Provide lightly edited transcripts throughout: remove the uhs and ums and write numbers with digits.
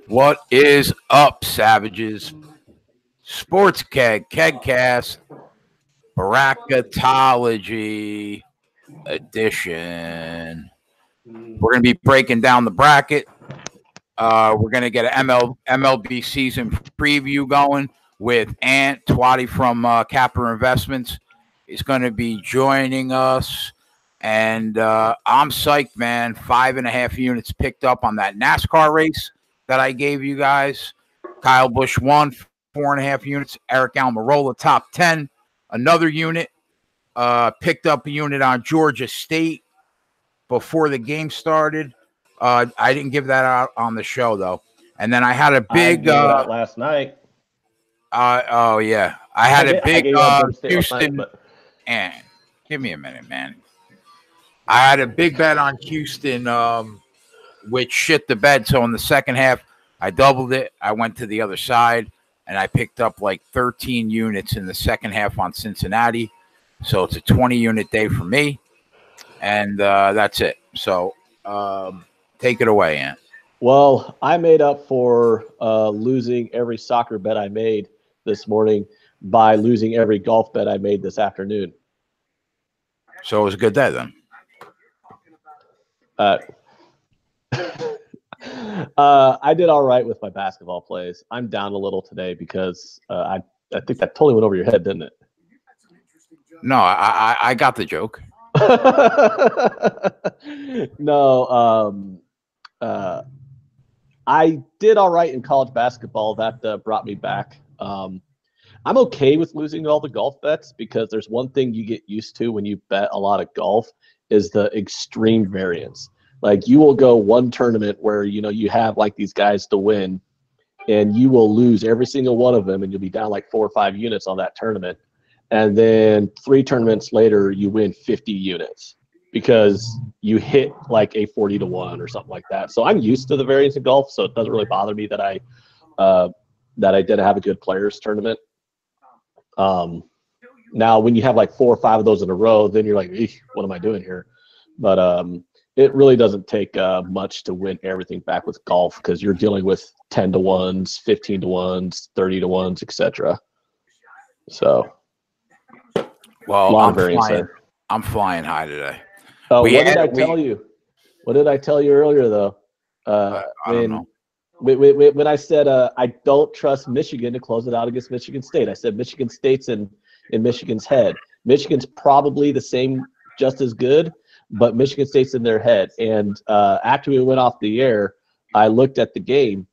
What is up, savages? Sports Keg, KegCast, Bracketology edition. We're going to be breaking down the bracket. We're going to get an MLB season preview going with Twatty from Capper Investments. He's going to be joining us. And I'm psyched, man. 5.5 units picked up on that NASCAR race that I gave you guys. Kyle Busch won 4.5 units. Eric Almirola top 10. Another unit. Picked up a unit on Georgia State before the game started. I didn't give that out on the show though. And then I had a big that last night. Oh yeah, I had a big Houston. Night, and give me a minute, man. I had a big bet on Houston, which shit the bed. So in the second half, I doubled it. I went to the other side, and I picked up like 13 units in the second half on Cincinnati. So it's a 20-unit day for me, and that's it. So take it away, Ant. Well, I made up for losing every soccer bet I made this morning by losing every golf bet I made this afternoon. So it was a good day then. I did all right with my basketball plays. I'm down a little today because I think that totally went over your head, didn't it? No, I got the joke. No, I did all right in college basketball. That brought me back. I'm okay with losing all the golf bets because there's one thing you get used to when you bet a lot of golf is the extreme variance. Like you will go one tournament where, you have like these guys to win and you will lose every single one of them and you'll be down like 4 or 5 units on that tournament. And then 3 tournaments later, you win 50 units because you hit like a 40-1 or something like that. So I'm used to the variance in golf. So it doesn't really bother me that I didn't have a good players tournament. Now when you have like 4 or 5 of those in a row, then you're like, what am I doing here? But it really doesn't take much to win everything back with golf because you're dealing with 10-1s, 15-1s, 30-1s, etc. So, well, I'm flying high today. Oh, what did I tell you? What did I tell you earlier though? I don't know. When I said I don't trust Michigan to close it out against Michigan State, I said Michigan State's in Michigan's head. Michigan's probably the same, just as good, but Michigan State's in their head. And after we went off the air, I looked at the game,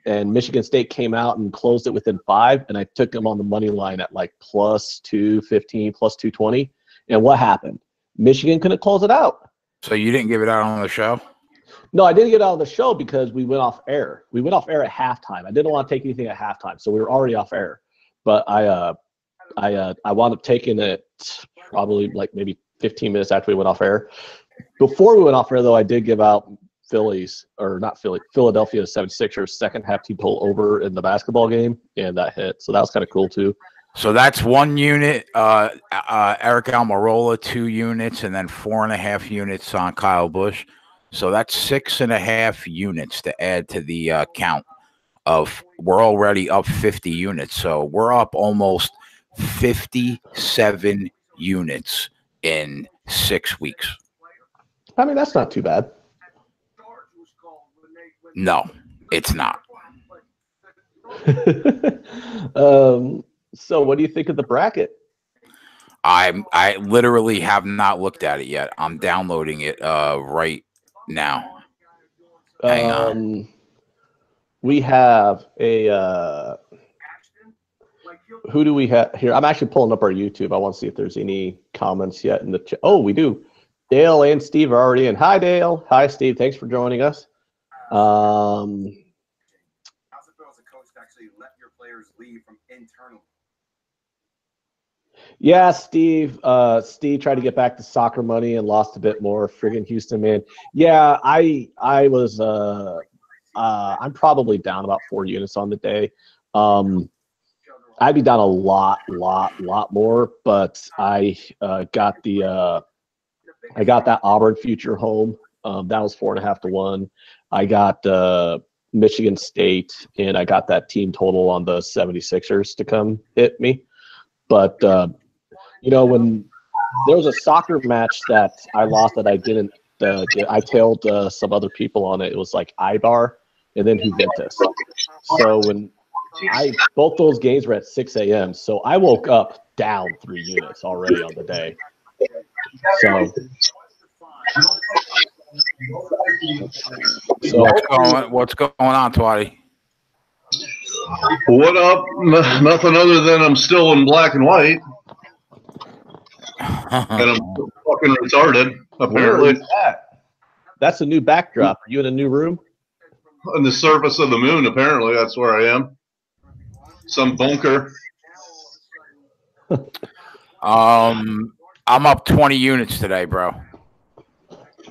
and Michigan State came out and closed it within 5, and I took them on the money line at like plus 215, plus 220. And what happened? Michigan couldn't close it out. So you didn't give it out on the show? No, I didn't get out of the show because we went off air. We went off air at halftime. I didn't want to take anything at halftime, so we were already off air. But I wound up taking it probably like maybe 15 minutes after we went off air. Before we went off air, though, I did give out Philadelphia 76ers second half team total over in the basketball game, and that hit. So that was kind of cool too. So that's 1 unit. Eric Almirola 2 units, and then 4.5 units on Kyle Busch. So that's 6.5 units to add to the count of. We're already up 50 units, so we're up almost 57 units in 6 weeks. I mean, that's not too bad. No, it's not. So what do you think of the bracket? I literally have not looked at it yet. I'm downloading it right now. Hang on. We have a who do we have here? I'm actually pulling up our YouTube. I want to see if there's any comments yet in the chat. Oh, we do. Dale and Steve are already in. Hi, Dale. Hi, Steve. Thanks for joining us. How's it feel as a coach to actually let your players leave from internally? Yeah, Steve. Steve tried to get back to soccer money and lost a bit more. Friggin' Houston, man. Yeah, I was. I'm probably down about 4 units on the day. I'd be down a lot more, but I got that Auburn future home. That was 4.5 to 1. I got Michigan State, and I got that team total on the 76ers to come hit me. But, when there was a soccer match that I lost that I didn't get, I tailed some other people on it. It was like Ibar and then Juventus. So when both those games were at 6 a.m., so I woke up down 3 units already on the day. So what's going on, Twatty? What up? Nothing other than I'm still in black and white. And I'm fucking retarded, apparently. That's a new backdrop. Are you in a new room? On the surface of the moon, apparently. That's where I am. Some bunker. I'm up 20 units today, bro.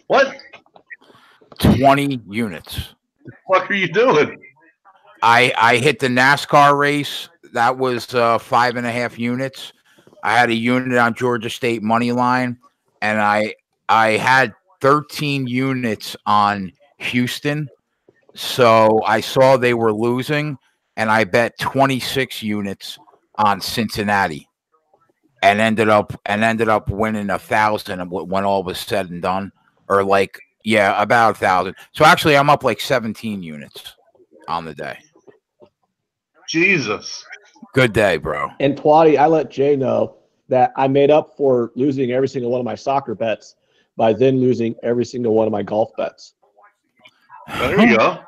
What? 20 units. What are you doing? I hit the NASCAR race. That was 5.5 units. I had a unit on Georgia State money line, and I had 13 units on Houston. So I saw they were losing, and I bet 26 units on Cincinnati, and ended up winning 1,000 when all was said and done, or about 1,000. So actually, I'm up like 17 units on the day. Jesus. Good day, bro. And Twatty, I let Jay know that I made up for losing every single one of my soccer bets by then losing every single one of my golf bets. There you go.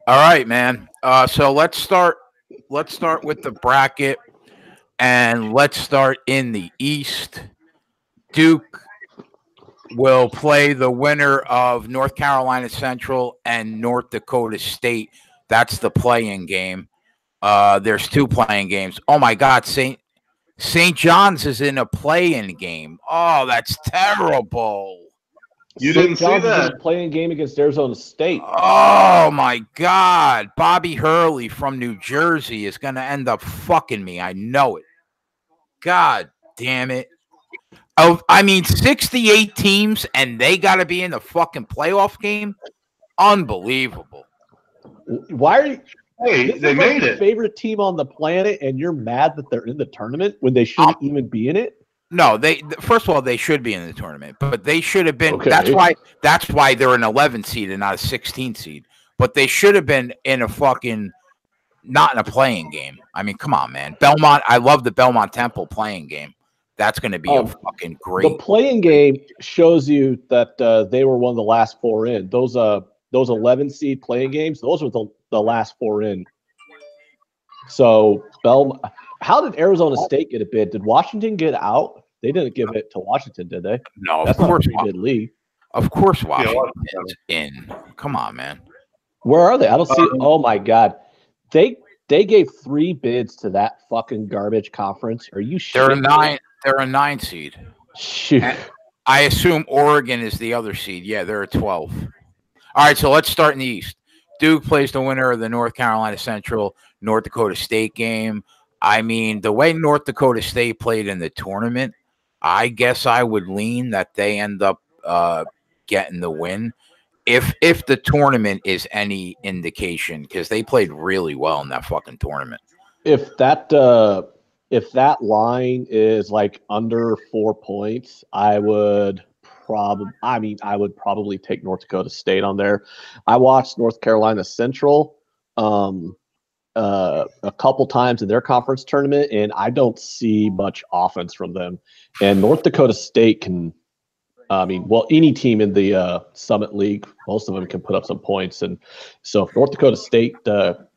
All right, man. So let's start with the bracket, and let's start in the East. Duke will play the winner of North Carolina Central and North Dakota State. That's the play-in game. There's 2 playing games. Oh my God, St. John's is in a play-in game. Oh, that's terrible. You didn't see that. Is a play-in game against Arizona State. Oh my God, Bobby Hurley from New Jersey is going to end up fucking me. I know it. God damn it. Oh, I mean, 68 teams and they got to be in the fucking playoff game. Unbelievable. Why are you? Hey, they made it. Favorite team on the planet, and you're mad that they're in the tournament when they shouldn't even be in it? No, first of all, they should be in the tournament, but they should have been. Okay. That's why they're an 11 seed and not a 16 seed. But they should have been in a fucking not in a playing game. I mean, come on, man. Belmont. I love the Belmont Temple playing game. That's going to be a fucking great. The playing game shows you that they were one of the last 4 in. Those 11 seed playing games. Those were the last 4 in. So how did Arizona State get a bid? Did Washington get out? They didn't give it to Washington, did they? No, that's of course. not a pretty good league. Of course, Washington's in. Come on, man. Where are they? I don't see. Oh my God, they gave 3 bids to that fucking garbage conference. Are you sure? They're a 9 seed. Shoot. And I assume Oregon is the other seed. Yeah, they're a 12. All right, so let's start in the East. Duke plays the winner of the North Carolina Central, North Dakota State game. I mean, the way North Dakota State played in the tournament, I guess I would lean that they end up getting the win. If the tournament is any indication, because they played really well in that fucking tournament. If that line is like under 4 points, I would probably take North Dakota State on there. I watched North Carolina Central a couple times in their conference tournament, and I don't see much offense from them. And North Dakota State can, any team in the Summit League, most of them can put up some points. And so if North Dakota State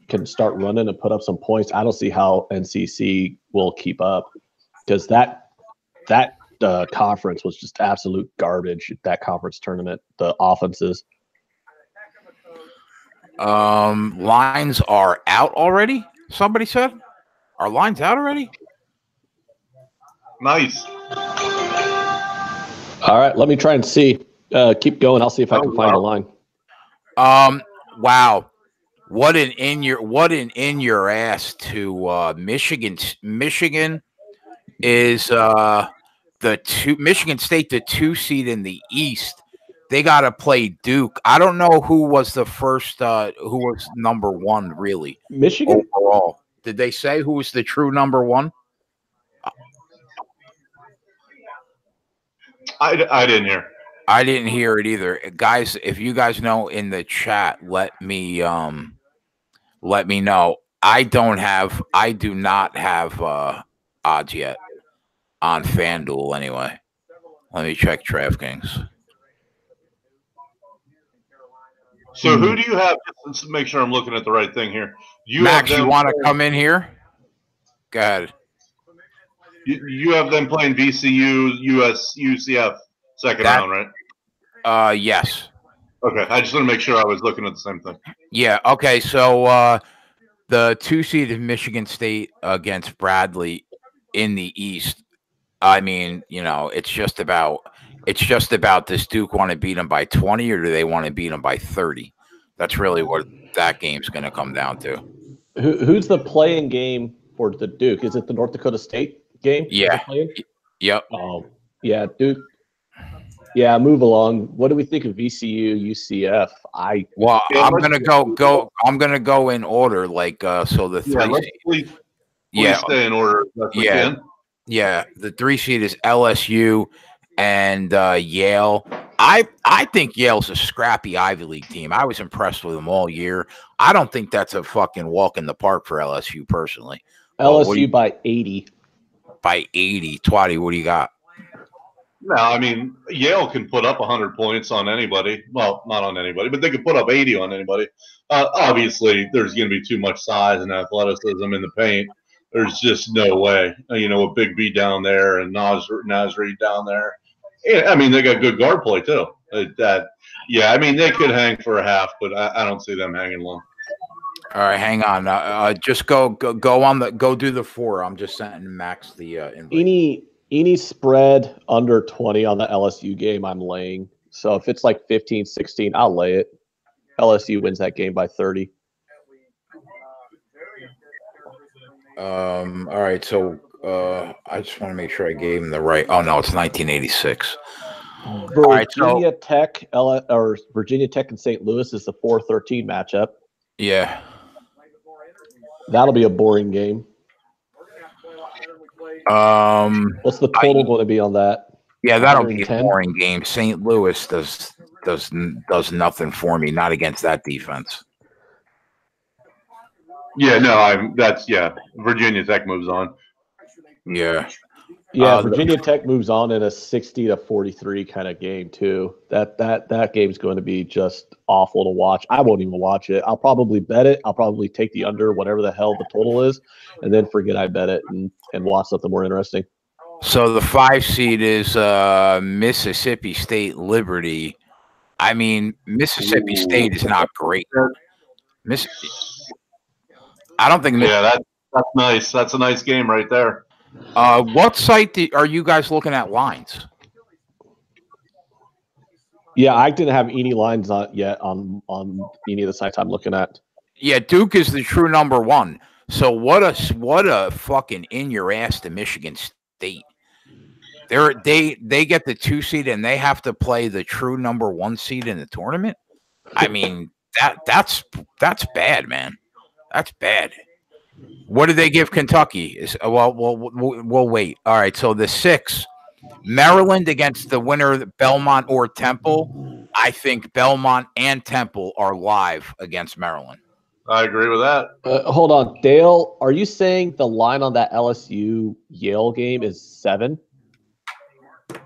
can start running and put up some points, I don't see how NCC will keep up, because that conference was just absolute garbage. That conference tournament, the offenses. Lines are out already. Somebody said, "Are lines out already?" Nice. All right, let me try and see. Keep going. I'll see if I can find a line. Wow. What an in your ass to Michigan. Michigan is Michigan State, the 2 seed in the East. they got to play Duke. I don't know who was the first, who was number one, really. Michigan? Overall. Did they say who was the true number one? I didn't hear. I didn't hear it either. Guys, if you guys know in the chat, let me know. I do not have odds yet on FanDuel anyway. Let me check DraftKings. So who do you have? Let's make sure I'm looking at the right thing here. Max, you want to come in here? Go ahead. You have them playing VCU, UCF second round, right? Yes. Okay, I just want to make sure I was looking at the same thing. Yeah. Okay. So the 2 seed of Michigan State against Bradley in the East. I mean, it's just about does Duke want to beat them by 20 or do they want to beat them by 30? That's really what that game's going to come down to. Who's the playing game for the Duke? Is it the North Dakota State game? Yeah. Yep. Oh, yeah, Duke. Yeah, move along. What do we think of VCU, UCF? I'm gonna go in order, so the 3 seed. Please stay in order. Yeah. The 3 seed is LSU and Yale. I think Yale's a scrappy Ivy League team. I was impressed with them all year. I don't think that's a fucking walk in the park for LSU personally. LSU by 80. By 80. Twatty, what do you got? No, I mean, Yale can put up 100 points on anybody. Well, not on anybody, but they could put up 80 on anybody. Obviously, there's going to be too much size and athleticism in the paint. There's just no way. A Big B down there and Nasri down there. Yeah, I mean, they got good guard play, too. I mean, they could hang for a half, but I don't see them hanging long. All right, hang on. Just go do the 4. I'm just sending Max the invite. Any spread under 20 on the LSU game, I'm laying. So if it's like 15, 16, I'll lay it. LSU wins that game by 30. All right, so I just want to make sure I gave him the right. Oh no, it's 1986. Virginia Tech and St. Louis is the 4-13 matchup. Yeah, that'll be a boring game. What's the total going to be on that? Yeah, that'll be a boring game. St. Louis does nothing for me, not against that defense. Yeah, no, Virginia Tech moves on. Yeah. Yeah, Virginia Tech moves on in a 60-43 kind of game too. That game's going to be just awful to watch. I won't even watch it. I'll probably bet it. I'll probably take the under, whatever the hell the total is, and then forget I bet it and watch something more interesting. So the 5 seed is Mississippi State Liberty. I mean, Mississippi State is not great. I don't think. Yeah, that's nice. That's a nice game right there. What site are you guys looking at lines? Yeah, I didn't have any lines yet on any of the sites I'm looking at. Yeah, Duke is the true number 1. So what a fucking in your ass to Michigan State. They get the 2 seed and they have to play the true number 1 seed in the tournament. I mean that's bad, man. That's bad. What did they give Kentucky? We'll wait. All right, so the 6, Maryland against the winner of Belmont or Temple. I think Belmont and Temple are live against Maryland. I agree with that. Hold on, Dale. Are you saying the line on that LSU Yale game is 7?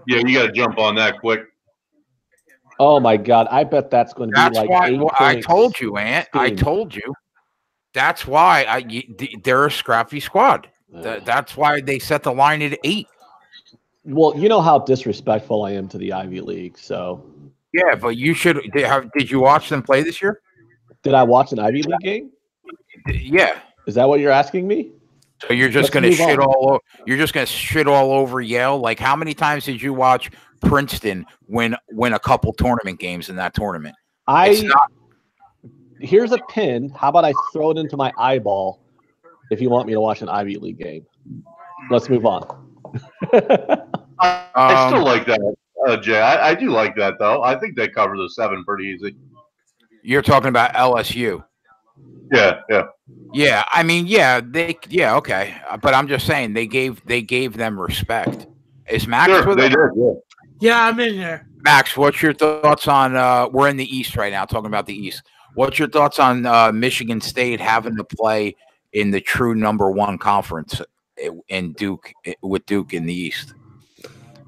Yeah, you got to jump on that quick. Oh my God, I bet that's going to be like 8 points. I told you, Ant. I told you. That's why they're a scrappy squad. That's why they set the line at 8. Well, you know how disrespectful I am to the Ivy League, so. Yeah, but you should. Did you watch them play this year? Did I watch an Ivy League game? Yeah. Is that what you're asking me? So you're just going to shit all over. You're just going to shit all over Yale. Like, how many times did you watch Princeton win a couple tournament games in that tournament? Here's a pin. How about I throw it into my eyeball if you want me to watch an Ivy League game? Let's move on. I still like that. Jay. I do like that though. I think they cover the 7 pretty easy. You're talking about LSU. Yeah, yeah. Yeah, I mean, okay. But I'm just saying they gave them respect. Is Max Sure, with they us? did. Yeah. Yeah, I'm in here. Max, what's your thoughts on we're in the East right now, talking about the East. What's your thoughts on Michigan State having to play in the true #1 conference in Duke with Duke in the East?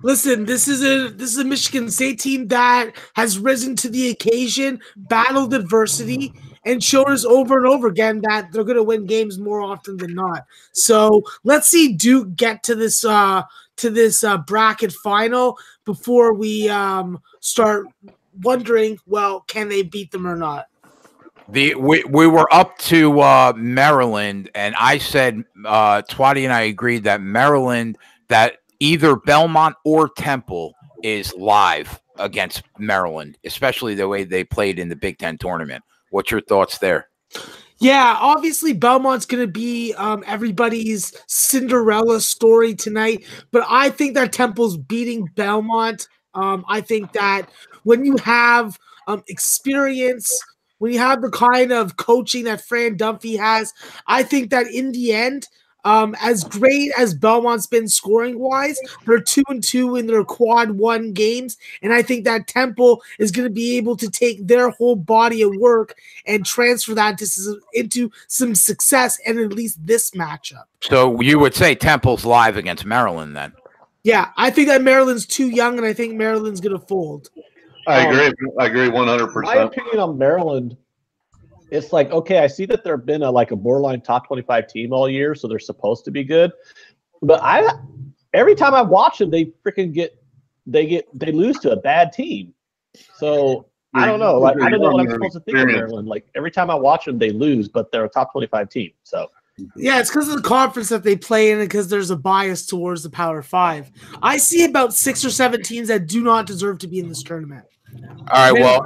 Listen, this is a Michigan State team that has risen to the occasion, battled adversity, and showed us over and over again that they're going to win games more often than not. So let's see Duke get to this bracket final before we start wondering, well, can they beat them or not? We were up to Maryland, and I said Twatty and I agreed that Maryland, that either Belmont or Temple is live against Maryland, especially the way they played in the Big Ten tournament. What's your thoughts there? Yeah, obviously Belmont's going to be everybody's Cinderella story tonight, but I think that Temple's beating Belmont. I think that when you have experience, when you have the kind of coaching that Fran Dunphy has, I think that in the end, as great as Belmont's been scoring-wise, they're 2-2 in their quad 1 games, and I think that Temple is going to be able to take their whole body of work and transfer that into some success and at least this matchup. So you would say Temple's live against Maryland then? Yeah, I think that Maryland's too young, and I think Maryland's going to fold. I agree 100%. My opinion on Maryland, it's like, okay, I see that they've been a borderline top 25 team all year, so they're supposed to be good. But every time I watch them, they freaking they lose to a bad team. So I don't know. I don't know what I'm supposed to think of Maryland. Every time I watch them, they lose, but they're a top 25 team. So yeah, it's because of the conference that they play in, and because there's a bias towards the Power 5. I see about 6 or 7 teams that do not deserve to be in this tournament. All right. Well,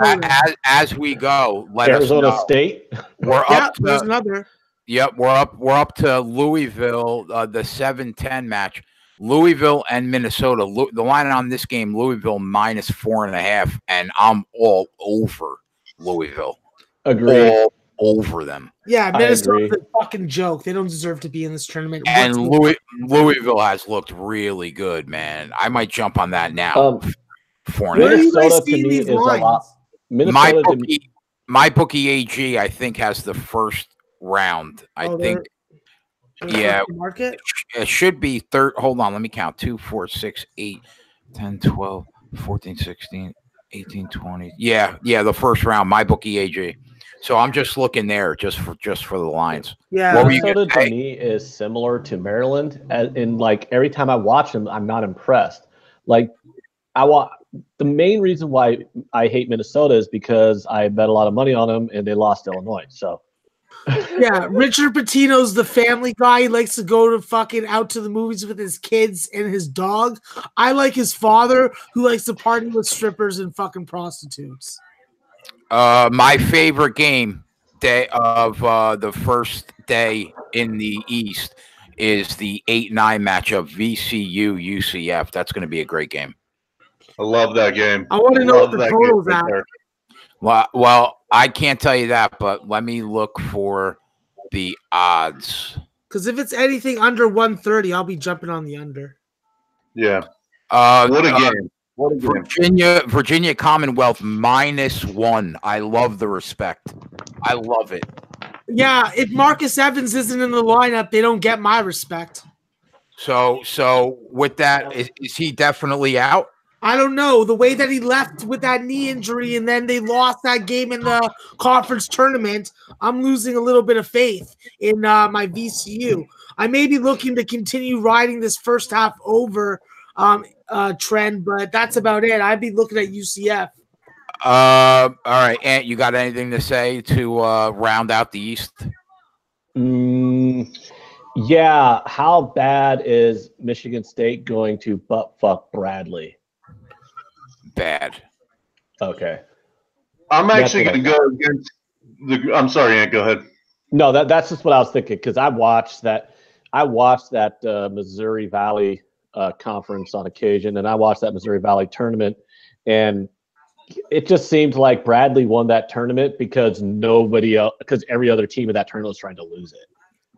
as we go, let Arizona us know. State. We're up. There's another. Yep, we're up to Louisville. The 7-10 match. Louisville and Minnesota. The line on this game, Louisville -4.5, and I'm all over Louisville. Agree. All over them. Yeah, Minnesota's a fucking joke. They don't deserve to be in this tournament. And Louisville has looked really good, man. I might jump on that now. Minnesota to me is a lot. My bookie AG, I think, has the first round. I think. Yeah, market? It should be third. Hold on, let me count. 2, 4, 6, 8, 10, 12, 14, 16, 18, 20. Yeah, the first round. My bookie AG. So I'm just looking there, just for the lines. Yeah, Minnesota to me is similar to Maryland. In every time I watch them, I'm not impressed. The main reason why I hate Minnesota is because I bet a lot of money on them and they lost Illinois. So yeah, Richard Pitino's the family guy. He likes to go to fucking out to the movies with his kids and his dog. I like his father, who likes to party with strippers and fucking prostitutes. My favorite game day of the first day in the East is the 8-9 matchup VCU UCF. That's going to be a great game. I love that game. I want to know what the total's at. Well, I can't tell you that, but let me look for the odds. Because if it's anything under 130, I'll be jumping on the under. Yeah. What a game. Virginia Commonwealth -1. I love the respect. I love it. Yeah, if Marcus Evans isn't in the lineup, they don't get my respect. So with that, is he definitely out? I don't know. The way that he left with that knee injury and then they lost that game in the conference tournament, I'm losing a little bit of faith in my VCU. I may be looking to continue riding this first half over trend, but that's about it. I'd be looking at UCF. All right, Ant, you got anything to say to round out the East? Yeah. How bad is Michigan State going to butt fuck Bradley? Bad. Okay. I'm actually going to go against the. I'm sorry, Ant. Go ahead. No, that's just what I was thinking because I watched that Missouri Valley conference on occasion, and I watched that Missouri Valley tournament, and it just seemed like Bradley won that tournament because every other team in that tournament was trying to lose it.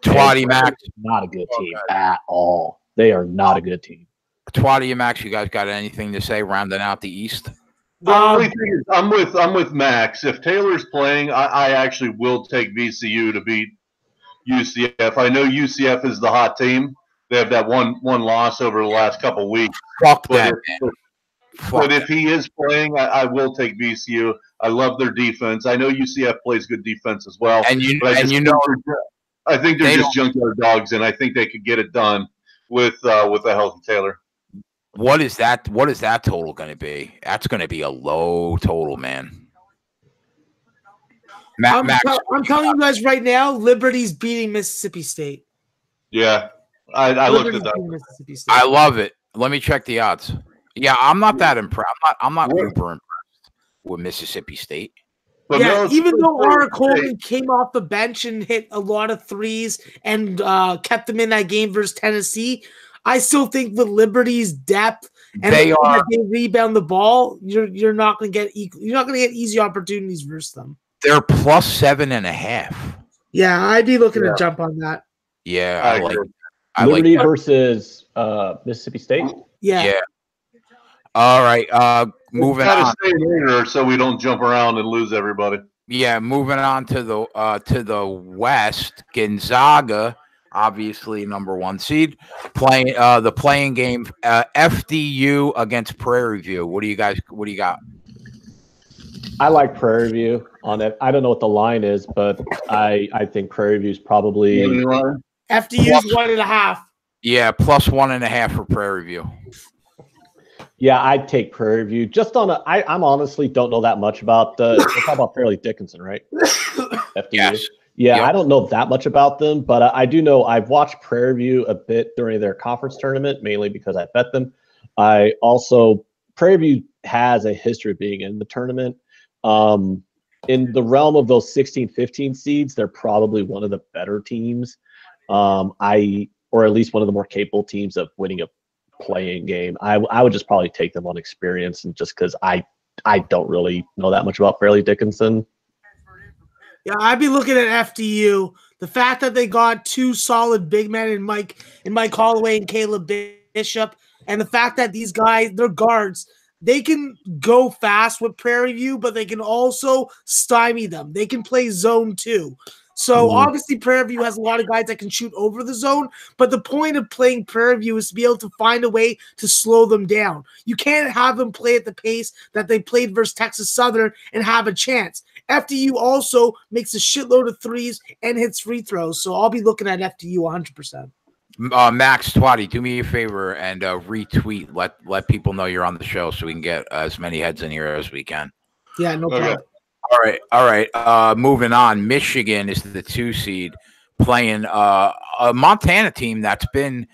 Twatty Max, not a good team at all. They are not a good team. Twatty and Max, you guys got anything to say rounding out the East? The only thing is, I'm with Max. If Taylor's playing, I actually will take VCU to beat UCF. I know UCF is the hot team. They have that one loss over the last couple of weeks. Fuck that, man. But if he is playing, I will take VCU. I love their defense. I know UCF plays good defense as well. I think they're just junkyard dogs, and I think they could get it done with a healthy Taylor. What is that total going to be? That's going to be a low total, man. I'm telling you guys right now, Liberty's beating Mississippi State. Yeah, I looked at that. I love it. Let me check the odds. Yeah, I'm not that impressed. I'm not super impressed with Mississippi State. But yeah, even though Aaron Coleman came off the bench and hit a lot of threes and kept them in that game versus Tennessee, I still think with Liberty's depth and they rebound the ball, you're not going to get easy opportunities versus them. They're plus 7.5. Yeah, I'd be looking to jump on that. Yeah, I Liberty versus Mississippi State. Yeah. All right. Moving on. Stay later so we don't jump around and lose everybody. Yeah, moving on to the West. Gonzaga, obviously number 1 seed, playing the playing game FDU against Prairie View. What do you got? I like Prairie View on it. I don't know what the line is, but I think Prairie View is probably FDU's 1.5. Yeah, plus 1.5 for Prairie View. Yeah, I'd take Prairie View. Just on I'm honestly don't know that much about we're talking about Fairleigh Dickinson, right? FDU. Yes. Yeah, yep. I don't know that much about them, but I do know I've watched Prairie View a bit during their conference tournament, mainly because I bet them. Prairie View has a history of being in the tournament. In the realm of those 16-15 seeds, they're probably one of the better teams. Or at least one of the more capable teams of winning a playing game. I would just probably take them on experience, and just because I don't really know that much about Fairleigh Dickinson. Yeah, I'd be looking at FDU. The fact that they got 2 solid big men in Mike Holloway and Caleb Bishop, and the fact that these guys, they're guards, they can go fast with Prairie View, but they can also stymie them. They can play zone too. So obviously Prairie View has a lot of guys that can shoot over the zone, but the point of playing Prairie View is to be able to find a way to slow them down. You can't have them play at the pace that they played versus Texas Southern and have a chance. FDU also makes a shitload of threes and hits free throws, so I'll be looking at FDU 100%. Max, Twatty, do me a favor and retweet. Let people know you're on the show so we can get as many heads in here as we can. Yeah, no problem. All right. Moving on. Michigan is the 2 seed playing a Montana team that's been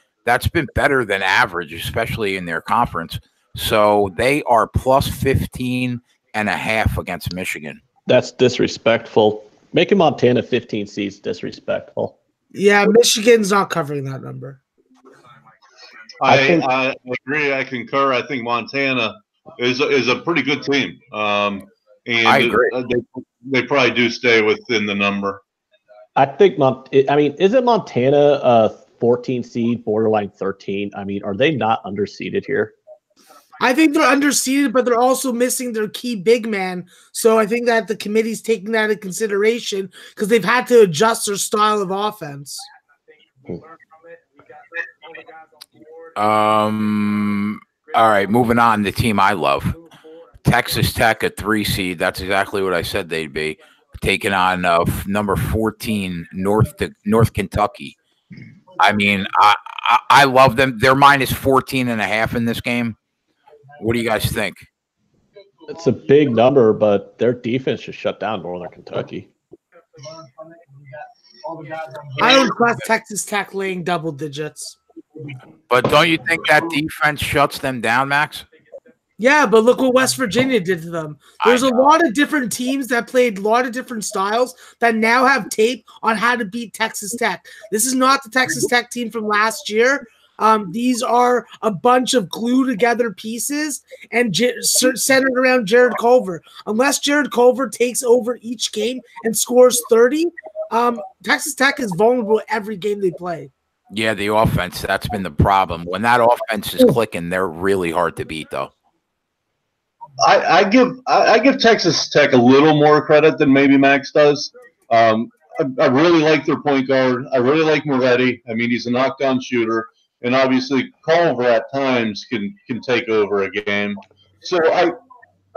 better than average, especially in their conference. So they are plus 15.5 against Michigan. That's disrespectful. Making Montana 15 seeds disrespectful. Yeah, Michigan's not covering that number. I agree. I concur. I think Montana is a pretty good team. And I agree. They probably do stay within the number. I think, isn't Montana a 14 seed, borderline 13? I mean, are they not underseeded here? I think they're underseeded, but they're also missing their key big man. So I think that the committee's taking that into consideration because they've had to adjust their style of offense. All right, moving on. The team I love. Texas Tech, a 3 seed. That's exactly what I said they'd be. Taking on number 14, North Kentucky. I mean, I love them. They're minus 14.5 in this game. What do you guys think? It's a big number, but their defense just shut down Northern Kentucky. I don't trust Texas Tech laying double digits. But don't you think that defense shuts them down, Max? Yeah, but look what West Virginia did to them. There's a lot of different teams that played a lot of different styles that now have tape on how to beat Texas Tech. This is not the Texas Tech team from last year. These are a bunch of glue together pieces and centered around Jared Culver. Unless Jared Culver takes over each game and scores 30, Texas Tech is vulnerable every game they play. Yeah, the offense, that's been the problem. When that offense is clicking, they're really hard to beat, though. I give Texas Tech a little more credit than maybe Max does. I really like their point guard. I really like Moretti. I mean, he's a knockdown shooter, and obviously Culver at times can take over a game. So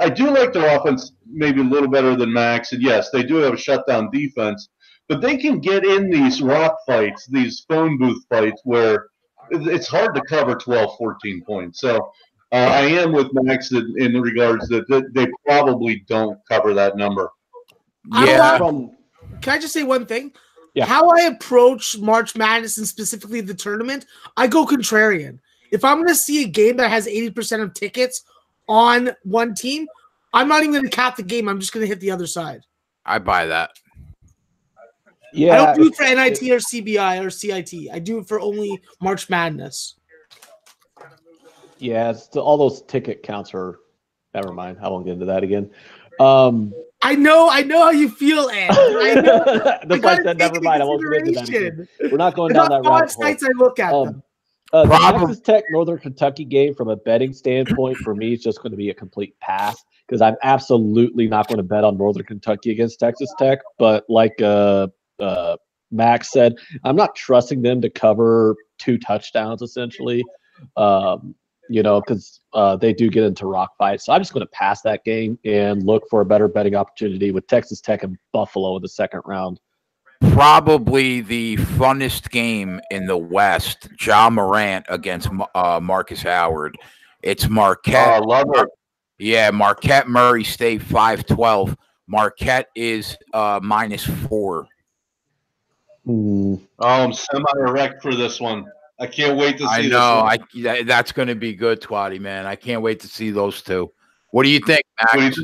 I do like their offense maybe a little better than Max, and yes, they do have a shutdown defense, but they can get in these rock fights, these phone booth fights where it's hard to cover 12, 14 points. So I am with Max in regards that they probably don't cover that number. Yeah. Can I just say one thing? Yeah. How I approach March Madness and specifically the tournament, I go contrarian. If I'm going to see a game that has 80% of tickets on one team, I'm not even going to cap the game. I'm just going to hit the other side. I buy that. Yeah, I don't do it for NIT or CBI or CIT. I do it for only March Madness. Yeah, all those ticket counts are. Never mind. I won't get into that again. I know how you feel, Ed. I know. That's why I said never mind. I won't get into that again. We're not going down that rabbit hole. Sites I look at them. The Texas Tech Northern Kentucky game, from a betting standpoint, for me, is just going to be a complete pass because I'm absolutely not going to bet on Northern Kentucky against Texas Tech. But like Max said, I'm not trusting them to cover 2 touchdowns essentially. Because they do get into rock fights. So I'm just going to pass that game and look for a better betting opportunity with Texas Tech and Buffalo in the second round. Probably the funnest game in the West, Ja Morant against Marcus Howard. It's Marquette. Oh, I love it. Yeah, Marquette Murray State 5-12. Marquette is -4. I'm semi-erect for this one. I can't wait to see this one. That's going to be good, Twatty, man. I can't wait to see those two. What do you think, Max?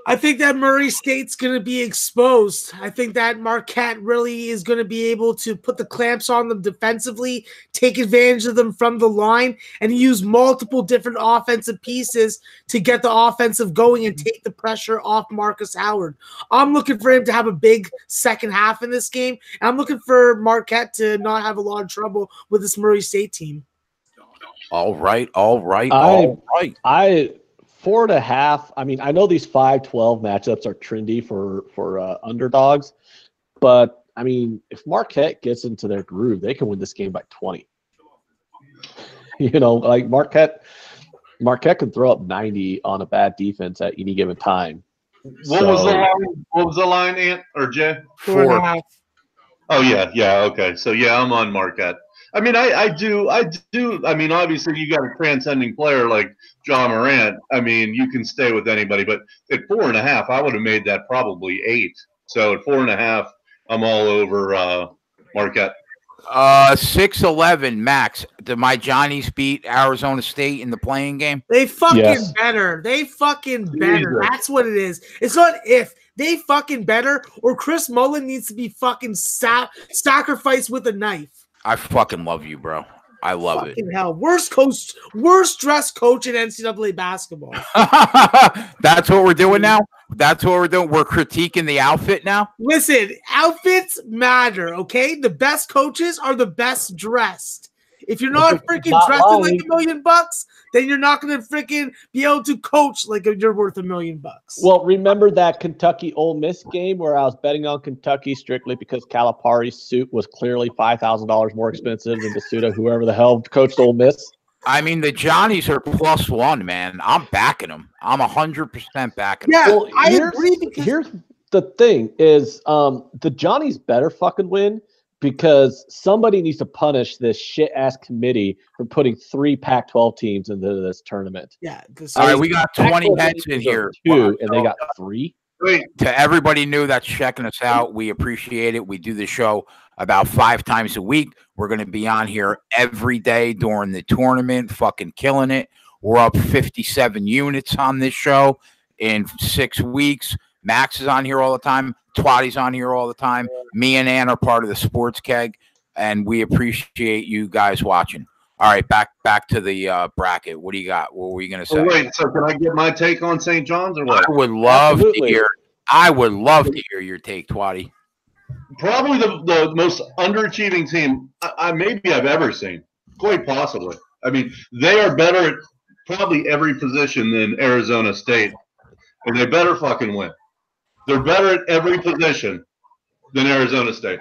I think that Murray State's going to be exposed. I think that Marquette really is going to be able to put the clamps on them defensively, take advantage of them from the line, and use multiple different offensive pieces to get the offensive going and take the pressure off Marcus Howard. I'm looking for him to have a big second half in this game. And I'm looking for Marquette to not have a lot of trouble with this Murray State team. All right. 4.5. I mean, I know these 5-12 matchups are trendy for underdogs, but I mean, if Marquette gets into their groove, they can win this game by 20. Like Marquette can throw up 90 on a bad defense at any given time. What was the line, Ant or Jay? 4.5. Oh yeah, okay. So yeah, I'm on Marquette. I mean, I do. I mean, obviously, you got a transcending player like Ja Morant. I mean, you can stay with anybody, but at 4.5, I would have made that probably 8. So at 4.5, I'm all over Marquette. 6-11, Max. Did my Johnnies beat Arizona State in the playing game? They fucking better. They fucking better. That's what it is. It's not if. They fucking better, or Chris Mullen needs to be fucking sacrificed with a knife. I fucking love you, bro. I love fucking hell. Worst dressed coach in NCAA basketball. That's what we're doing now? That's what we're doing? We're critiquing the outfit now? Listen, outfits matter, okay? The best coaches are the best dressed. If you're not freaking dressed in like $1 million, then you're not going to freaking be able to coach like you're worth $1 million. Well, remember that Kentucky Ole Miss game where I was betting on Kentucky strictly because Calipari's suit was clearly $5,000 more expensive than the suit of whoever the hell coached Ole Miss? I mean, the Johnnies are +1, man. I'm backing them. I'm 100% backing them. Yeah, well, I agree. Here's the thing is the Johnnies better fucking win, because somebody needs to punish this shit-ass committee for putting 3 Pac-12 teams into this tournament. Yeah. All right, we got 20 heads in here. 2, and they got 3. To everybody new that's checking us out, we appreciate it. We do the show about 5 times a week. We're going to be on here every day during the tournament, fucking killing it. We're up 57 units on this show in 6 weeks. Max is on here all the time. Twatty's on here all the time. Me and Ann are part of the Sports Keg, and we appreciate you guys watching. All right, back to the bracket. What do you got? What were you going to say? Wait, so can I get my take on St. John's or what? I would love Absolutely. to hear. I would love to hear your take, Twatty. Probably the most underachieving team maybe I've ever seen. Quite possibly. I mean, they are better at probably every position than Arizona State, and they better fucking win. They're better at every position than Arizona State.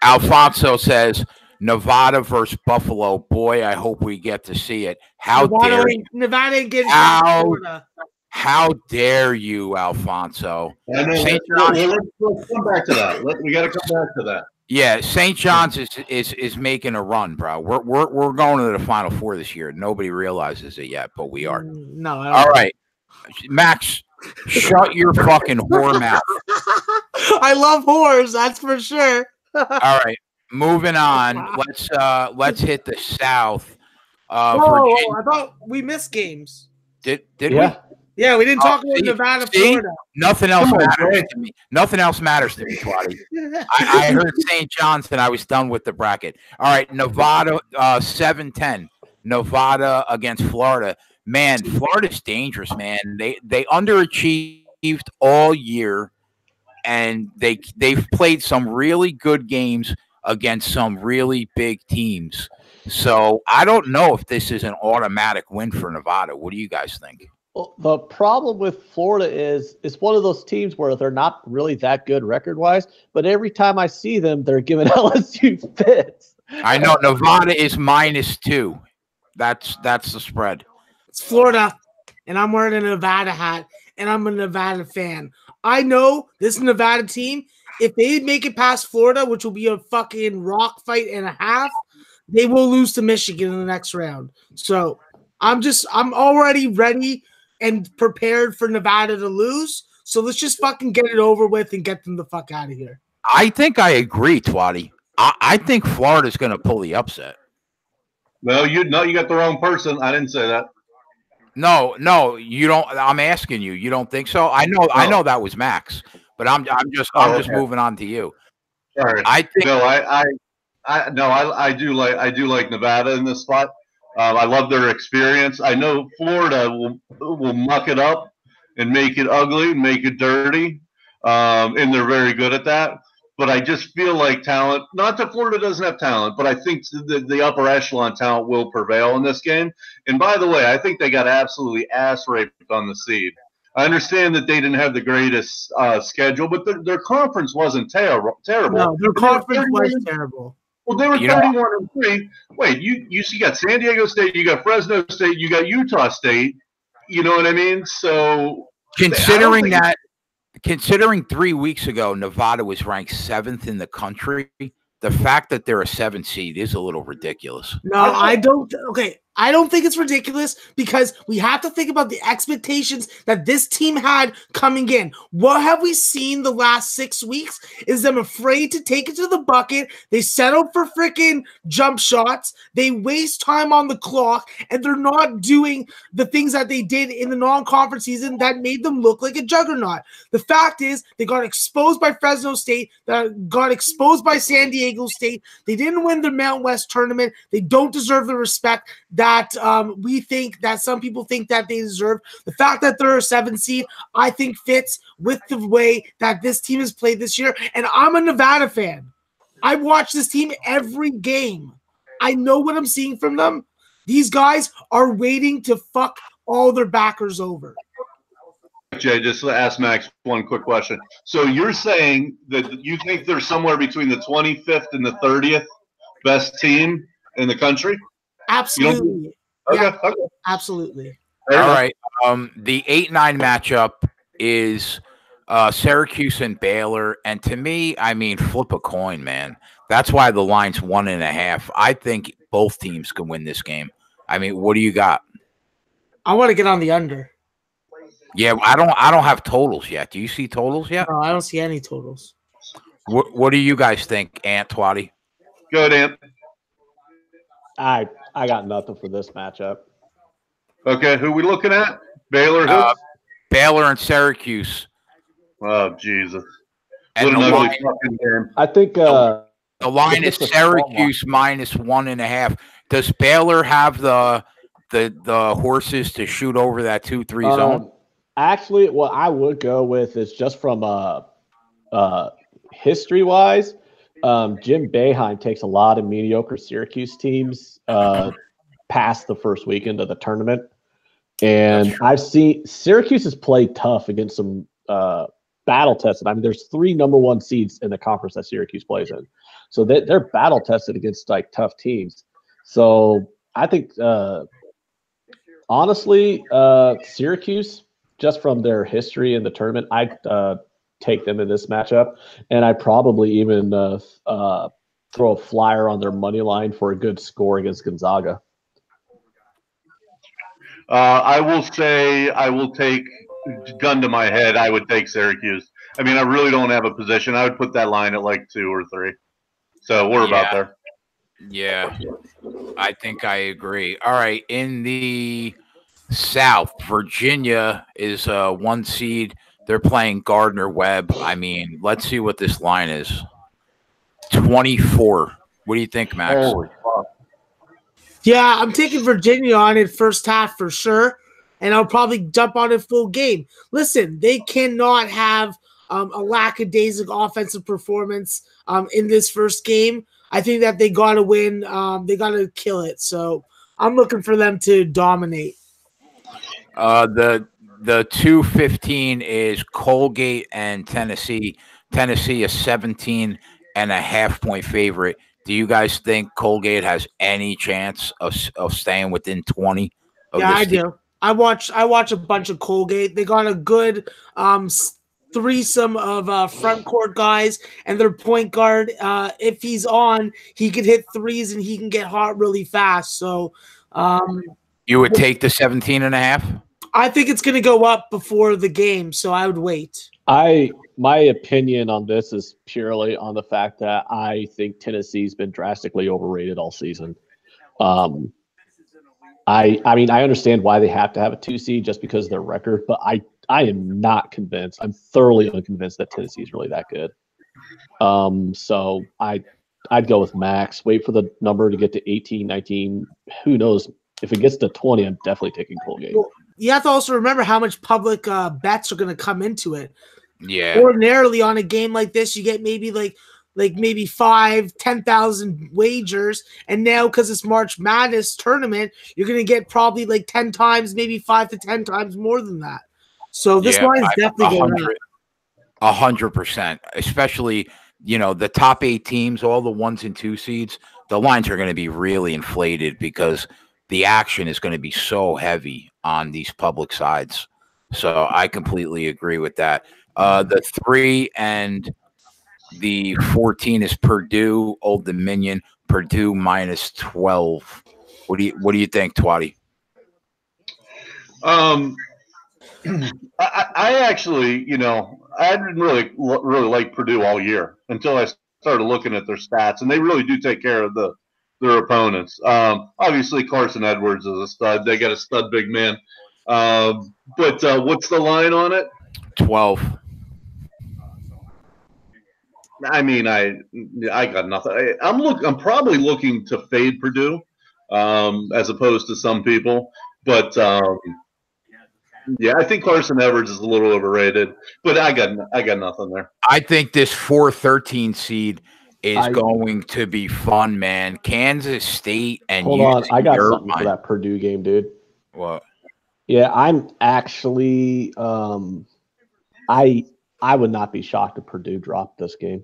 Alfonso says Nevada versus Buffalo. Boy, I hope we get to see it. How dare you? Nevada ain't getting Florida. How dare you, Alfonso? I know. Let's come back to that. We got to come back to that. Yeah, St. John's is making a run, bro. We're going to the Final Four this year. Nobody realizes it yet, but we are. No. All right, Max, shut your fucking whore mouth. I love whores, that's for sure. All right, moving on. Let's hit the South. Whoa, I thought we missed games. Did Yeah. we? Yeah, we didn't talk about Nevada, Florida. Nothing else matters to me. Nothing else matters to me, Twatty. I heard St. John's and I was done with the bracket. All right, Nevada 7-10. Nevada against Florida. Man, Florida's dangerous, man. They underachieved all year, and they've played some really good games against some really big teams. So I don't know if this is an automatic win for Nevada. What do you guys think? Well, the problem with Florida is it's one of those teams where they're not really that good record-wise, but every time I see them, they're giving LSU fits. I know Nevada is -2. That's the spread. It's Florida, and I'm wearing a Nevada hat, and I'm a Nevada fan. I know this Nevada team, if they make it past Florida, which will be a fucking rock fight and a half, they will lose to Michigan in the next round. So I'm already ready and prepared for Nevada to lose. So let's just fucking get it over with and get them the fuck out of here. I think I agree, Twatty. I think Florida's going to pull the upset. No, you got the wrong person. I didn't say that. No, you don't. I'm asking you. You don't think so? I know that was Max, but I'm just moving on to you. Sorry. I think I do like Nevada in this spot. I love their experience. I know Florida will muck it up and make it ugly, make it dirty, and they're very good at that. But I just feel like talent, not that Florida doesn't have talent, but I think the upper echelon talent will prevail in this game. And by the way, I think they got absolutely ass raped on the seed. I understand that they didn't have the greatest schedule, but their conference wasn't terrible. No, their conference was terrible. Well, they were 31-3. Wait, you got San Diego State, you got Fresno State, you got Utah State. You know what I mean? So considering 3 weeks ago Nevada was ranked 7th in the country, the fact that they're a 7 seed is a little ridiculous. No, I don't. Okay, I don't think it's ridiculous because we have to think about the expectations that this team had coming in. What have we seen the last 6 weeks is them afraid to take it to the bucket. They settle for freaking jump shots. They waste time on the clock, and they're not doing the things that they did in the non-conference season that made them look like a juggernaut. The fact is they got exposed by Fresno State, that got exposed by San Diego State. They didn't win the Mountain West tournament. They don't deserve the respect that we think that some people think that they deserve. The fact that they're a 7 seed, I think fits with the way that this team has played this year. And I'm a Nevada fan. I watch this team every game. I know what I'm seeing from them. These guys are waiting to fuck all their backers over. Jay, just ask Max one quick question. So you're saying that you think they're somewhere between the 25th and the 30th best team in the country? Absolutely. Okay. Absolutely. All right. The 8-9 matchup is Syracuse and Baylor. And to me, I mean, flip a coin, man. That's why the line's 1.5. I think both teams can win this game. I mean, what do you got? I want to get on the under. Yeah, I don't have totals yet. Do you see totals yet? No, I don't see any totals. What do you guys think, Ant Twatty? Go ahead, Ant. I got nothing for this matchup. Okay, who we looking at? Baylor, who? Baylor and Syracuse. Oh, Jesus. And what an ugly fucking game. I think The line is Syracuse -1.5. Does Baylor have the horses to shoot over that 2-3 zone? Actually, what I would go with is just from history-wise, Jim Boeheim takes a lot of mediocre Syracuse teams past the first weekend of the tournament. And I've seen Syracuse has played tough against some battle tested. I mean, there's 3 #1 seeds in the conference that Syracuse plays in. So they're battle tested against like tough teams. So I think honestly, Syracuse, just from their history in the tournament, I'd take them in this matchup. And I probably even throw a flyer on their money line for a good score against Gonzaga. I will say I will take, gun to my head, I would take Syracuse. I mean, I really don't have a position. I would put that line at like 2 or 3. So we're about there. Yeah, I think I agree. All right, in the South, Virginia is 1 seed. They're playing Gardner-Webb. I mean, let's see what this line is. 24. What do you think, Max? Holy fuck. Yeah, I'm taking Virginia on it first half for sure, and I'll probably jump on it full game. Listen, they cannot have a lackadaisical offensive performance in this first game. I think that they got to win. They got to kill it. So I'm looking for them to dominate. The 2-15 is Colgate and Tennessee. Tennessee is 17.5-point favorite. Do you guys think Colgate has any chance of staying within 20? Yeah, I do. I watch a bunch of Colgate. They got a good threesome of front court guys, and their point guard, if he's on, he can hit threes and he can get hot really fast. So you would take the 17.5? I think it's going to go up before the game, so I would wait. My opinion on this is purely on the fact that I think Tennessee's been drastically overrated all season. I mean, I understand why they have to have a 2 seed just because of their record, but I am not convinced. I'm thoroughly unconvinced that Tennessee's really that good. So I'd go with Max. Wait for the number to get to 18, 19. Who knows? If it gets to 20, I'm definitely taking Colgate. Well, you have to also remember how much public bets are going to come into it. Yeah. Ordinarily on a game like this, you get maybe like maybe 10,000 wagers, and now because it's March Madness tournament, you're going to get probably like 10 times, maybe 5 to 10 times more than that. So this line is definitely going up. 100%, especially the top 8 teams, all the 1s and 2 seeds. The lines are going to be really inflated because the action is going to be so heavy on these public sides. So I completely agree with that. The 3 and the 14 is Purdue, Old Dominion. Purdue -12. What do you think, Twatty? I actually, I didn't really like Purdue all year until I started looking at their stats, and they really do take care of their opponents. Obviously, Carson Edwards is a stud. They got a stud big man. But what's the line on it? 12. I mean, I got nothing. I'm probably looking to fade Purdue, as opposed to some people. But yeah, I think Carson Edwards is a little overrated. But I got nothing there. I think this 4-13 seed is going to be fun, man. Kansas State and hold on, I got something for that Purdue game, dude. What? Yeah, I'm actually I would not be shocked if Purdue dropped this game.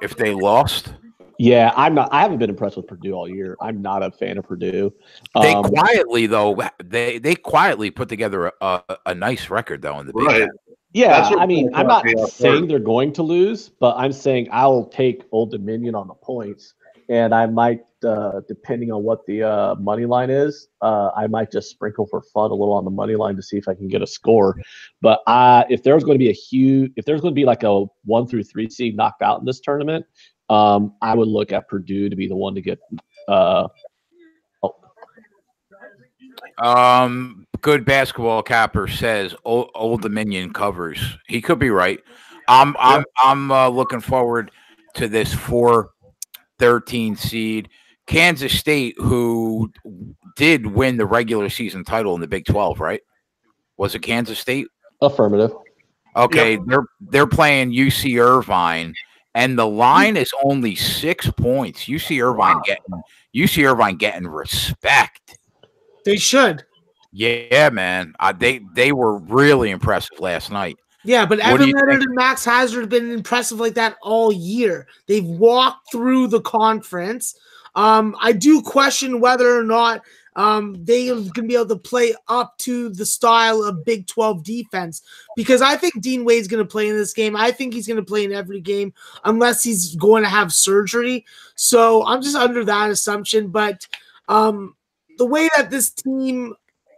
If they lost? Yeah, I'm not. I haven't been impressed with Purdue all year. I'm not a fan of Purdue. They quietly, though, they quietly put together a nice record, though, in the Big Ten. Yeah, I mean, I'm not saying they're going to lose, but I'm saying I'll take Old Dominion on the points, and I might, depending on what the money line is, I might just sprinkle for fun a little on the money line to see if I can get a score. But if there's going to be like a 1 through 3 seed knocked out in this tournament, I would look at Purdue to be the one to get. Good basketball capper says Old Dominion covers. He could be right. I'm looking forward to this 4-13 seed. Kansas State, who did win the regular season title in the Big 12, right? Was it Kansas State? Affirmative. Okay, Yep. they're playing UC Irvine, and the line is only 6 points. UC Irvine getting respect. They should. Yeah, man. They were really impressive last night. Yeah, but What do Evan you Leonard think? and Max Hazard have been impressive like that all year. They've walked through the conference. I do question whether or not they can be able to play up to the style of Big 12 defense, because I think Dean Wade's going to play in this game. I think he's going to play in every game unless he's going to have surgery. So I'm just under that assumption. But the way that this team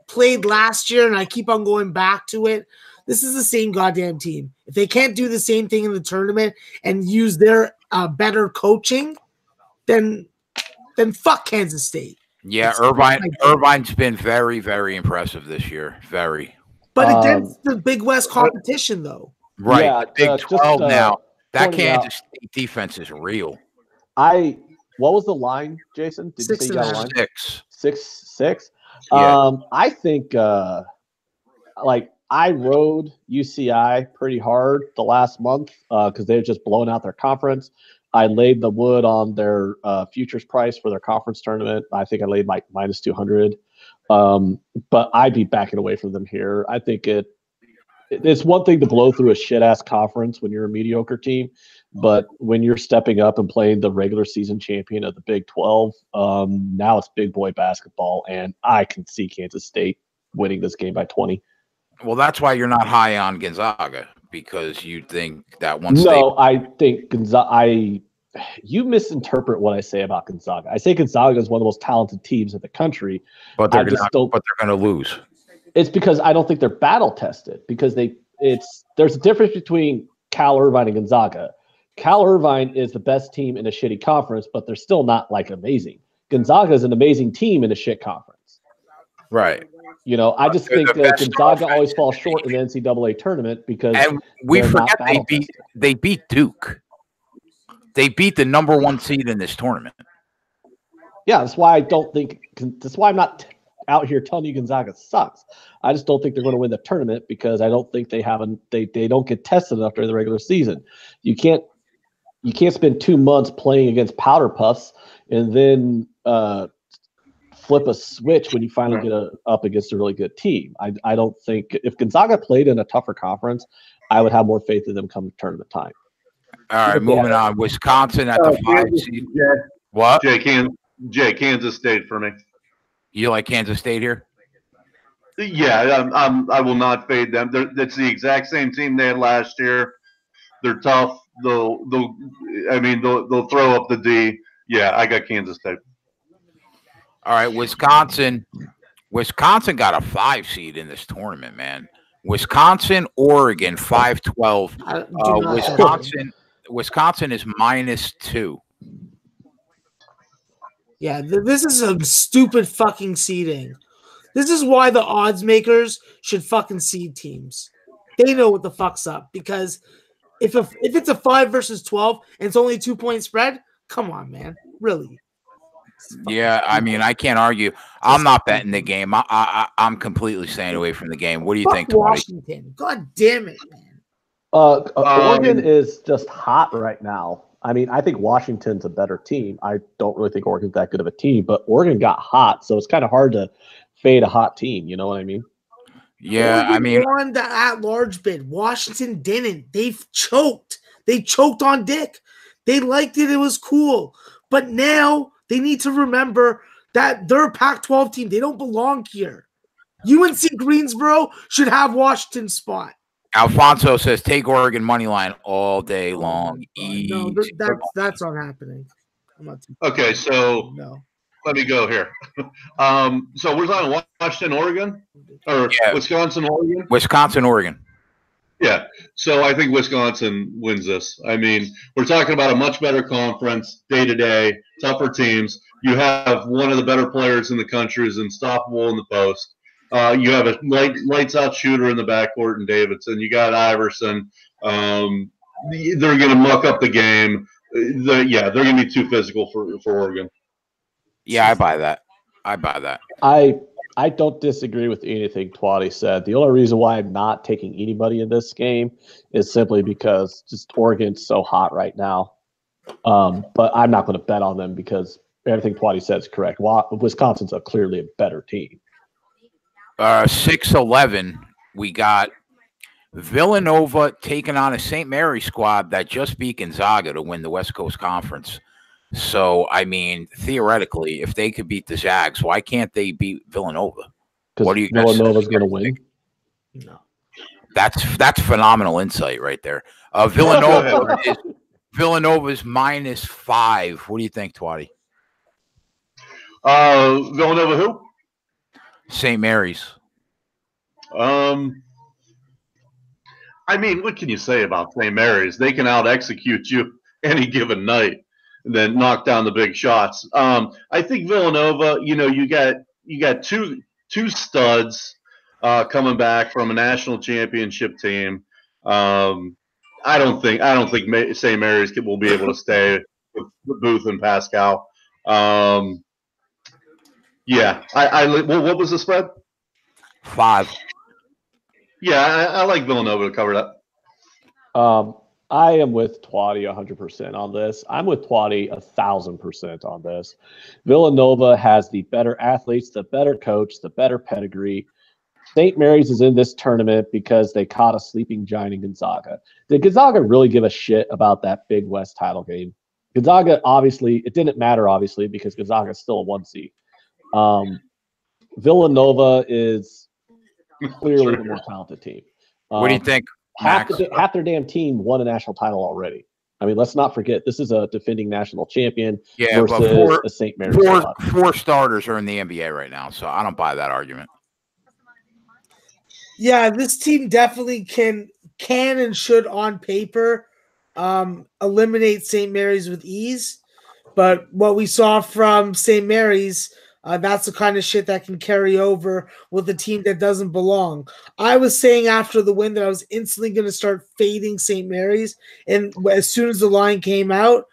played last year, and I keep on going back to it, this is the same goddamn team. If they can't do the same thing in the tournament and use their better coaching, then fuck Kansas State. Yeah, Irvine's been very, very impressive this year. Very. But against the Big West competition, though. Right. Yeah, Big 12 now. That pointing out- Kansas State defense is real. What was the line, Jason? Did you say you got a line? 6. 6-6. Yeah. I think I rode UCI pretty hard the last month because they've just blown out their conference. I laid the wood on their futures price for their conference tournament. I think I laid like minus 200. But I'd be backing away from them here. I think it's one thing to blow through a shit ass conference when you're a mediocre team, but when you're stepping up and playing the regular season champion of the Big 12, now it's big boy basketball, and I can see Kansas State winning this game by 20. Well, that's why you're not high on Gonzaga, because you think that once I think Gonzaga. You misinterpret what I say about Gonzaga. I say Gonzaga is one of the most talented teams in the country, but they're going to lose. It's because I don't think they're battle tested. Because there's a difference between Cal Irvine and Gonzaga. Cal Irvine is the best team in a shitty conference, but they're still not like amazing. Gonzaga is an amazing team in a shit conference. Right. I just think that Gonzaga always falls short in the NCAA tournament because we forget they beat Duke. They beat the number 1 seed in this tournament. Yeah, that's why I'm not out here telling you Gonzaga sucks. I just don't think they're going to win the tournament because I don't think they don't get tested enough during the regular season. You can't spend 2 months playing against powder puffs and then flip a switch when you finally get up against a really good team. I don't think if Gonzaga played in a tougher conference, I would have more faith in them come tournament time. All right, moving on. Wisconsin at the 5 seed. What? Kansas State for me. You like Kansas State here? Yeah, I will not fade them. It's the exact same team they had last year. They're tough. They'll throw up the D. Yeah, I got Kansas State. All right, Wisconsin got a 5 seed in this tournament, man. Wisconsin, Oregon, 5-12. Wisconsin is -2. Yeah, this is a stupid fucking seeding. This is why the odds makers should fucking seed teams. They know what the fuck's up, because if it's a 5 versus 12 and it's only a 2-point spread, come on, man, really. Yeah, I mean, I can't argue. I'm not betting the game. I'm completely staying away from the game. What do you think, Washington? God damn it, man. Oregon is just hot right now. I mean, I think Washington's a better team. I don't really think Oregon's that good of a team, but Oregon got hot, so it's kind of hard to fade a hot team. You know what I mean? Yeah, Oregon I mean, won the at-large bid. Washington didn't. They've choked. They choked on Dick. They liked it. It was cool. But now they need to remember that they're a Pac-12 team. They don't belong here. UNC Greensboro should have Washington's spot. Alfonso says take Oregon money line all day long. No, that's not happening. I'm not okay, so let me go here. So we're talking Washington, Oregon, or Wisconsin, Oregon. Wisconsin, Oregon. Yeah, so I think Wisconsin wins this. I mean, we're talking about a much better conference, day-to-day, tougher teams. You have one of the better players in the country who's unstoppable in the post. You have a lights-out shooter in the backcourt in Davidson. You got Iverson. They're going to muck up the game. they're going to be too physical for Oregon. Yeah, I buy that. I don't disagree with anything Twatty said. The only reason why I'm not taking anybody in this game is simply because just Oregon's so hot right now. But I'm not going to bet on them because everything Twatty said is correct. Wisconsin's clearly a better team. 6-11, we got Villanova taking on a St. Mary's squad that just beat Gonzaga to win the West Coast Conference. So, I mean, theoretically, if they could beat the Zags, why can't they beat Villanova? Because Villanova's going to win. No. That's phenomenal insight right there. Villanova's -5. What do you think, Twatty? Villanova who? St. Mary's. I mean, what can you say about St. Mary's? They can out-execute you any given night and then knock down the big shots. I think Villanova, you got two studs coming back from a national championship team. I don't think St. Mary's will be able to stay with Booth and Pascal. What was the spread? 5. Yeah, I like Villanova to cover that. I am with Twatty 100% on this. I'm with Twatty 1,000% on this. Villanova has the better athletes, the better coach, the better pedigree. St. Mary's is in this tournament because they caught a sleeping giant in Gonzaga. Did Gonzaga really give a shit about that Big West title game? Gonzaga, obviously, it didn't matter, obviously, because Gonzaga is still a 1 seed. Villanova is clearly the more talented team. What do you think, Max? Half their damn team won a national title already. I mean, let's not forget, this is a defending national champion versus a St. Mary's. Four starters are in the NBA right now, so I don't buy that argument. Yeah, this team definitely can and should, on paper, eliminate St. Mary's with ease. But what we saw from St. Mary's, that's the kind of shit that can carry over with a team that doesn't belong. I was saying after the win that I was instantly going to start fading St. Mary's, and as soon as the line came out,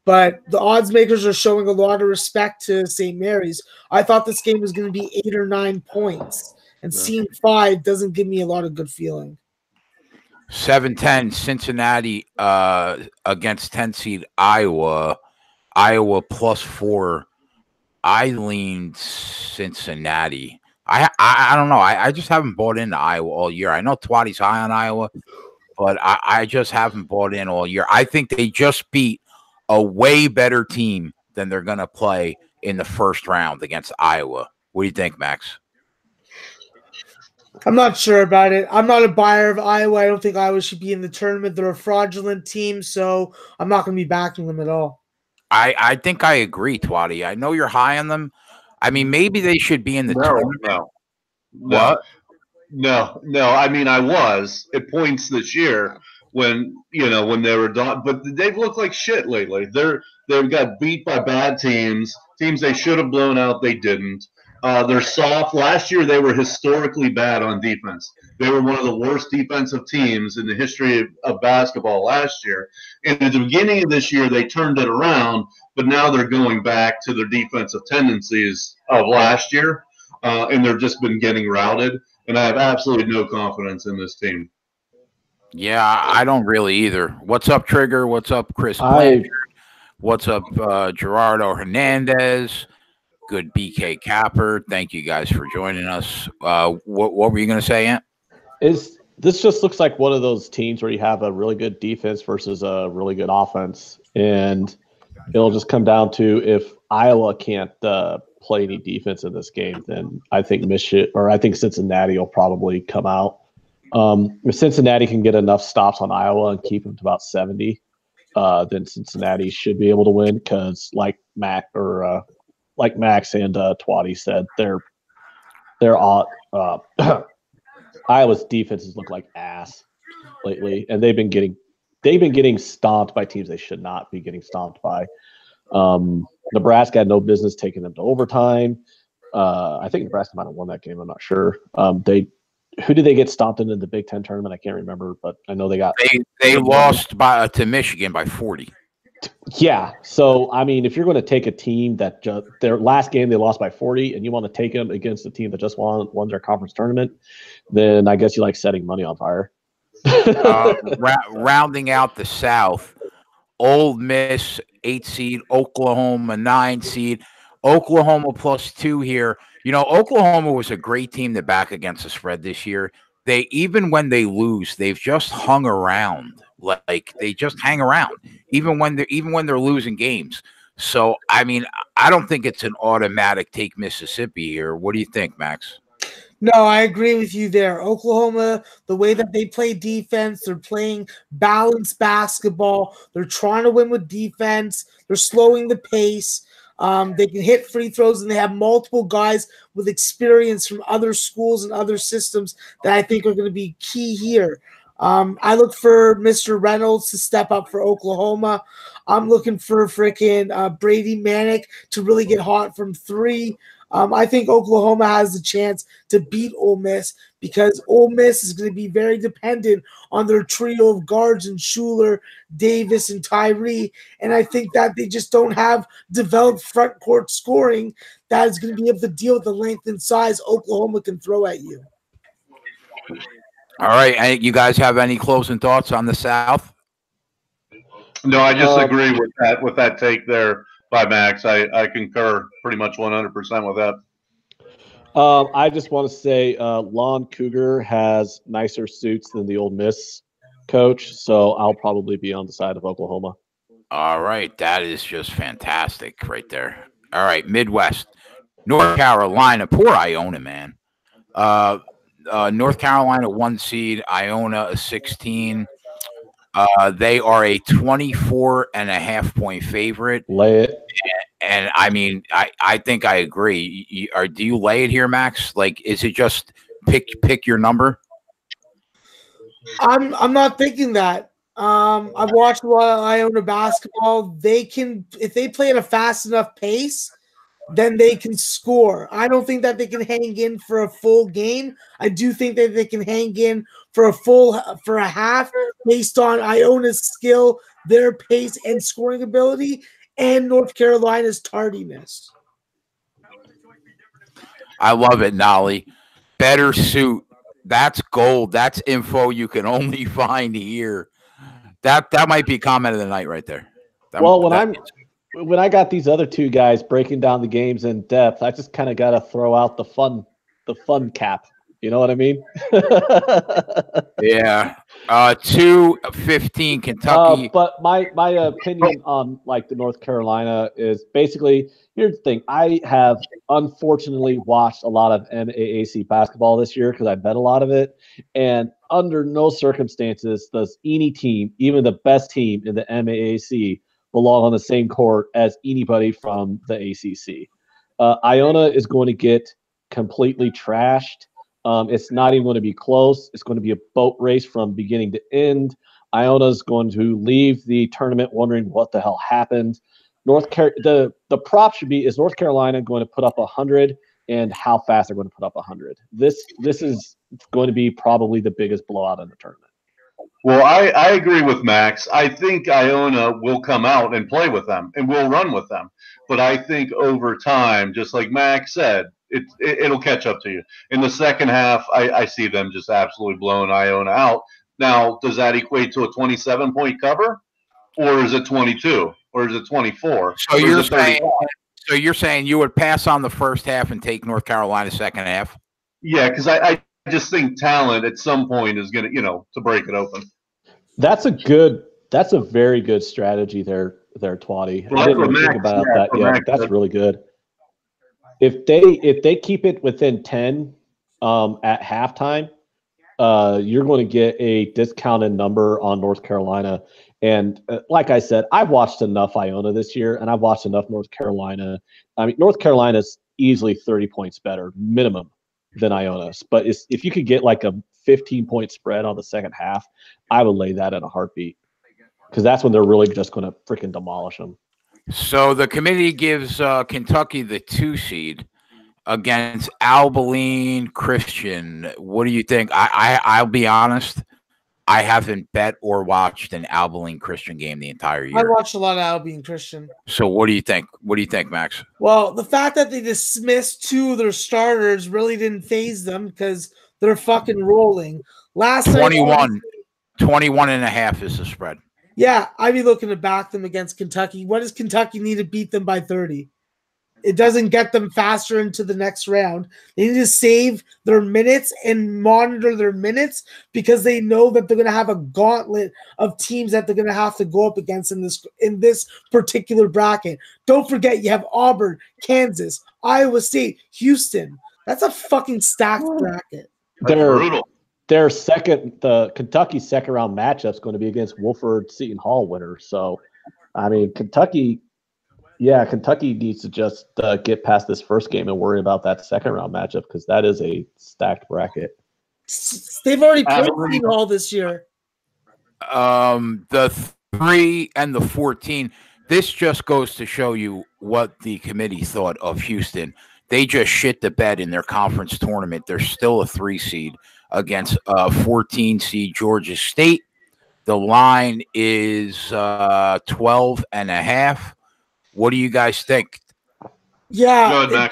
but the odds makers are showing a lot of respect to St. Mary's. I thought this game was going to be 8 or 9 points, and seeing 5 doesn't give me a lot of good feeling. 7-10 Cincinnati against 10 seed Iowa. Iowa +4. I leaned Cincinnati. I don't know. I just haven't bought into Iowa all year. I know Twatty's high on Iowa, but I just haven't bought in all year. I think they just beat a way better team than they're going to play in the first round against Iowa. What do you think, Max? I'm not sure about it. I'm not a buyer of Iowa. I don't think Iowa should be in the tournament. They're a fraudulent team, so I'm not going to be backing them at all. I think I agree, Twatty. I know you're high on them. I mean, maybe they should be in the tournament. No. What? No. I mean, I was at points this year when they were done, but they've looked like shit lately. They've got beat by bad teams they should have blown out. They didn't. They're soft. Last year, they were historically bad on defense. They were one of the worst defensive teams in the history of basketball last year. And at the beginning of this year, they turned it around, but now they're going back to their defensive tendencies of last year, and they've just been getting routed. And I have absolutely no confidence in this team. Yeah, I don't really either. What's up, Trigger? What's up, Chris Blanchard? What's up, Gerardo Hernandez? Good BK Capper. Thank you guys for joining us. What were you going to say, Ant? This just looks like one of those teams where you have a really good defense versus a really good offense, and it'll just come down to if Iowa can't play any defense in this game, then I think Cincinnati will probably come out. If Cincinnati can get enough stops on Iowa and keep them to about 70, then Cincinnati should be able to win because, like Max and Twatty said, they're all Iowa's defenses look like ass lately, and they've been getting stomped by teams they should not be getting stomped by. Nebraska had no business taking them to overtime. I think Nebraska might have won that game. I'm not sure. Who did they get stomped in the Big Ten tournament? I can't remember, but I know they lost to Michigan by 40. Yeah. So, I mean, if you're going to take a team that their last game they lost by 40 and you want to take them against a team that just won their conference tournament, then I guess you like setting money on fire. Rounding out the South, Ole Miss 8 seed, Oklahoma 9 seed, Oklahoma +2 here. You know, Oklahoma was a great team to back against the spread this year. They, even when they lose, they've just hung around. Like they just hang around, even when they're losing games. So, I mean, I don't think it's an automatic take Mississippi here. What do you think, Max? No, I agree with you there. Oklahoma, the way that they play defense, they're playing balanced basketball. They're trying to win with defense. They're slowing the pace. They can hit free throws, and they have multiple guys with experience from other schools and other systems that I think are going to be key here. I look for Mr. Reynolds to step up for Oklahoma. I'm looking for freaking Brady Manick to really get hot from three. I think Oklahoma has the chance to beat Ole Miss because Ole Miss is going to be very dependent on their trio of guards and Schuler, Davis, and Tyree. And I think that they just don't have developed front court scoring that is going to be able to deal with the length and size Oklahoma can throw at you. All right. You guys have any closing thoughts on the South? No, I just agree with that take there by Max. I concur pretty much 100% with that. I just want to say Lon Cougar has nicer suits than the Ole Miss coach, so I'll probably be on the side of Oklahoma. All right. That is just fantastic right there. All right. Midwest, North Carolina. Poor Iona, man. North Carolina 1 seed, Iona a 16. They are a 24.5 point favorite. Lay it. And I mean, I think I agree. Do you lay it here, Max? Like, is it just pick your number? I'm not thinking that. I've watched a lot of Iona basketball. They can, if they play at a fast enough pace, then they can score. I don't think that they can hang in for a full game. I do think that they can hang in for a half based on Iona's skill, their pace and scoring ability, and North Carolina's tardiness. I love it, Nolly. Better suit. That's gold. That's info you can only find here. That might be comment of the night right there. When I got these other two guys breaking down the games in depth, I just kind of got to throw out the fun cap. You know what I mean? Yeah. 2-15 Kentucky. But my opinion on like the North Carolina is basically, here's the thing. I have unfortunately watched a lot of NAAC basketball this year because I bet a lot of it. And under no circumstances does any team, even the best team in the MAAC, belong on the same court as anybody from the ACC. Iona is going to get completely trashed. It's not even going to be close. It's going to be a boat race from beginning to end. Iona is going to leave the tournament wondering what the hell happened. The prop should be, is North Carolina going to put up 100, and how fast they're going to put up 100. This is going to be probably the biggest blowout in the tournament. Well, I agree with Max. I think Iona will come out and play with them and will run with them. But I think over time, just like Max said, it'll catch up to you. In the second half, I see them just absolutely blowing Iona out. Now, does that equate to a 27-point cover? Or is it 22? Or is it 24? So you're saying you would pass on the first half and take North Carolina second half? Yeah, because I just think talent at some point is going to, to break it open. That's a very good strategy there, Twatty. Well, I didn't really think about that yet. That's really good. If they keep it within 10 at halftime, you're going to get a discounted number on North Carolina. And like I said, I've watched enough Iona this year, and I've watched enough North Carolina. I mean, North Carolina's easily 30 points better, minimum, than Iona's. But if you could get like a 15-point spread on the second half, I would lay that in a heartbeat, because that's when they're really just going to freaking demolish them. So the committee gives Kentucky the 2 seed against Abilene Christian. What do you think? I'll be honest. I haven't bet or watched an Abilene Christian game the entire year. I watched a lot of Abilene Christian. So what do you think? What do you think, Max? Well, the fact that they dismissed 2 of their starters really didn't faze them because they're fucking rolling. Last 21 and a half is the spread. Yeah, I'd be looking to back them against Kentucky. What does Kentucky need to beat them by 30? It doesn't get them faster into the next round. They need to save their minutes and monitor their minutes because they know that they're going to have a gauntlet of teams that they're going to have to go up against in this particular bracket. Don't forget, you have Auburn, Kansas, Iowa State, Houston. That's a fucking stacked bracket. The Kentucky's second round matchup is going to be against Wofford Seton Hall winner. So, I mean, Kentucky needs to just get past this first game and worry about that second round matchup because that is a stacked bracket. They've already played Seton Hall this year. The 3 and the 14. This just goes to show you what the committee thought of Houston. They just shit the bed in their conference tournament. They're still a 3 seed against 14 seed Georgia State. The line is 12 and a half. What do you guys think? Yeah,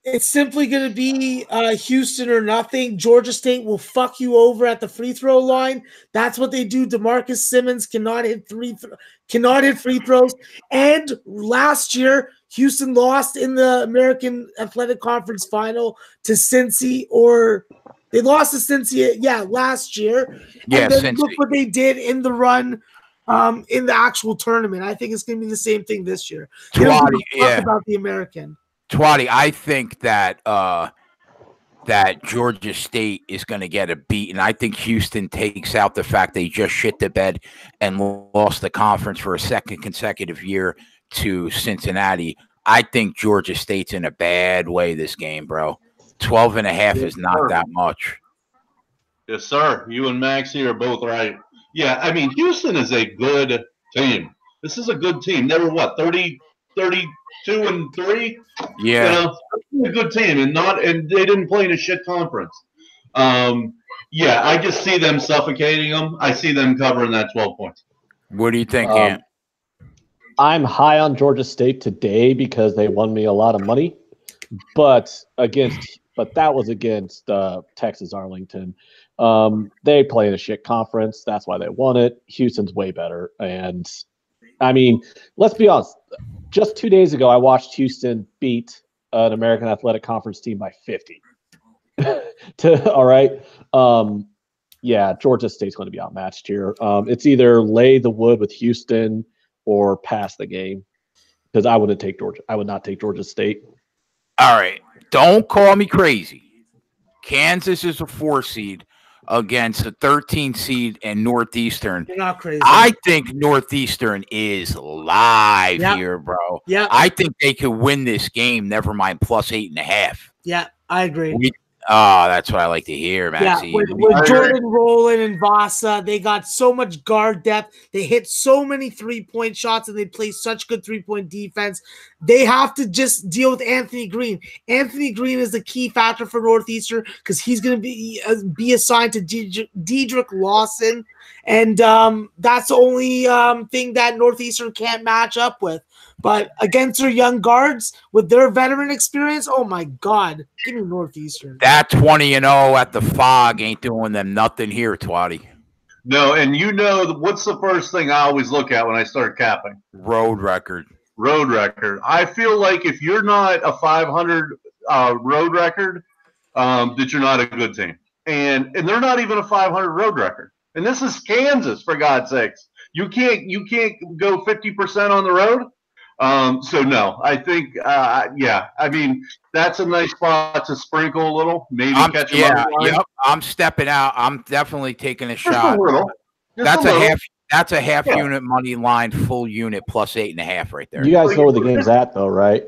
it's simply going to be Houston or nothing. Georgia State will fuck you over at the free throw line. That's what they do. DeMarcus Simmons cannot hit free throws. And last year, Houston lost in the American Athletic Conference final to Cincy, or they lost to Cincy, last year. Yeah, and then Cincy. Look what they did in the run. In the actual tournament, I think it's going to be the same thing this year. Twatty, about the American. Twatty, I think that that Georgia State is going to get a beat, and I think Houston takes out the fact they just shit the bed and lost the conference for a second consecutive year to Cincinnati. I think Georgia State's in a bad way this game, bro. 12 and a half is not that much. Yes, sir. You and Maxie are both right. Yeah, I mean, Houston is a good team. This is a good team. They were, 32 and 3? Yeah. A good team, and they didn't play in a shit conference. I just see them suffocating them. I see them covering that 12 points. What do you think, Ant? I'm high on Georgia State today because they won me a lot of money, but that was against Texas Arlington. They play in a shit conference. That's why they won it. Houston's way better. And I mean, let's be honest. Just 2 days ago, I watched Houston beat an American Athletic Conference team by 50. All right. Georgia State's going to be outmatched here. It's either lay the wood with Houston or pass the game because I would not take Georgia State. All right. Don't call me crazy. Kansas is a 4 seed against a 13 seed and Northeastern. You're not crazy. I think Northeastern is live here, bro. Yeah. I think they could win this game, never mind plus 8.5. Yeah, I agree. That's what I like to hear, Maxie. Yeah, with Jordan Rowland and Vasa, they got so much guard depth. They hit so many 3-point shots, and they play such good 3-point defense. They have to just deal with Anthony Green. Anthony Green is the key factor for Northeastern because he's going to be assigned to Dedrick Lawson, and that's the only thing that Northeastern can't match up with. But against their young guards with their veteran experience, oh my God, give me Northeastern. That 20-0 at the Fog ain't doing them nothing here, Twatty. No, and what's the first thing I always look at when I start capping? Road record. I feel like if you're not a 500 road record, that you're not a good team. And they're not even a 500 road record. And this is Kansas, for God's sakes. You can't go 50% on the road. So no, I think, I mean, that's a nice spot to sprinkle a little, maybe catch them on the line. Yep. I'm stepping out. I'm definitely taking a Just shot. a little. That's a half unit money line, full unit plus 8.5 right there. You guys know where the game's at, though, right?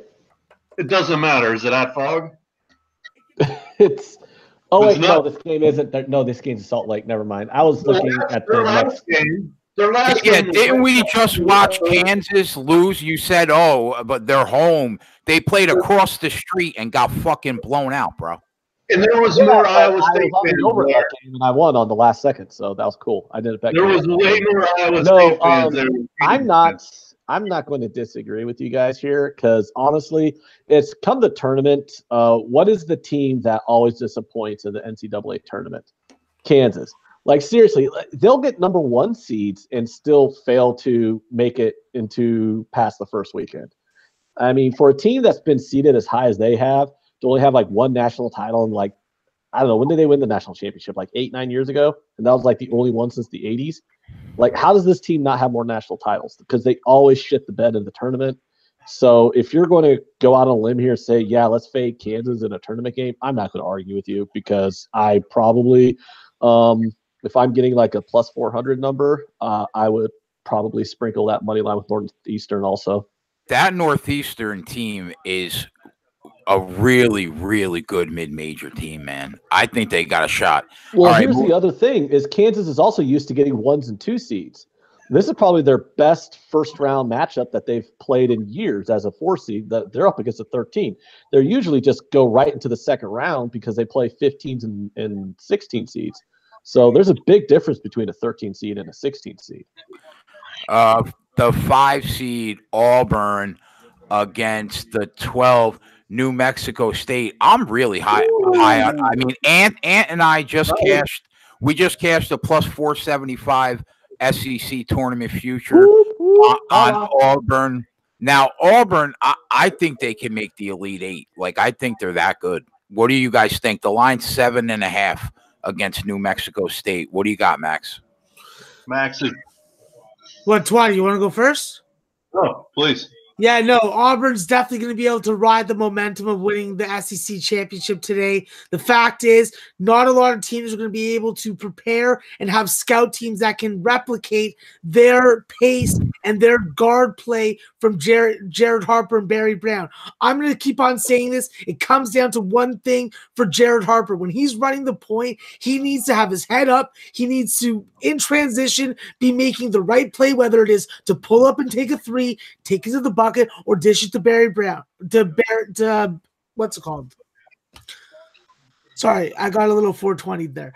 It doesn't matter. Is it at Fog? This game isn't. No, this game's Salt Lake. Never mind. I was looking at the last game. Didn't we just watch Kansas lose? You said, but they're home. They played across the street and got fucking blown out, bro. And there was more Iowa State fans over there. that game, and I won on the last second, so that was cool. I did it back. There was way more Iowa State fans there. I'm not going to disagree with you guys here because honestly, it's come the tournament. What is the team that always disappoints in the NCAA tournament? Kansas. Like seriously, they'll get number 1 seeds and still fail to make it into past the first weekend. I mean, for a team that's been seeded as high as they have, to only have like 1 national title and like, I don't know, when did they win the national championship? Like 8-9 years ago? And that was like the only one since the 80s. Like, how does this team not have more national titles? Because they always shit the bed in the tournament. So if you're going to go out on a limb here and say, yeah, let's fade Kansas in a tournament game, I'm not going to argue with you because I probably, if I'm getting like a plus 400 number, I would probably sprinkle that money line with Northeastern also. That Northeastern team is a really, really good mid-major team, man. I think they got a shot. Well, here's the other thing is Kansas is also used to getting 1s and 2 seeds. This is probably their best first-round matchup that they've played in years as a 4 seed. They're up against a 13. They're usually just go right into the second round because they play 15s and 16 seeds. So there's a big difference between a 13 seed and a 16 seed. The 5 seed Auburn against the 12 New Mexico State. I'm really high on. I mean, Ant and I just cashed. We just cashed a plus 475 SEC tournament future on Auburn. Now, Auburn, I think they can make the Elite 8. Like, I think they're that good. What do you guys think? The line's 7.5 against New Mexico State. What do you got, Max? Max, What, Twatty, you want to go first? Oh, please. Yeah, no, Auburn's definitely going to be able to ride the momentum of winning the SEC championship today. The fact is, not a lot of teams are going to be able to prepare and have scout teams that can replicate their pace and their guard play from Jared Harper and Barry Brown. I'm going to keep on saying this. It comes down to one thing for Jared Harper. When he's running the point, he needs to have his head up. He needs to, in transition, be making the right play, whether it is to pull up and take a 3, take it to the bucket, or dish it to Barry Brown. To what's it called? Sorry, I got a little 420 there.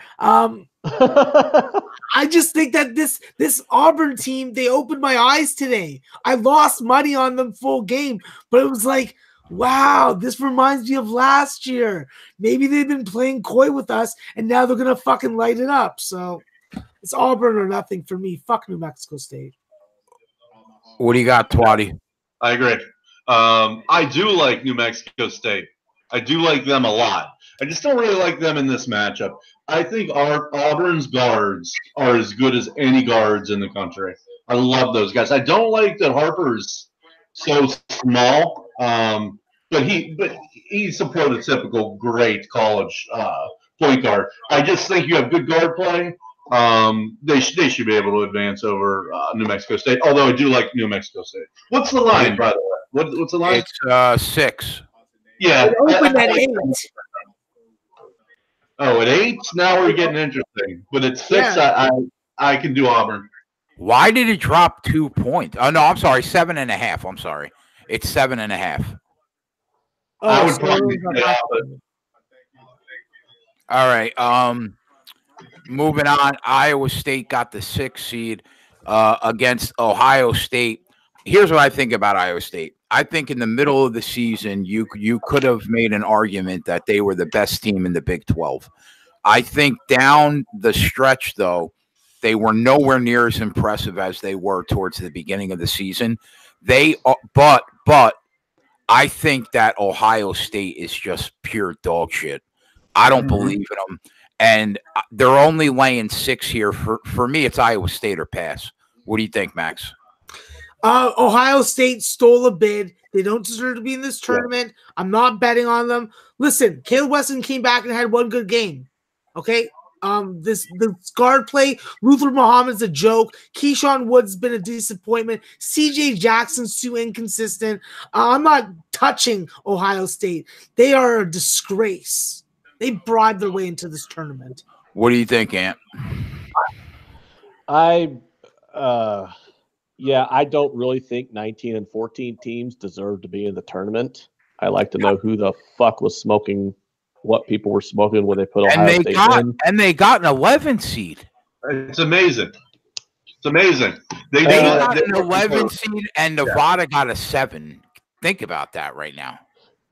I just think that this Auburn team, they opened my eyes today. I lost money on them full game, but it was like, wow, this reminds me of last year. Maybe they've been playing coy with us, and now they're going to fucking light it up. So it's Auburn or nothing for me. Fuck New Mexico State. What do you got, Twatty? I agree. I do like New Mexico State. I do like them a lot. I just don't really like them in this matchup. I think Auburn's guards are as good as any guards in the country. I love those guys. I don't like that Harper's so small, but he's a prototypical great college point guard. I just think you have good guard play. They should be able to advance over New Mexico State. Although I do like New Mexico State. What's the line, by the way? What's the line? It's 6. Yeah. It opened at 8. Oh, at 8? Now we're getting interesting. But at 6, Yeah. I can do Auburn. Why did it drop 2 points? Oh no, I'm sorry, 7.5. I'm sorry, it's 7.5. Oh, I would so probably say that, but All right. Moving on. Iowa State got the 6th seed against Ohio State. Here's what I think about Iowa State. I think in the middle of the season, you could have made an argument that they were the best team in the Big 12. I think down the stretch, though, they were nowhere near as impressive as they were towards the beginning of the season. But I think that Ohio State is just pure dog shit. I don't believe in them. And they're only laying 6 here. For me, it's Iowa State or pass. What do you think, Max? Ohio State stole a bid. They don't deserve to be in this tournament. Yeah. I'm not betting on them. Listen, Caleb Weston came back and had one good game. Okay? The guard play, Luther Muhammad's a joke. Keyshawn Wood's been a disappointment. CJ Jackson's too inconsistent. I'm not touching Ohio State. They are a disgrace. They bribed their way into this tournament. What do you think, Ant? I don't really think 19 and 14 teams deserve to be in the tournament. I like to know who the fuck was smoking what people were smoking when they put and Ohio State in. And they got an 11 seed. It's amazing. It's amazing. They got an 11 seed, and Nevada got a 7. Think about that right now.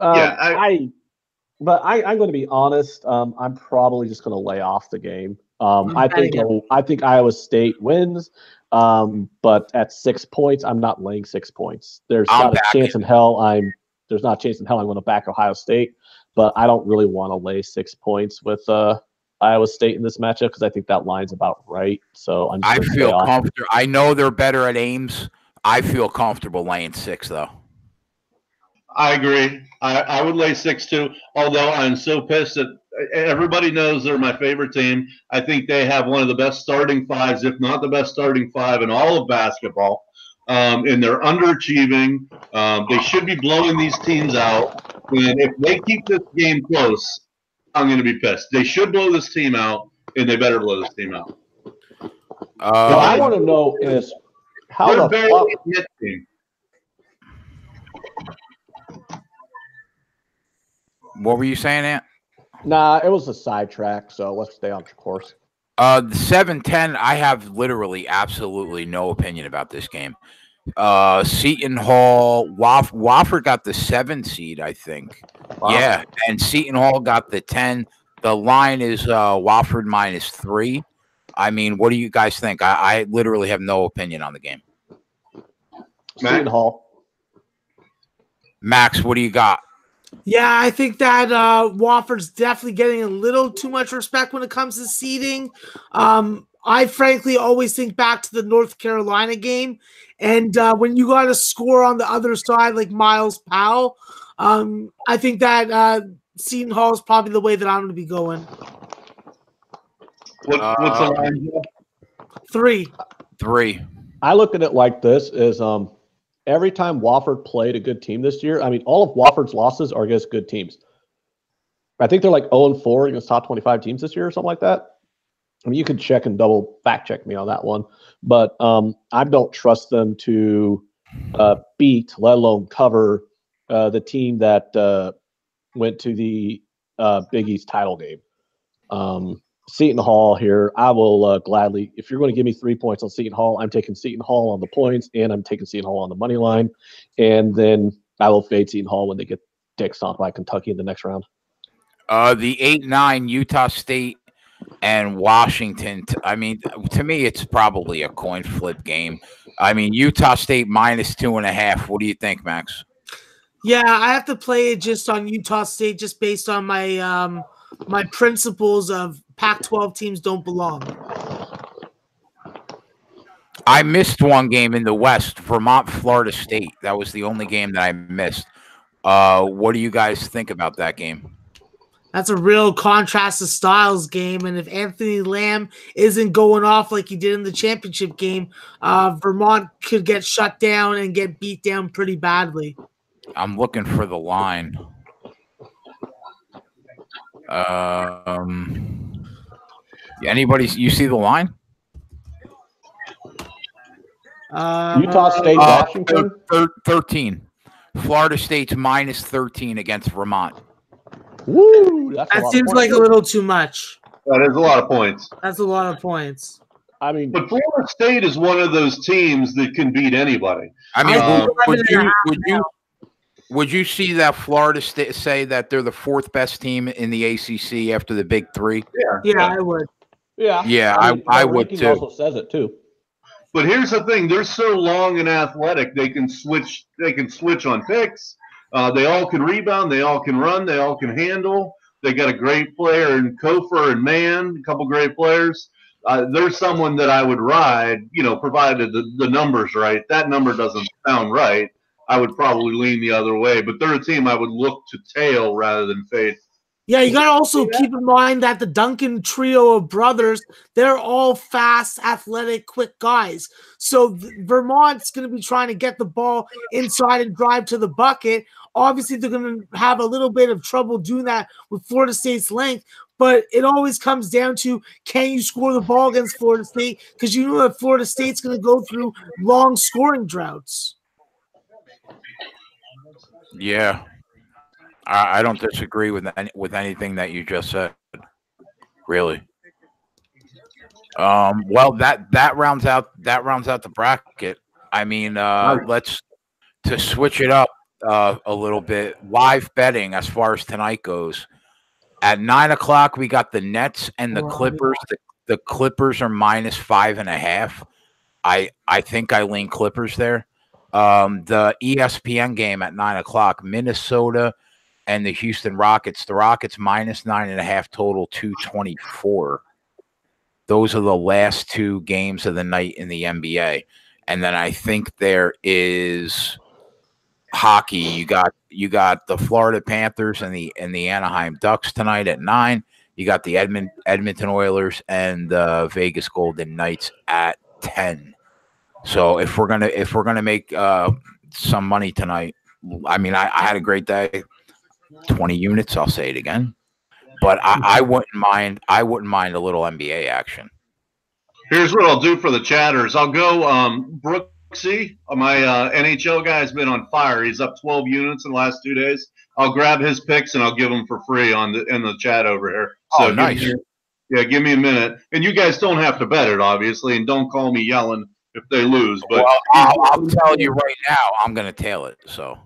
I'm going to be honest. I'm probably just going to lay off the game. I think Iowa State wins, but at 6 points, I'm not laying 6 points. There's not a chance in hell I'm going to back Ohio State, but I don't really want to lay 6 points with Iowa State in this matchup because I think that line's about right. So I feel comfortable. I know they're better at Ames. I feel comfortable laying 6 though. I agree. I would lay 6 too. Although I'm so pissed that everybody knows they're my favorite team. I think they have one of the best starting 5s, if not the best starting 5 in all of basketball. And they're underachieving. They should be blowing these teams out. And if they keep this game close, I'm going to be pissed. They should blow this team out, and they better blow this team out. What I want to know is how the fuck. What were you saying, Ant? Nah, it was a sidetrack, so let's stay on course. The 7-10, I have literally absolutely no opinion about this game. Seton Hall, Wofford got the 7 seed, I think. Wow. Yeah, and Seton Hall got the 10. The line is Wofford -3. I mean, what do you guys think? I literally have no opinion on the game. Seton Hall. Max, what do you got? Yeah, I think that Wofford's definitely getting a little too much respect when it comes to seeding. I frankly always think back to the North Carolina game, and when you got a score on the other side like Miles Powell, I think that Seton Hall is probably the way that I'm going to be going. What's the line? 3. I look at it like this: is every time Wofford played a good team this year, I mean, all of Wofford's losses are against good teams. I think they're like 0-4 against top 25 teams this year or something like that. I mean, you can check and double fact check me on that one, but I don't trust them to beat, let alone cover, the team that went to the Big East title game. Seton Hall here, I will gladly, if you're going to give me 3 points on Seton Hall, I'm taking Seton Hall on the points, and I'm taking Seton Hall on the money line, and then I will fade Seton Hall when they get dick stomped by Kentucky in the next round. The 8-9 Utah State and Washington. I mean, to me, it's probably a coin flip game. I mean, Utah State -2.5. What do you think, Max? Yeah, I have to play it just on Utah State, just based on my my principles of Pac-12 teams don't belong. I missed one game in the West, Vermont, Florida State. That was the only game that I missed. What do you guys think about that game? That's a real contrast of styles game, and if Anthony Lamb isn't going off like he did in the championship game, Vermont could get shut down and get beat down pretty badly. I'm looking for the line. Anybody? You see the line? Utah State, Washington. 13. Florida State's -13 against Vermont. Woo! That seems like a little too much. That is a lot of points. That's a lot of points. I mean, but Florida State is one of those teams that can beat anybody. I mean, would you see that Florida State say that they're the 4th best team in the ACC after the Big 3? Yeah, I would. Yeah, I would too. Also says it too. But here's the thing: they're so long and athletic, they can switch. They can switch on picks. They all can rebound. They all can run. They all can handle. They got a great player in Kofor and Mann, a couple great players. There's someone that I would ride, provided the number's right. That number doesn't sound right. I would probably lean the other way. But they're a team I would look to tail rather than fade. Yeah, you got to also keep in mind that the Duncan trio of brothers, they're all fast, athletic, quick guys. So Vermont's going to be trying to get the ball inside and drive to the bucket. Obviously, they're going to have a little bit of trouble doing that with Florida State's length, but it always comes down to, can you score the ball against Florida State? Because you know that Florida State's going to go through long scoring droughts. Yeah. I don't disagree with anything that you just said. Really. Well, that rounds out the bracket. I mean, let's to switch it up a little bit. Live betting as far as tonight goes. At 9 o'clock, we got the Nets and the Clippers. The Clippers are -5.5. I think I lean Clippers there. The ESPN game at 9 o'clock, Minnesota and the Houston Rockets. The Rockets -9.5 total, 224. Those are the last two games of the night in the NBA. And then I think there is hockey. You got the Florida Panthers and the Anaheim Ducks tonight at 9. You got the Edmonton Oilers and the Vegas Golden Knights at 10. So if we're gonna make some money tonight, I mean, I had a great day. 20 units. I'll say it again, but I wouldn't mind. I wouldn't mind a little NBA action. Here's what I'll do for the chatters. I'll go Brooksy. My NHL guy has been on fire. He's up 12 units in the last 2 days. I'll grab his picks and I'll give them for free in the chat over here. So nice. Give me a minute. And you guys don't have to bet it, obviously, and don't call me yelling if they lose. But well, I'll tell you right now, I'm going to tail it. So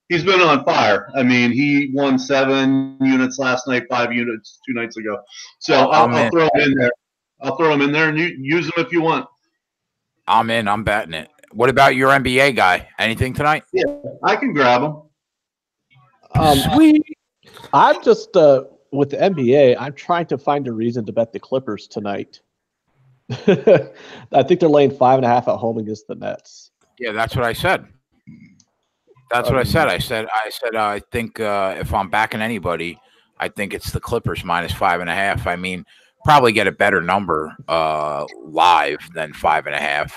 he's been on fire. I mean, he won 7 units last night, 5 units 2 nights ago. So I'll throw him in there. I'll throw him in there and you use them if you want. I'm in. I'm betting it. What about your NBA guy? Anything tonight? Yeah, I can grab him. Sweet. I'm just with the NBA. I'm trying to find a reason to bet the Clippers tonight. I think they're laying 5.5 at home against the Nets. Yeah, that's what I said. That's what I said. I said I think if I'm backing anybody, I think it's the Clippers -5.5. I mean, probably get a better number live than 5.5.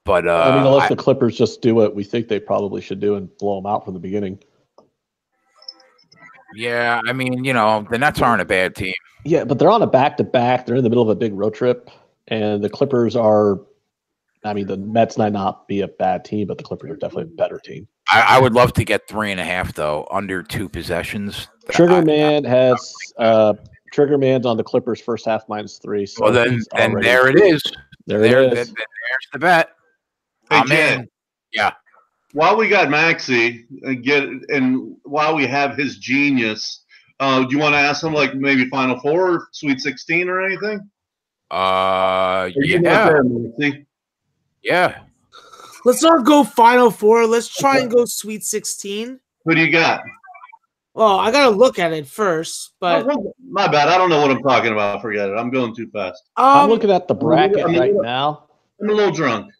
But I mean, unless the Clippers just do what we think they probably should do and blow them out from the beginning. Yeah, I mean, the Nets aren't a bad team. Yeah, but they're on a back-to-back. They're in the middle of a big road trip, and the Clippers are. I mean, the Mets might not be a bad team, but the Clippers are definitely a better team. I would love to get 3.5 though, under 2 possessions. Triggerman's on the Clippers first half -3. So well, then there it is. There's the bet. Hey, I'm Jen, in. Yeah. While we got Maxie and while we have his genius, do you want to ask him like maybe Final Four, or Sweet 16, or anything? Yeah. Yeah. Let's not go Final Four. Let's try and go Sweet 16. Who do you got? Well, I gotta look at it first, but my bad. I don't know what I'm talking about. Forget it. I'm going too fast. I'm looking at the bracket right now. I'm a little drunk.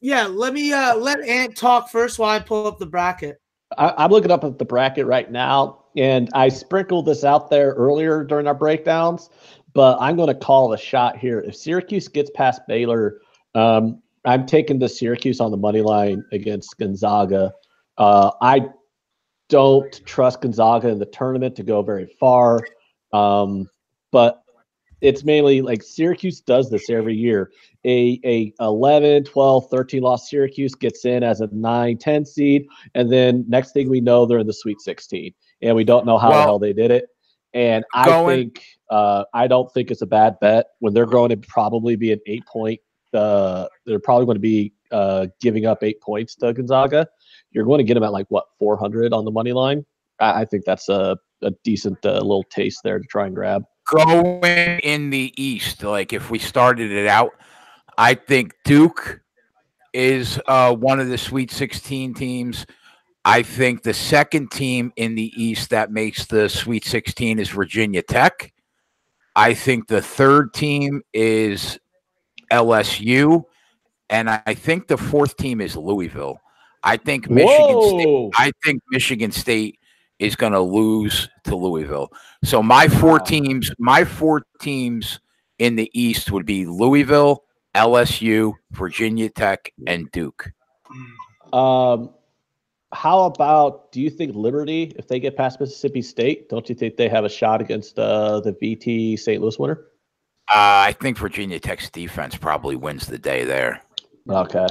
Yeah, let me let Ant talk first while I pull up the bracket. I'm looking up at the bracket right now, and I sprinkled this out there earlier during our breakdowns, but I'm going to call a shot here. If Syracuse gets past Baylor, I'm taking the Syracuse on the money line against Gonzaga. I don't trust Gonzaga in the tournament to go very far, but it's mainly like Syracuse does this every year. A 11, 12, 13 loss Syracuse gets in as a 9, 10 seed, and then next thing we know, they're in the Sweet 16, and we don't know how the hell they did it. And I don't think it's a bad bet when they're going to probably be an 8-point. They're probably going to be giving up 8 points to Gonzaga. You're going to get them at 400 on the money line. I think that's a decent little taste there to try and grab. Going in the East, if we started it out, I think Duke is one of the Sweet 16 teams. I think the second team in the East that makes the Sweet 16 is Virginia Tech. I think the third team is LSU, and I think the fourth team is Louisville. I think Michigan State is going to lose to Louisville. So my four teams in the East would be Louisville, LSU, Virginia Tech, and Duke. How about, do you think Liberty, if they get past Mississippi State, don't you think they have a shot against the VT St. Louis winner? I think Virginia Tech's defense probably wins the day there. Okay.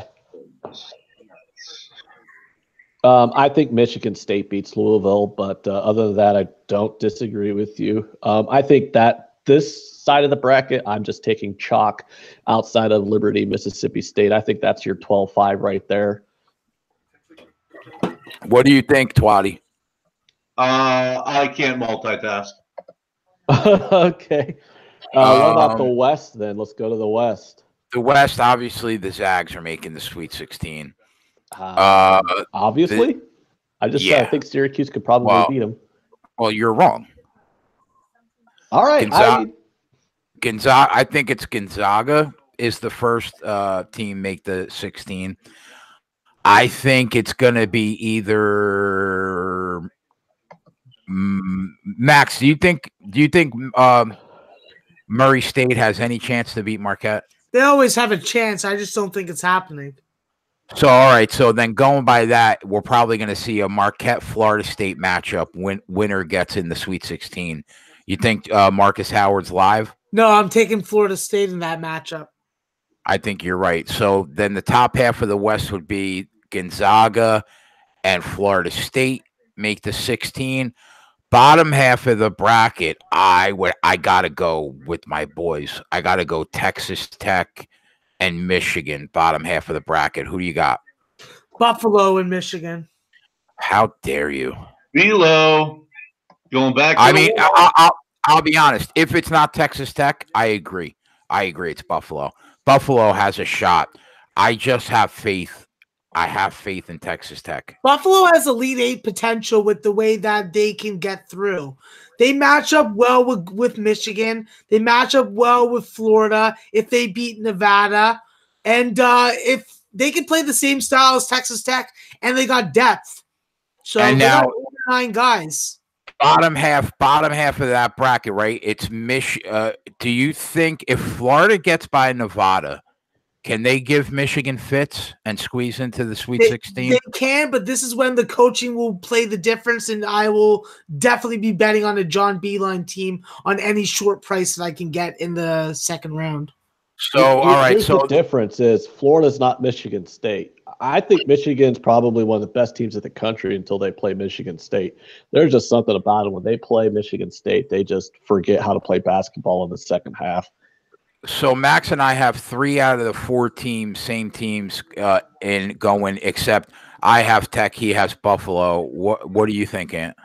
I think Michigan State beats Louisville, but other than that, I don't disagree with you. I think that this side of the bracket, I'm just taking chalk outside of Liberty, Mississippi State. I think that's your 12-5 right there. What do you think, Twatty? I can't multitask. Okay. What about the West then? Let's go to the West. The West, obviously, the Zags are making the Sweet 16. Obviously? I think Syracuse could probably beat them. Well, you're wrong. All right. Gonzaga, I think it's Gonzaga is the first team make the 16. I think it's going to be either Max. Do you think Murray State has any chance to beat Marquette? They always have a chance. I just don't think it's happening. So, all right. So then going by that, we're probably going to see a Marquette-Florida State matchup. Winner gets in the Sweet 16. You think Marcus Howard's live? No, I'm taking Florida State in that matchup. I think you're right. So then the top half of the West would be Gonzaga and Florida State make the 16. Bottom half of the bracket, I got to go with my boys. I got to go Texas Tech and Michigan, bottom half of the bracket. Who do you got? Buffalo and Michigan. How dare you? Below. Going back. I mean, I'll be honest. If it's not Texas Tech, I agree. It's Buffalo. Buffalo has a shot. I just have faith. I have faith in Texas Tech. Buffalo has Elite Eight potential with the way that they can get through. They match up well with Michigan. They match up well with Florida if they beat Nevada. And if they can play the same style as Texas Tech, and they got depth. So and now, 9 guys. Bottom half of that bracket, right? It's do you think if Florida gets by Nevada, can they give Michigan fits and squeeze into the Sweet 16? They can, but this is when the coaching will play the difference, and I will definitely be betting on a John Beilein team on any short price that I can get in the second round. So, all right. So the difference is Florida's not Michigan State. I think Michigan's probably one of the best teams in the country until they play Michigan State. There's just something about it. When they play Michigan State, they just forget how to play basketball in the second half. So Max and I have 3 out of the 4 teams, same teams in going, except I have Tech, he has Buffalo. What do you think, Ant?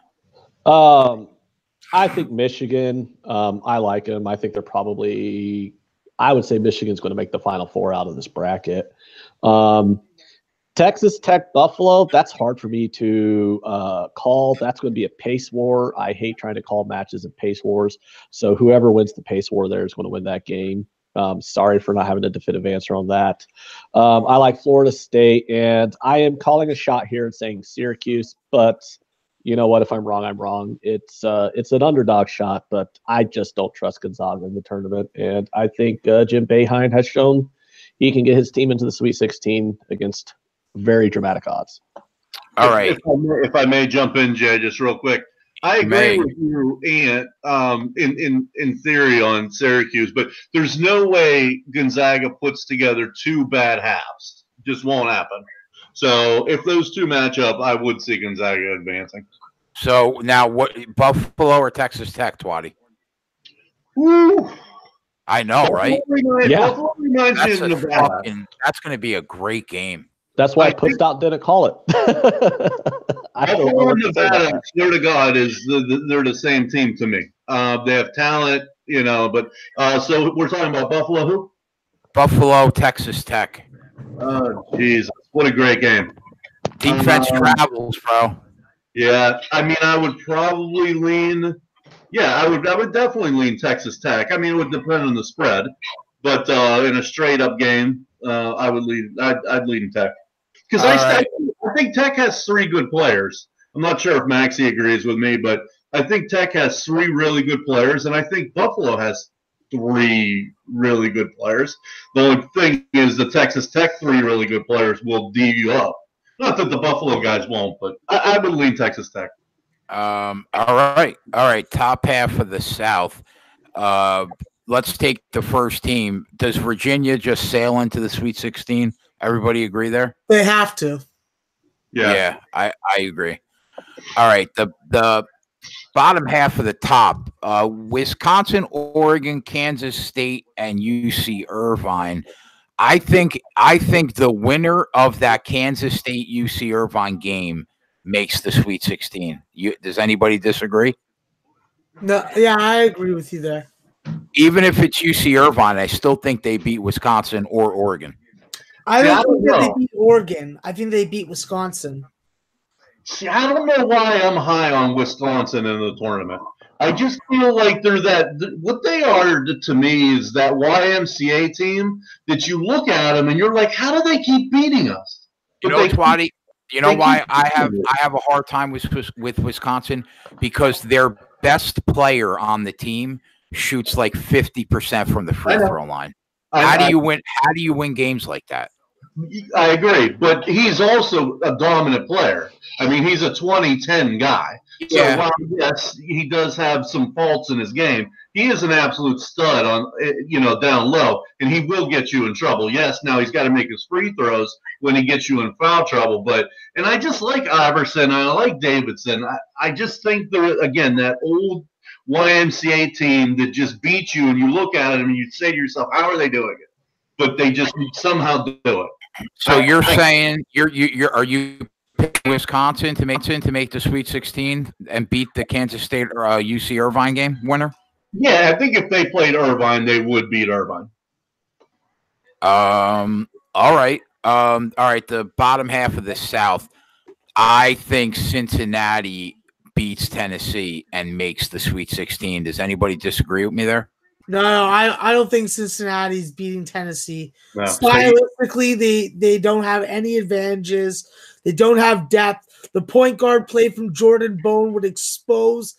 I think Michigan, I like them. I think they're probably, I would say Michigan's going to make the Final Four out of this bracket. Texas Tech, Buffalo, that's hard for me to call. That's going to be a pace war. I hate trying to call matches in pace wars. So whoever wins the pace war there is going to win that game. Sorry for not having a definitive answer on that. I like Florida State, and I am calling a shot here and saying Syracuse, but you know what? If I'm wrong, I'm wrong. It's an underdog shot, but I just don't trust Gonzaga in the tournament. And I think Jim Boeheim has shown he can get his team into the Sweet 16 against very dramatic odds. All right. If I may jump in, Jay, just real quick. I agree with you, Ant, in theory on Syracuse, but there's no way Gonzaga puts together 2 bad halves. Just won't happen. So if those 2 match up, I would see Gonzaga advancing. So now what, Buffalo or Texas Tech, Twatty? Woo! I know, right? Yeah. That's going to be a great game. That's why I pushed out, didn't call it. Buffalo and Nevada, swear to God, they're the same team to me. They have talent, but so we're talking about Buffalo who? Buffalo, Texas Tech. Oh, Jesus. What a great game. Defense travels, bro. Yeah. I mean, I would probably lean – I would definitely lean Texas Tech. I mean, it would depend on the spread. But in a straight-up game, I'd lean Tech. Because I think Tech has 3 good players. I'm not sure if Maxie agrees with me, but I think Tech has 3 really good players, and I think Buffalo has 3 really good players. The only thing is the Texas Tech 3 really good players will D you up. Not that the Buffalo guys won't, but I would lean Texas Tech. All right. Top half of the South. Let's take the first team. Does Virginia just sail into the Sweet 16? Everybody agree there? They have to. Yeah, I agree. All right, the bottom half of the top, Wisconsin, Oregon, Kansas State, and UC Irvine. I think the winner of that Kansas State UC Irvine game makes the Sweet 16. Does anybody disagree? No, yeah, I agree with you there. Even if it's UC Irvine, I still think they beat Wisconsin or Oregon. I don't think that they beat Oregon. I think they beat Wisconsin. See, I don't know why I'm high on Wisconsin in the tournament. I just feel like they're what they are to me is that YMCA team that you look at them and you're like, how do they keep beating us? You know, Twatty, you know why I have a hard time with Wisconsin? Because their best player on the team shoots like 50% from the free throw line. How do you win games like that? I agree, but he's also a dominant player. I mean, he's a 20-10 guy. So while, yes, he does have some faults in his game, he is an absolute stud on, down low, and he will get you in trouble. Yes, now he's got to make his free throws when he gets you in foul trouble. And I just like Iverson, and I like Davidson. I just think they're, again, that old YMCA team that just beat you, and you look at them and you say to yourself, how are they doing it? But they just somehow do it. So you're saying are you picking Wisconsin to make the Sweet 16 and beat the Kansas State or UC Irvine game winner? Yeah, I think if they played Irvine, they would beat Irvine. All right. The bottom half of the South, I think Cincinnati beats Tennessee and makes the Sweet 16. Does anybody disagree with me there? No, I don't think Cincinnati's beating Tennessee. No. Stylistically, they don't have any advantages. They don't have depth. The point guard play from Jordan Bone would expose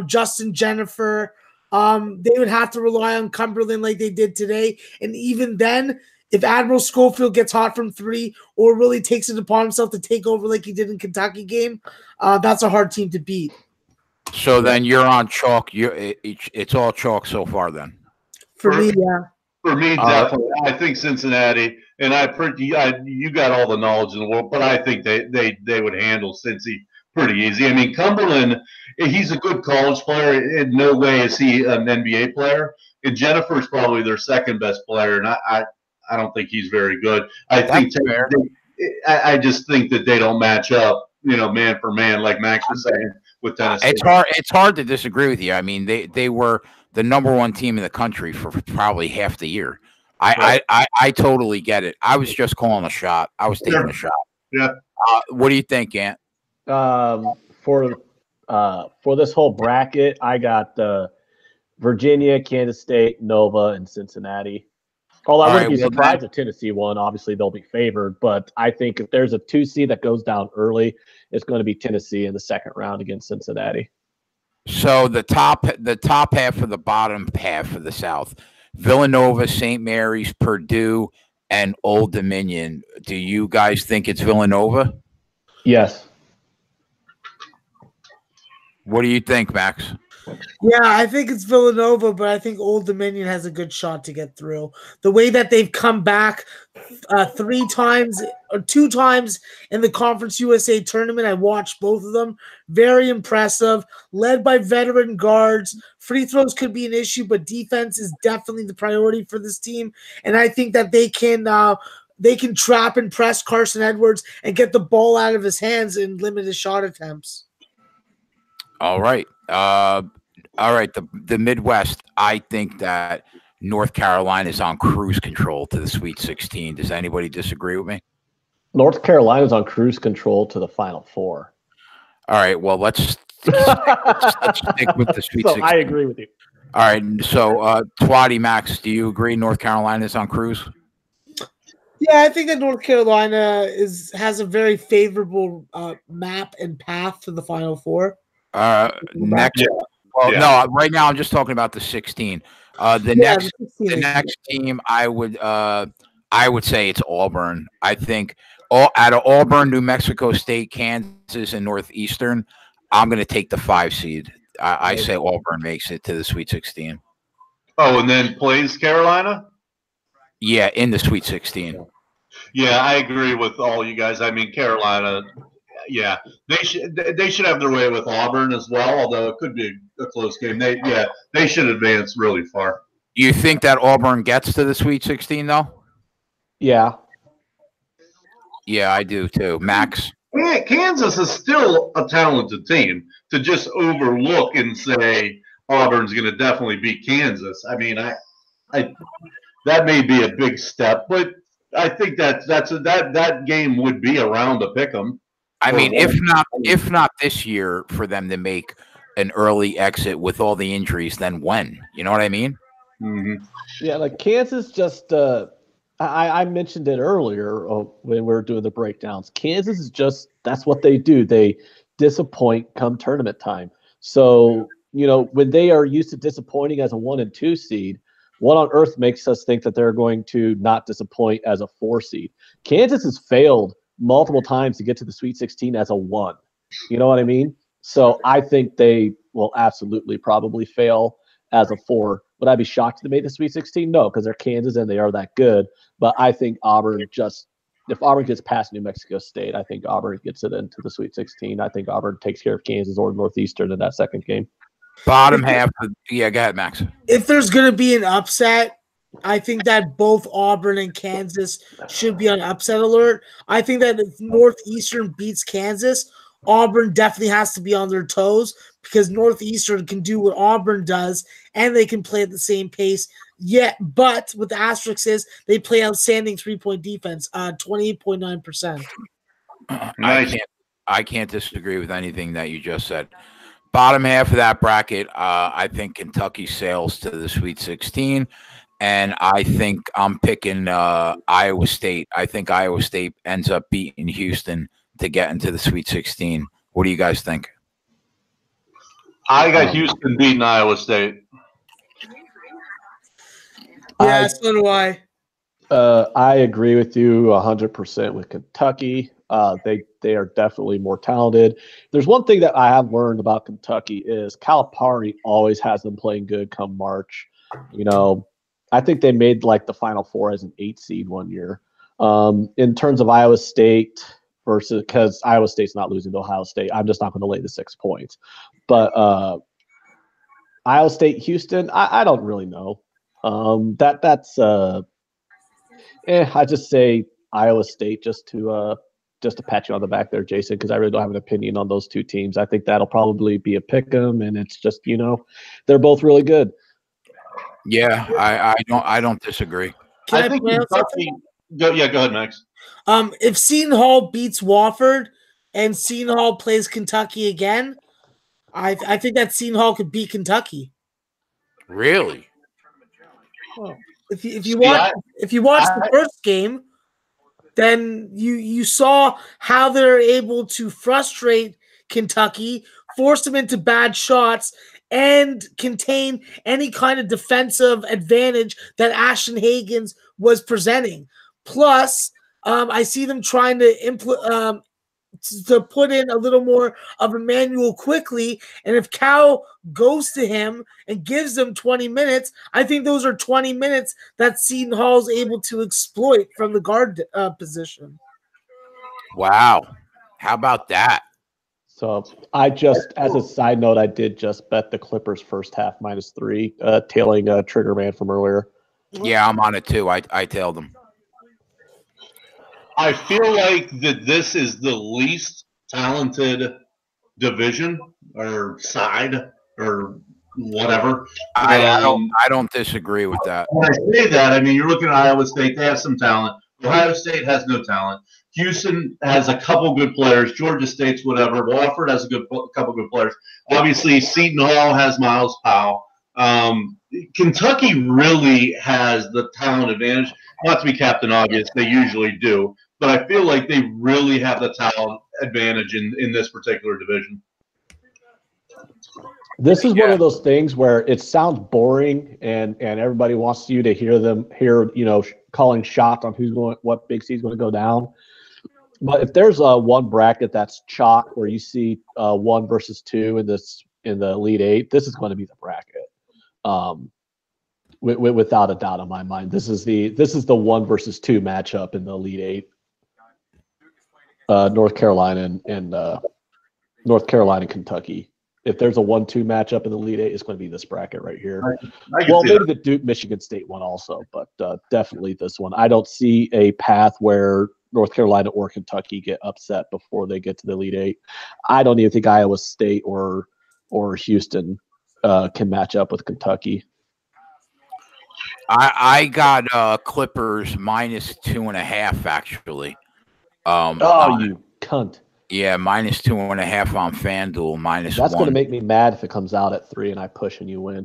Justin Jennifer. They would have to rely on Cumberland like they did today. And even then, if Admiral Schofield gets hot from three or really takes it upon himself to take over like he did in Kentucky game, that's a hard team to beat. So then you're on chalk. It's all chalk so far then. For me, yeah. For me, definitely. I think Cincinnati, and you got all the knowledge in the world, but I think they would handle Cincy pretty easy. I mean, Cumberland, he's a good college player. In no way is he an NBA player. And Jennifer's probably their second best player, and I don't think he's very good. I just think that they don't match up, man for man, like Max was saying. With Tennessee. It's hard to disagree with you. I mean, they were the number one team in the country for probably half the year. I totally get it. I was just calling a shot. I was taking a shot. Yeah. What do you think, Ant? For this whole bracket, I got Virginia, Kansas State, Nova, and Cincinnati. Although I wouldn't be surprised if Tennessee won. Obviously, they'll be favored. But I think if there's a 2 that goes down early, it's going to be Tennessee in the second round against Cincinnati. So the top half of the bottom half of the South, Villanova, St. Mary's, Purdue, and Old Dominion. Do you guys think it's Villanova? Yes. What do you think, Max? Yeah, I think it's Villanova, but I think Old Dominion has a good shot to get through. The way that they've come back 3 times or 2 times in the Conference USA tournament, I watched both of them. Very impressive, led by veteran guards. Free throws could be an issue, but defense is definitely the priority for this team. And I think that they can trap and press Carson Edwards and get the ball out of his hands and limit his shot attempts. All right. The Midwest, I think that North Carolina is on cruise control to the Sweet 16. Does anybody disagree with me? North Carolina is on cruise control to the Final Four. All right. Well, let's stick with the Sweet 16. I agree with you. All right. So, Twatty, Max, do you agree North Carolina is on cruise? Yeah, I think that North Carolina has a very favorable map and path to the Final Four. Next. Well, no. Right now, I'm just talking about the 16. The next team, I would say it's Auburn. I think out of Auburn, New Mexico State, Kansas, and Northeastern, I'm going to take the 5 seed. I say Auburn makes it to the Sweet 16. Oh, and then plays Carolina? Yeah, in the Sweet 16. Yeah, I agree with all you guys. I mean, Carolina, Yeah, they should have their way with Auburn as well. Although it could be a close game. They should advance really far. Do you think that Auburn gets to the Sweet 16 though? Yeah. Yeah, I do too. Max. Yeah, Kansas is still a talented team. To just overlook and say Auburn's going to definitely beat Kansas. I mean, I that may be a big step, but I think that game would be around a pick 'em. I mean, if not this year for them to make an early exit with all the injuries, then when? You know what I mean? Mm-hmm. Yeah, like Kansas just I mentioned it earlier when we were doing the breakdowns. Kansas is just that's what they do. They disappoint come tournament time. So, when they are used to disappointing as a 1 and 2 seed, what on earth makes us think that they're going to not disappoint as a 4 seed? Kansas has failed multiple times to get to the Sweet 16 as a 1. You know what I mean? So I think they will absolutely probably fail as a 4. Would I be shocked if they made the Sweet 16? No, because they're Kansas and they are that good. But I think Auburn if Auburn gets past New Mexico State, I think Auburn gets it into the Sweet 16. I think Auburn takes care of Kansas or Northeastern in that second game. Bottom half. Go ahead, Max. If there's going to be an upset, I think that both Auburn and Kansas should be on upset alert. I think that if Northeastern beats Kansas, Auburn definitely has to be on their toes because Northeastern can do what Auburn does and they can play at the same pace. But with the asterisk is they play outstanding 3-point defense, 28.9%. Nice. I can't disagree with anything that you just said. Bottom half of that bracket, I think Kentucky sails to the Sweet 16, and I think I'm picking Iowa State. I think Iowa State ends up beating Houston to get into the Sweet 16. What do you guys think? I got Houston beating Iowa State. Yeah, so do I. I agree with you 100% with Kentucky. They are definitely more talented. There's one thing that I have learned about Kentucky is Calipari always has them playing good come March. I think they made like the Final Four as an 8 seed one year. In terms of Iowa State because Iowa State's not losing to Ohio State, I'm just not going to lay the 6 points. But Iowa State, Houston, I don't really know. I just say Iowa State just to pat you on the back there, Jason, because I really don't have an opinion on those two teams. I think that'll probably be a pick 'em, and it's just they're both really good. Yeah, I don't disagree. I think Kentucky. Go ahead, Max. If Seton Hall beats Wofford and Seton Hall plays Kentucky again, I think that Seton Hall could beat Kentucky. Really? Well, if you watch the first game, then you saw how they're able to frustrate Kentucky, force them into bad shots, and contain any kind of defensive advantage that Ashton Hagans was presenting. Plus, I see them trying to put in a little more of Emmanuel quickly, and if Cal goes to him and gives them 20 minutes, I think those are 20 minutes that Seton Hall's able to exploit from the guard position. Wow. How about that? So I just, as a side note, I did just bet the Clippers first half -3, tailing Trigger Man from earlier. Yeah, I'm on it too. I tailed them. I feel like that this is the least talented division or side or whatever. I don't disagree with that. When I say that, I mean you're looking at Iowa State; they have some talent. Ohio State has no talent. Houston has a couple good players. Georgia State's whatever. Wofford has a couple good players. Obviously, Seton Hall has Miles Powell. Kentucky really has the talent advantage. Not to be Captain Obvious, they usually do. But I feel like they really have the talent advantage in this particular division. This is one of those things where it sounds boring and everybody wants you to hear calling shots on what big C is going to go down. But if there's one bracket that's chalk where you see 1 versus 2 in the Elite 8, this is going to be the bracket. Without a doubt in my mind, this is the 1 versus 2 matchup in the Elite 8. North Carolina and North Carolina and Kentucky. If there's a 1-2 matchup in the Elite Eight, it's going to be this bracket right here. Well, maybe the Duke Michigan State one also, but definitely this one. I don't see a path where North Carolina or Kentucky get upset before they get to the Elite Eight. I don't even think Iowa State or Houston can match up with Kentucky. I got Clippers -2.5 actually. You cunt. Yeah, -2.5 on FanDuel, -1. That's going to make me mad if it comes out at 3 and I push and you win.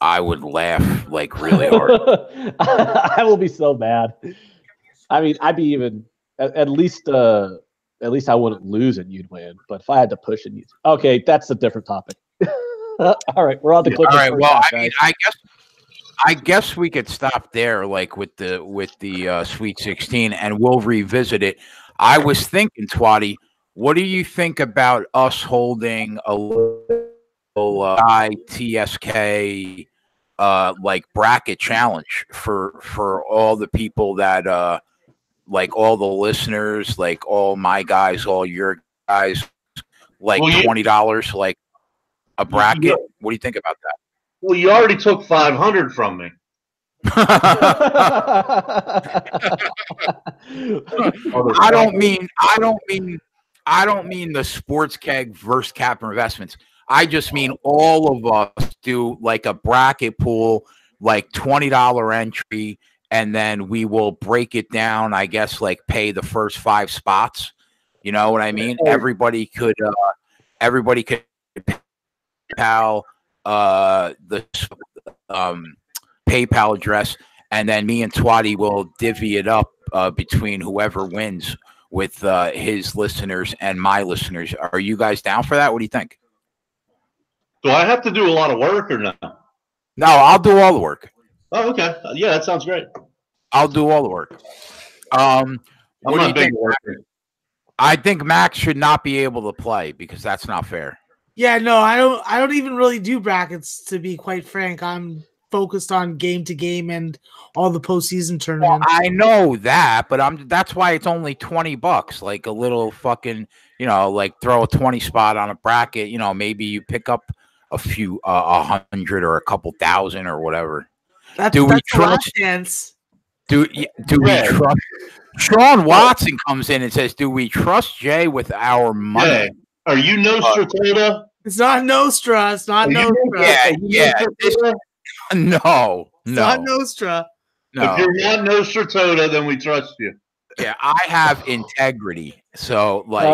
I would laugh like really hard. I will be so mad. I mean, I'd be even at least I wouldn't lose and you'd win. But if I had to push and you, okay, that's a different topic. All right, we're on the Clippers. All right, well, I mean, I guess we could stop there, like with the Sweet 16, and we'll revisit it. I was thinking, Twatty, what do you think about us holding a little ITSK like bracket challenge for all the people that like all the listeners, like all my guys, all your guys, like $20, like a bracket? Yeah. What do you think about that? Well, you already took 500 from me. I don't mean the Sports Keg versus Capper Investments. I just mean all of us do like a bracket pool, like $20 entry, and then we will break it down. I guess like pay the first 5 spots. You know what I mean? Everybody could PayPal the PayPal address, and then me and Twatty will divvy it up between whoever wins with his listeners and my listeners. Are you guys down for that? What do you think? Do I have to do a lot of work or no? No, I'll do all the work. Oh, okay. Yeah, that sounds great. I'll do all the work. What do you think? I think Max should not be able to play because that's not fair. Yeah, no, I don't even really do brackets, to be quite frank. I'm focused on game to game and all the postseason tournaments. Well, I know that, but that's why it's only $20, like a little fucking, like throw a 20 spot on a bracket. Maybe you pick up a few 100 or a couple thousand or whatever. Do we trust? Do we trust? Sean Watson comes in and says, "Do we trust Jay with our money?" Yeah. Are you Nostra? It's not Nostra. It's not Nostra. Yeah. No. It's not Nostra. No. If you're not Nostra, then we trust you. Yeah, I have integrity, so like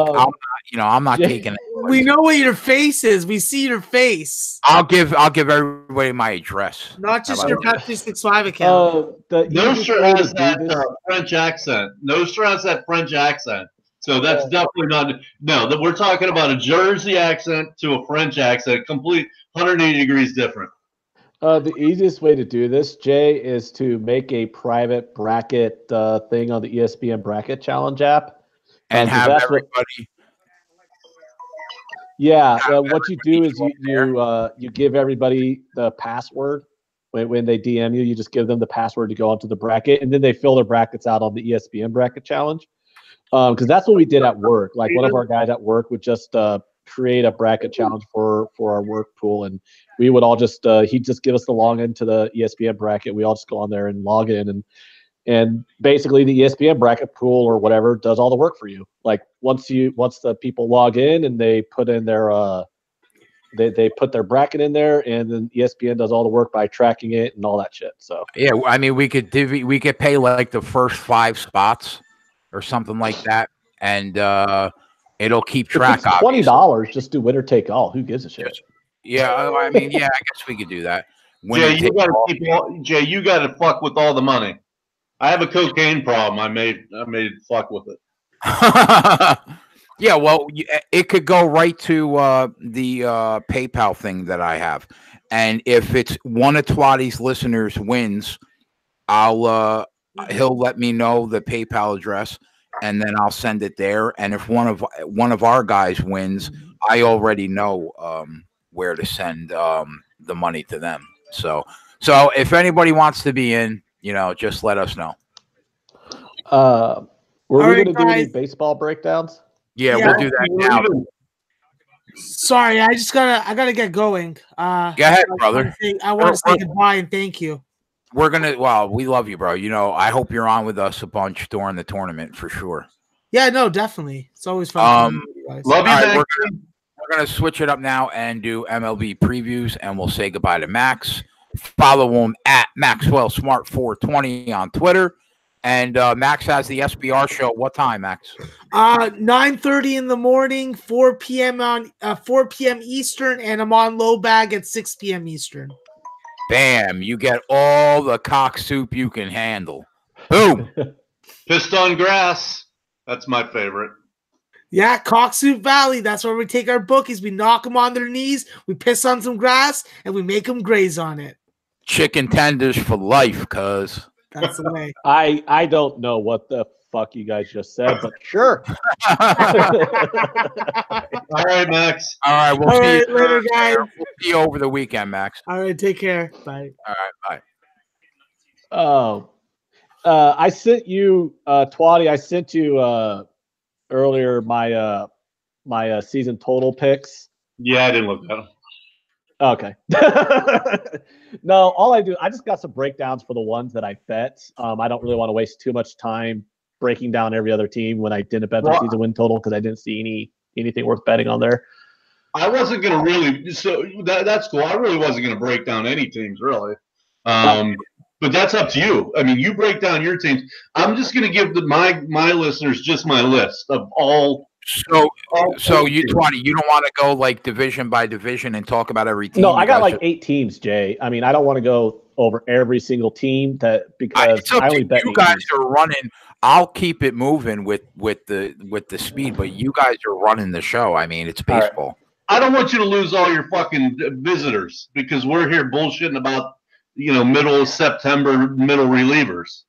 I'm not taking it. We know what your face is. We see your face. I'll give everybody my address. Not just your Pepsi 65 account. Nostra has that French accent. Nostra has that French accent. So that's definitely not. No, that we're talking about a Jersey accent to a French accent, complete 180 degrees different. The easiest way to do this, Jay, is to make a private bracket thing on the ESPN Bracket Challenge app, and have everybody. What you do is you give everybody the password when they DM you. You just give them the password to go onto the bracket, and then they fill their brackets out on the ESPN Bracket Challenge. Because that's what we did at work. Like one of our guys at work would just create a bracket challenge for our work pool, and we would all just he'd just give us the login to the ESPN bracket. We all just go on there and log in, and basically the ESPN bracket pool or whatever does all the work for you. Like once the people log in and they put in their they put their bracket in there, and then ESPN does all the work by tracking it and all that shit. So yeah, I mean we could pay like the first 5 spots or something like that, and it'll keep track. If it's $20, just do winner take all. Who gives a shit? Yeah, I mean, I guess we could do that. Jay, you got to fuck with all the money. I have a cocaine problem. I made fuck with it. Yeah, well, it could go right to the PayPal thing that I have, and if it's one of Twatty's listeners wins, he'll let me know the PayPal address, and then I'll send it there. And if one of our guys wins, I already know where to send the money to them. So if anybody wants to be in, just let us know. Were All we right, going to do any guys. baseball breakdowns? Yeah, Yeah. we'll do that now. Sorry, I gotta get going. Go ahead, brother. I want to say goodbye and thank you. We're gonna. Well, we love you, bro. You know, I hope you're on with us a bunch during the tournament for sure. Yeah, no, definitely. It's always fun. Love you, All right, Max. we're gonna switch it up now and do MLB previews, and we'll say goodbye to Max. Follow him at Maxwell Smart 420 on Twitter. And Max has the SBR show. What time, Max? 9:30 in the morning, 4 p.m. on 4 p.m. Eastern, and I'm on low bag at 6 p.m. Eastern. Bam! You get all the cock soup you can handle. Boom! Pissed on grass. That's my favorite. Yeah, Cock Soup Valley. That's where we take our bookies. We knock them on their knees, we piss on some grass, and we make them graze on it. Chicken tenders for life, cuz. That's the way. I don't know what the fuck you guys just said, but sure. All right, Max. All right, we'll All see right, you later, guys. We'll see you over the weekend, Max. All right, take care. Bye. All right, bye. Oh, I sent you, Twatty. I sent you earlier my my season total picks. Yeah, I didn't look at them. Okay. No, all I do, I just got some breakdowns for the ones that I bet. I don't really want to waste too much time breaking down every other team when I didn't bet their season win total because I didn't see anything worth betting on there. I wasn't going to really, so that's cool. I really wasn't going to break down any teams, really. But that's up to you. I mean, you break down your teams. I'm just going to give my listeners just my list of all. So you, Twatty, you don't want to go like division by division and talk about every team? No, I got like 8 teams, Jay. I mean, I don't want to go over every single team because I only bet you guys are running. I'll keep it moving with the speed, but you guys are running the show. I mean, it's baseball. Right. I don't want you to lose all your fucking visitors because we're here bullshitting about middle of September middle relievers.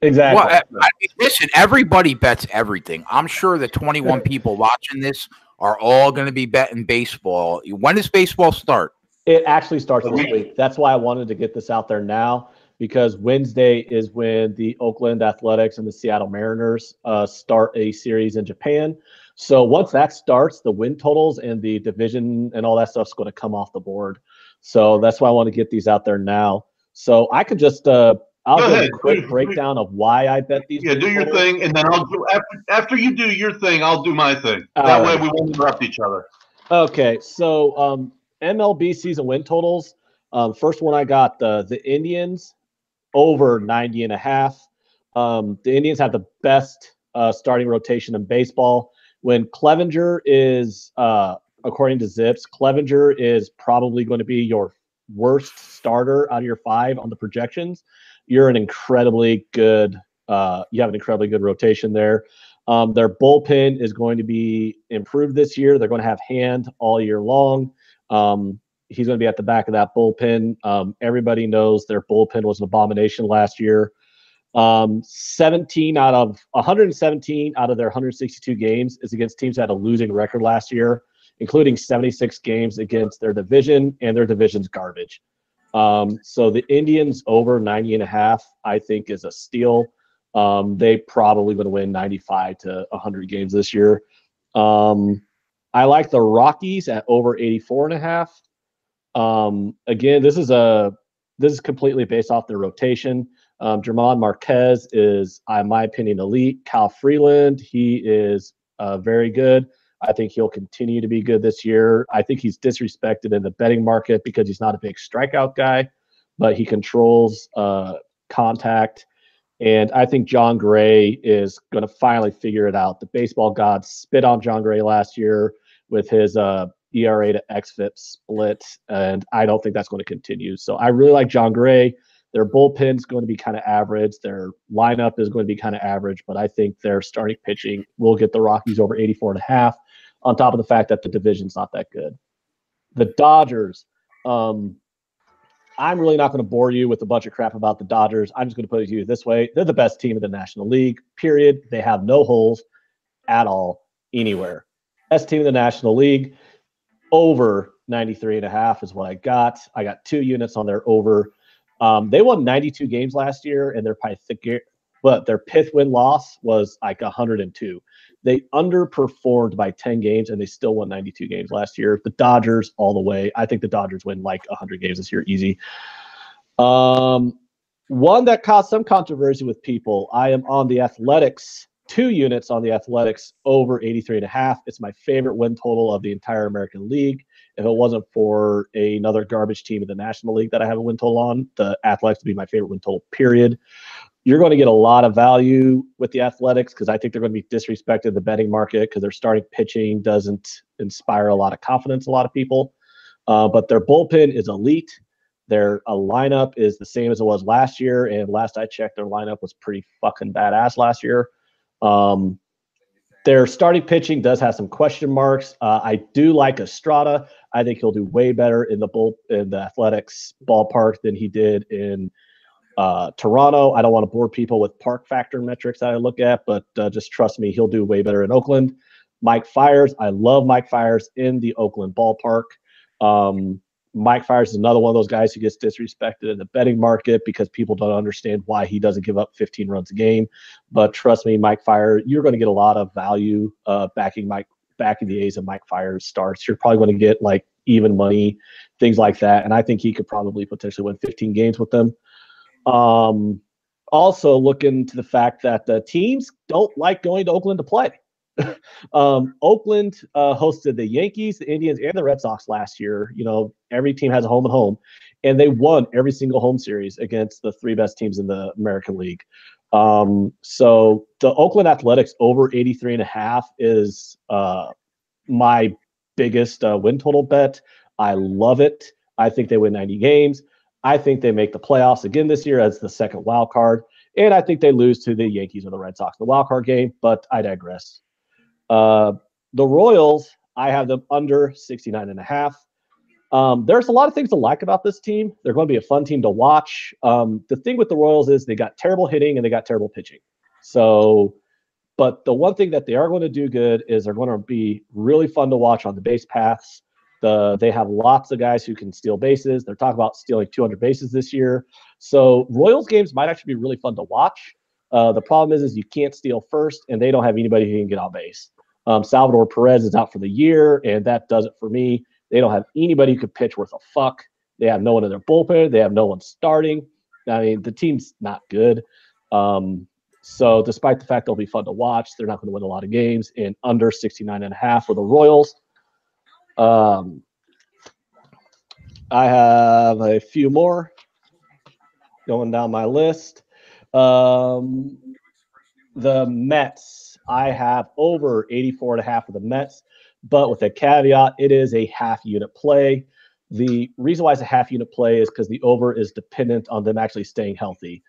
Exactly. Well, I mean, listen, everybody bets everything. I'm sure the 21 people watching this are all going to be betting baseball. When does baseball start? It actually starts this week. That's why I wanted to get this out there now, because Wednesday is when the Oakland Athletics and the Seattle Mariners start a series in Japan. So once that starts, the win totals and the division and all that stuff's going to come off the board. So that's why I want to get these out there now. So I could just I'll do a quick breakdown of why I bet these. Yeah, do your thing, and then I'll do after you do your thing, I'll do my thing. That way we won't interrupt each other. Okay, so MLB season win totals. First one I got the Indians over 90.5. The Indians have the best starting rotation in baseball. When Clevenger is, according to Zips, Clevenger is probably going to be your worst starter out of your 5 on the projections. You're an incredibly good. You have an incredibly good rotation there. Their bullpen is going to be improved this year. They're going to have Hand all year long. He's going to be at the back of that bullpen. Everybody knows their bullpen was an abomination last year. 117 out of their 162 games is against teams that had a losing record last year, including 76 games against their division, and their division's garbage. So the Indians over 90.5, I think, is a steal. They probably going to win 95 to 100 games this year. I like the Rockies at over 84.5. Again, this is completely based off their rotation. German Marquez is, in my opinion, elite. Kyle Freeland, he is very good. I think he'll continue to be good this year. I think he's disrespected in the betting market because he's not a big strikeout guy, but he controls contact. And I think John Gray is going to finally figure it out. The baseball gods spit on John Gray last year with his ERA to xFIP split, and I don't think that's going to continue. So I really like John Gray. Their bullpen's going to be kind of average. Their lineup is going to be kind of average, but I think their starting pitching will get the Rockies over 84.5, on top of the fact that the division's not that good. The Dodgers, I'm really not going to bore you with a bunch of crap about the Dodgers. I'm just going to put it to you this way. They're the best team in the National League, period. They have no holes at all anywhere. Best team in the National League, over 93.5 is what I got. I got 2 units on their over. They won 92 games last year, and they're probably but their pith win-loss was like 102. They underperformed by 10 games, and they still won 92 games last year. The Dodgers all the way. I think the Dodgers win like 100 games this year, easy. One that caused some controversy with people, I am on the Athletics, 2 units on the Athletics over 83.5. It's my favorite win total of the entire American League. If it wasn't for another garbage team in the National League that I have a win total on, the Athletics would be my favorite win total, period. You're going to get a lot of value with the Athletics because I think they're going to be disrespected in the betting market because their starting pitching doesn't inspire a lot of confidence in a lot of people. But their bullpen is elite. Their lineup is the same as it was last year, and last I checked, their lineup was pretty fucking badass last year. Their starting pitching does have some question marks. I do like Estrada. I think he'll do way better in the Athletics ballpark than he did in Toronto. I don't want to bore people with park factor metrics that I look at, but just trust me, he'll do way better in Oakland. Mike Fiers, I love Mike Fiers in the Oakland ballpark. Mike Fiers is another one of those guys who gets disrespected in the betting market because people don't understand why he doesn't give up 15 runs a game. But trust me, Mike Fiers, you're going to get a lot of value backing the A's and Mike Fiers starts. You're probably going to get like even money, things like that. And I think he could probably potentially win 15 games with them. Also look into the fact that the teams don't like going to Oakland to play. Oakland hosted the Yankees, the Indians, and the Red Sox last year. You know, every team has a home and home, and they won every single home series against the 3 best teams in the American League. So the Oakland Athletics over 83.5 is my biggest win total bet. I love it. I think they win 90 games. I think they make the playoffs again this year as the second wild card, and I think they lose to the Yankees or the Red Sox in the wild card game. But I digress. The Royals, I have them under 69.5. There's a lot of things to like about this team. They're going to be a fun team to watch. The thing with the Royals is they got terrible hitting and they got terrible pitching. So, but the one thing that they are going to do good is they're going to be really fun to watch on the base paths. They have lots of guys who can steal bases. They're talking about stealing 200 bases this year. So Royals games might actually be really fun to watch. The problem is you can't steal first, and they don't have anybody who can get on base. Salvador Perez is out for the year, and that does it for me. They don't have anybody who could pitch worth a fuck. They have no one in their bullpen. They have no one starting. I mean, the team's not good. So despite the fact they'll be fun to watch, they're not going to win a lot of games. And under 69.5 for the Royals. I have a few more going down my list. The Mets. I have over 84.5 for the Mets, but with a caveat, it is a half unit play. The reason why it's a half unit play is because the over is dependent on them actually staying healthy.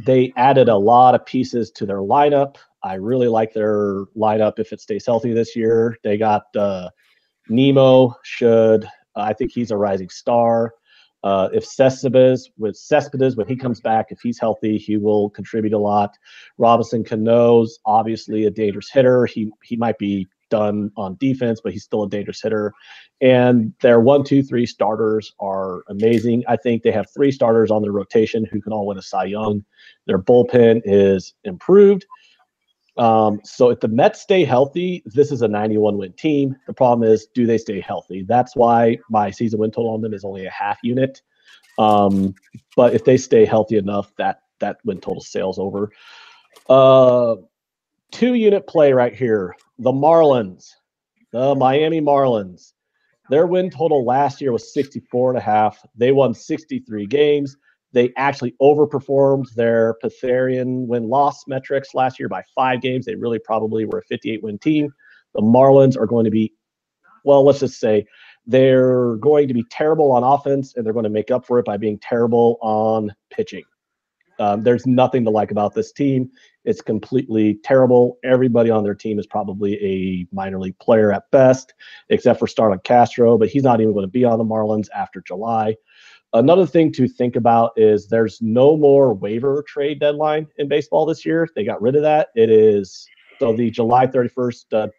They added a lot of pieces to their lineup. I really like their lineup if it stays healthy this year. They got Nemo I think he's a rising star. If Cespedes, when he comes back, if he's healthy, he will contribute a lot. Robinson Cano's obviously a dangerous hitter. He might be done on defense, but he's still a dangerous hitter. And their 1, 2, 3 starters are amazing. I think they have 3 starters on their rotation who can all win a Cy Young. Their bullpen is improved. So if the Mets stay healthy, this is a 91-win team. The problem is, do they stay healthy? That's why my season win total on them is only a half unit. But if they stay healthy enough, that win total sails over. 2-unit play right here. The Marlins, the Miami Marlins. Their win total last year was 64.5. They won 63 games. They actually overperformed their Pythagorean win-loss metrics last year by 5 games. They really probably were a 58-win team. The Marlins are going to be, well, let's just say they're going to be terrible on offense, and they're going to make up for it by being terrible on pitching. There's nothing to like about this team. It's completely terrible. Everybody on their team is probably a minor league player at best, except for Starlin Castro, but he's not even going to be on the Marlins after July. Another thing to think about is there's no more waiver trade deadline in baseball this year. They got rid of that. So the July 31st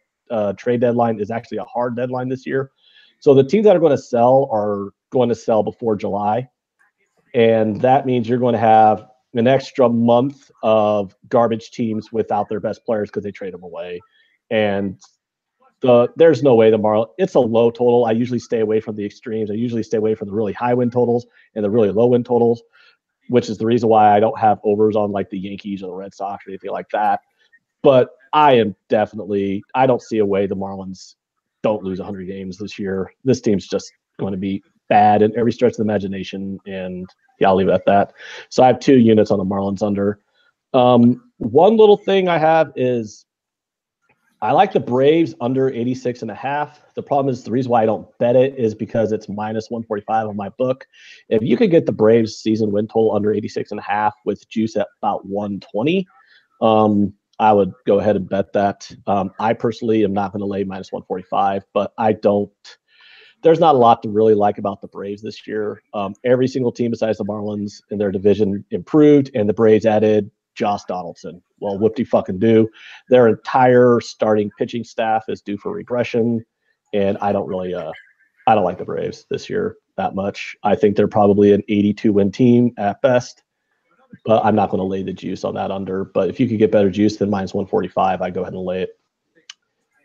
trade deadline is actually a hard deadline this year. So the teams that are going to sell before July. And that means you're going to have an extra month of garbage teams without their best players because they trade them away. And there's no way tomorrow. It's a low total. I usually stay away from the extremes. I usually stay away from the really high win totals and the really low win totals, which is the reason why I don't have overs on like the Yankees or the Red Sox or anything like that. But I don't see a way the Marlins don't lose 100 games this year. This team's just going to be bad in every stretch of the imagination. And yeah, I'll leave it at that. So I have 2 units on the Marlins under. One little thing I have is I like the Braves under 86.5. The problem is the reason why I don't bet it is because it's minus 145 on my book. If you could get the Braves season win total under 86.5 with juice at about 120, I would go ahead and bet that. I personally am not going to lay minus 145, but there's not a lot to really like about the Braves this year. Every single team besides the Marlins in their division improved, and the Braves added Josh Donaldson. Well, whoop-de-fucking-do. Their entire starting pitching staff is due for regression, and I don't like the Braves this year that much. I think they're probably an 82-win team at best, but I'm not going to lay the juice on that under. But if you could get better juice than minus 145, I'd go ahead and lay it.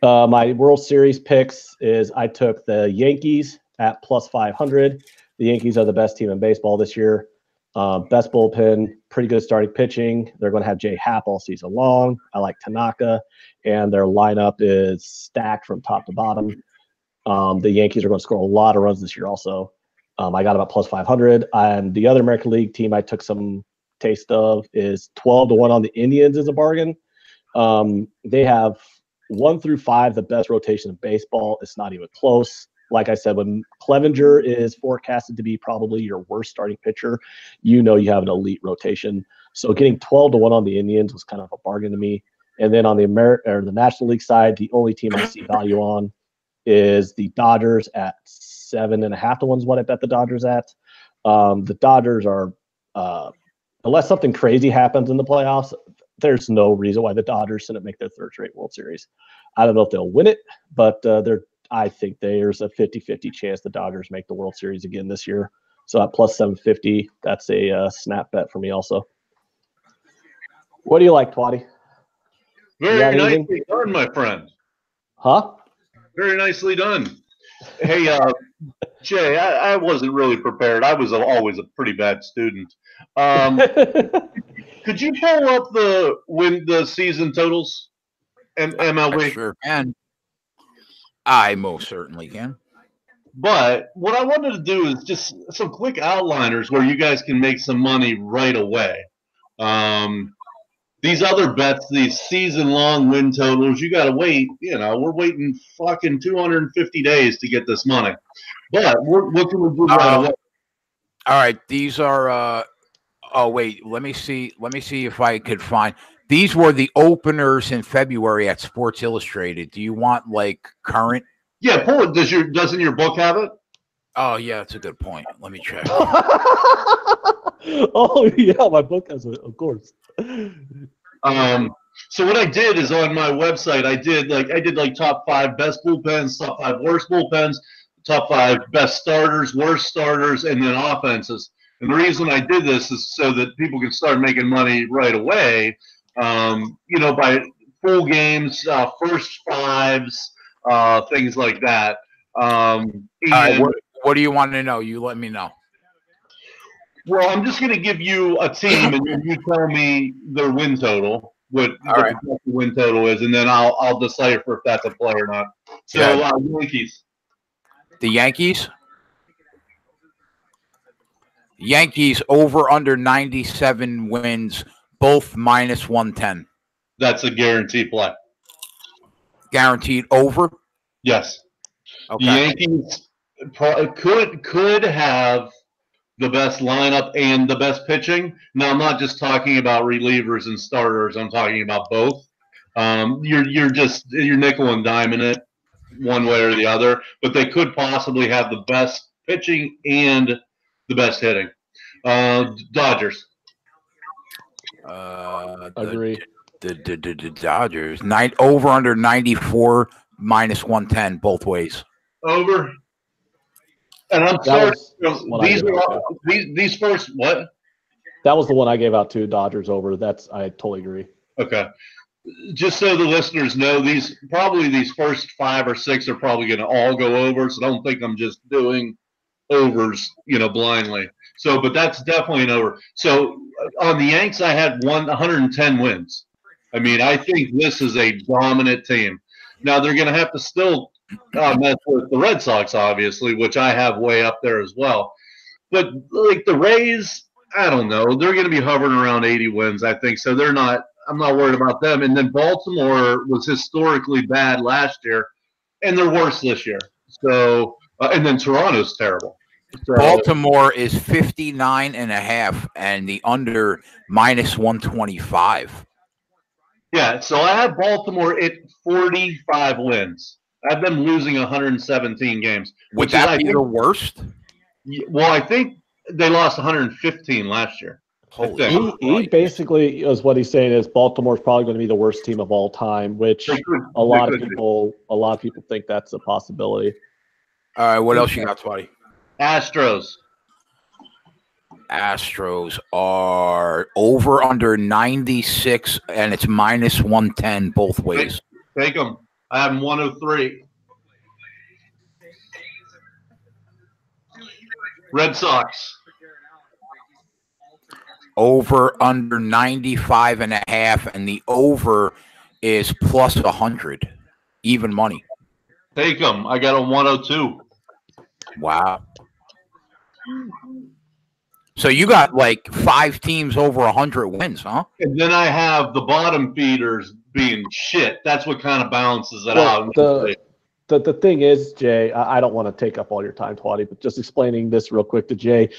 My World Series picks is I took the Yankees at plus 500. The Yankees are the best team in baseball this year. Best bullpen, pretty good starting pitching. They're going to have Jay Happ all season long. I like Tanaka, and their lineup is stacked from top to bottom. The Yankees are going to score a lot of runs this year also. I got about plus 500. And the other American League team I took some taste of is 12-1 on the Indians as a bargain. They have 1 through 5, the best rotation in baseball. It's not even close. Like I said, when Clevenger is forecasted to be probably your worst starting pitcher, you have an elite rotation. So getting 12-1 on the Indians was kind of a bargain to me. And then on the National League side, the only team I see value on is the Dodgers at 7.5-1 is what I bet the Dodgers at. The Dodgers are, unless something crazy happens in the playoffs, there's no reason why the Dodgers shouldn't make their 3rd straight World Series. I don't know if they'll win it, but I think there's a 50-50 chance the Dodgers make the World Series again this year. So at plus 750, that's a snap bet for me also. What do you like, Twatty? Very nicely done, my friend. Huh? Very nicely done. Hey, Jay, I wasn't really prepared. I was always a pretty bad student. Could you pull up the season totals and MLB? I sure can. I most certainly can. But what I wanted to do is just some quick outliners where you guys can make some money right away. These other bets, these season-long win totals, you got to wait. We're waiting fucking 250 days to get this money. But what can we do right away? All right, these are. Oh wait, let me see if I could find. These were the openers in February at Sports Illustrated. Do you want like current? Yeah, pull it. Doesn't your book have it? Oh yeah, that's a good point. Let me check. Oh yeah, my book has it, of course. So what I did is on my website, I did top 5 best bullpens, top 5 worst bullpens, top 5 best starters, worst starters, and then offenses. And the reason I did this is so that people can start making money right away. By full games, first fives, things like that. All right, what do you want to know? You let me know. Well, I'm just going to give you a team, and then you tell me their win total, what the win total is, and then I'll decipher if that's a play or not. So, Yankees. The Yankees? Yankees over under 97 wins, both minus 110. That's a guaranteed play. Guaranteed over? Yes. Okay. The Yankees could have the best lineup and the best pitching. Now, I'm not just talking about relievers and starters. I'm talking about both. You're nickel and diming it one way or the other, but they could possibly have the best pitching and the best hitting. Dodgers. Agree. The Dodgers over under 94 minus 110 both ways. Over. And I'm sorry. These first what? That was the one I gave out to Dodgers over. I totally agree. Okay. Just so the listeners know, these first 5 or 6 are probably going to all go over. So don't think I'm just doing overs, blindly. So, but that's definitely an over. So on the Yanks, I had 110 wins. I mean, I think this is a dominant team. Now they're going to have to still mess with the Red Sox, obviously, which I have way up there as well. But like the Rays, I don't know. They're going to be hovering around 80 wins, I think. So I'm not worried about them. And then Baltimore was historically bad last year, and they're worse this year. So, and then Toronto's terrible. So, Baltimore is 59.5, and the under -125. Yeah, so I have Baltimore at 45 wins. I have them losing 117 games. Would that be the worst? Well, I think they lost 115 last year. He basically is what he's saying is Baltimore's probably going to be the worst team of all time, which a lot of people think that's a possibility. All right, what else you got, Twatty? Astros are over under 96, and it's -110 both ways. Take them. I have them 103. Red Sox. Over under 95.5, and the over is +100, even money. Take them. I got a 102. Wow. So you got like 5 teams over 100 wins, huh? And then I have the bottom feeders being shit. That's what kind of balances it out. The thing is, Jay, I don't want to take up all your time, Twatty, but just explaining this real quick to Jay.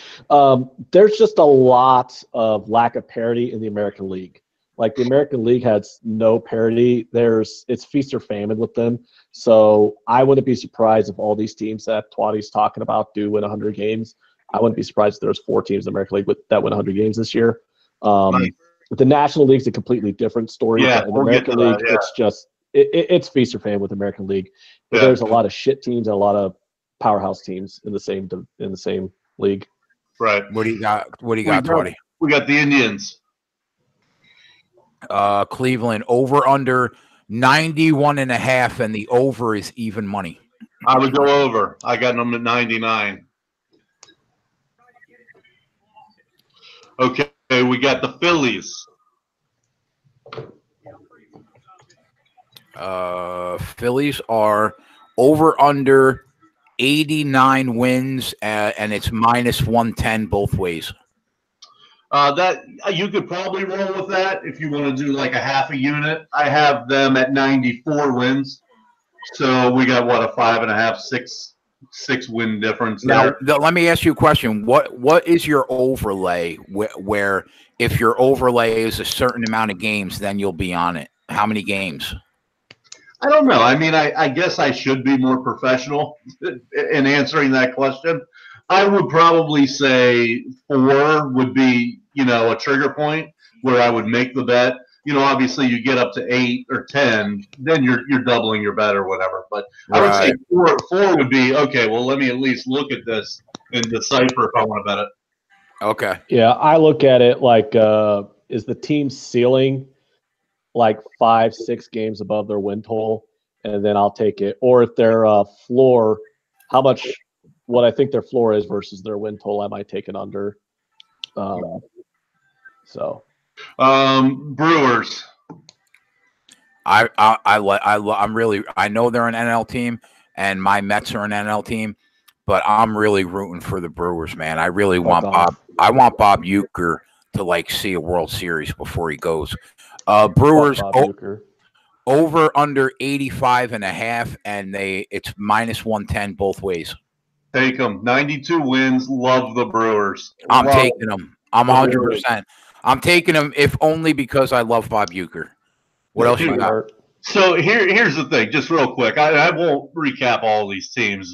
There's just a lot of lack of parity in the American League. Like the American League has no parity. It's feast or famine with them. So I wouldn't be surprised if all these teams that Twatty's talking about do win 100 games. I wouldn't be surprised if there's 4 teams in the American League that win 100 games this year. The National League's a completely different story. Yeah, in the American League, it's just it's feast or famine with the American League. But there's a lot of shit teams and a lot of powerhouse teams in the same league. Right. What do you got? Twatty? We got the Indians. Cleveland over under 91.5, and the over is even money. I would go over. I got them at 99. Okay, we got the Phillies. Phillies are over under 89 wins, and it's -110 both ways. That you could probably roll with that if you want to do like a half a unit. I have them at 94 wins, so we got what, a 5.5, 6 win difference there. Now, let me ask you a question. What is your overlay? Where if your overlay is a certain amount of games, then you'll be on it. How many games? I don't know. I mean, I guess I should be more professional in answering that question. I would probably say 4 would be, a trigger point where I would make the bet. Obviously you get up to 8 or 10, then you're doubling your bet or whatever. But I would say 4 would be, okay, well, let me at least look at this and decipher if I want to bet it. Okay. Yeah, I look at it like, is the team ceiling like 5-6 games above their win total, and then I'll take it. Or if their floor, what I think their floor is versus their win total, I might take it under. Brewers. I know they're an NL team, and my Mets are an NL team, but I'm really rooting for the Brewers, man. I really want Bob. I want Bob Uecker to see a World Series before he goes. Brewers over under 85.5, and it's -110 both ways. Take them. 92 wins. Love the Brewers. I'm taking them. I'm 100%. I'm taking them, if only because I love Bob Uecker. What else you got? So here's the thing, just real quick. I won't recap all these teams.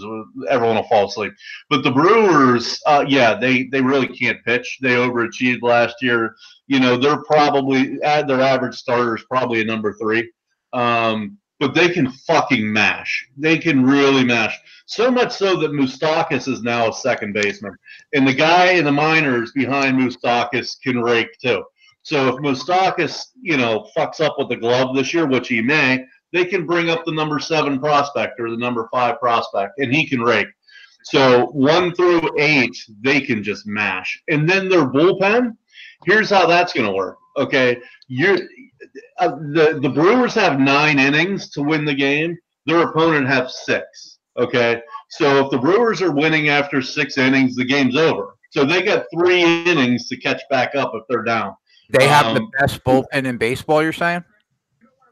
Everyone will fall asleep. But the Brewers, they really can't pitch. They overachieved last year. They're probably their average starter is probably a number 3. but they can fucking mash. They can really mash. So much so that Moustakas is now a second baseman. And the guy in the minors behind Moustakas can rake too. So if Moustakas, fucks up with the glove this year, which he may, they can bring up the number 7 prospect or the number 5 prospect, and he can rake. So 1 through 8, they can just mash. And then their bullpen, here's how that's going to work. Okay, the Brewers have 9 innings to win the game. Their opponent have 6. Okay, so if the Brewers are winning after 6 innings, the game's over. So they got 3 innings to catch back up if they're down. They have the best bullpen in baseball, you're saying?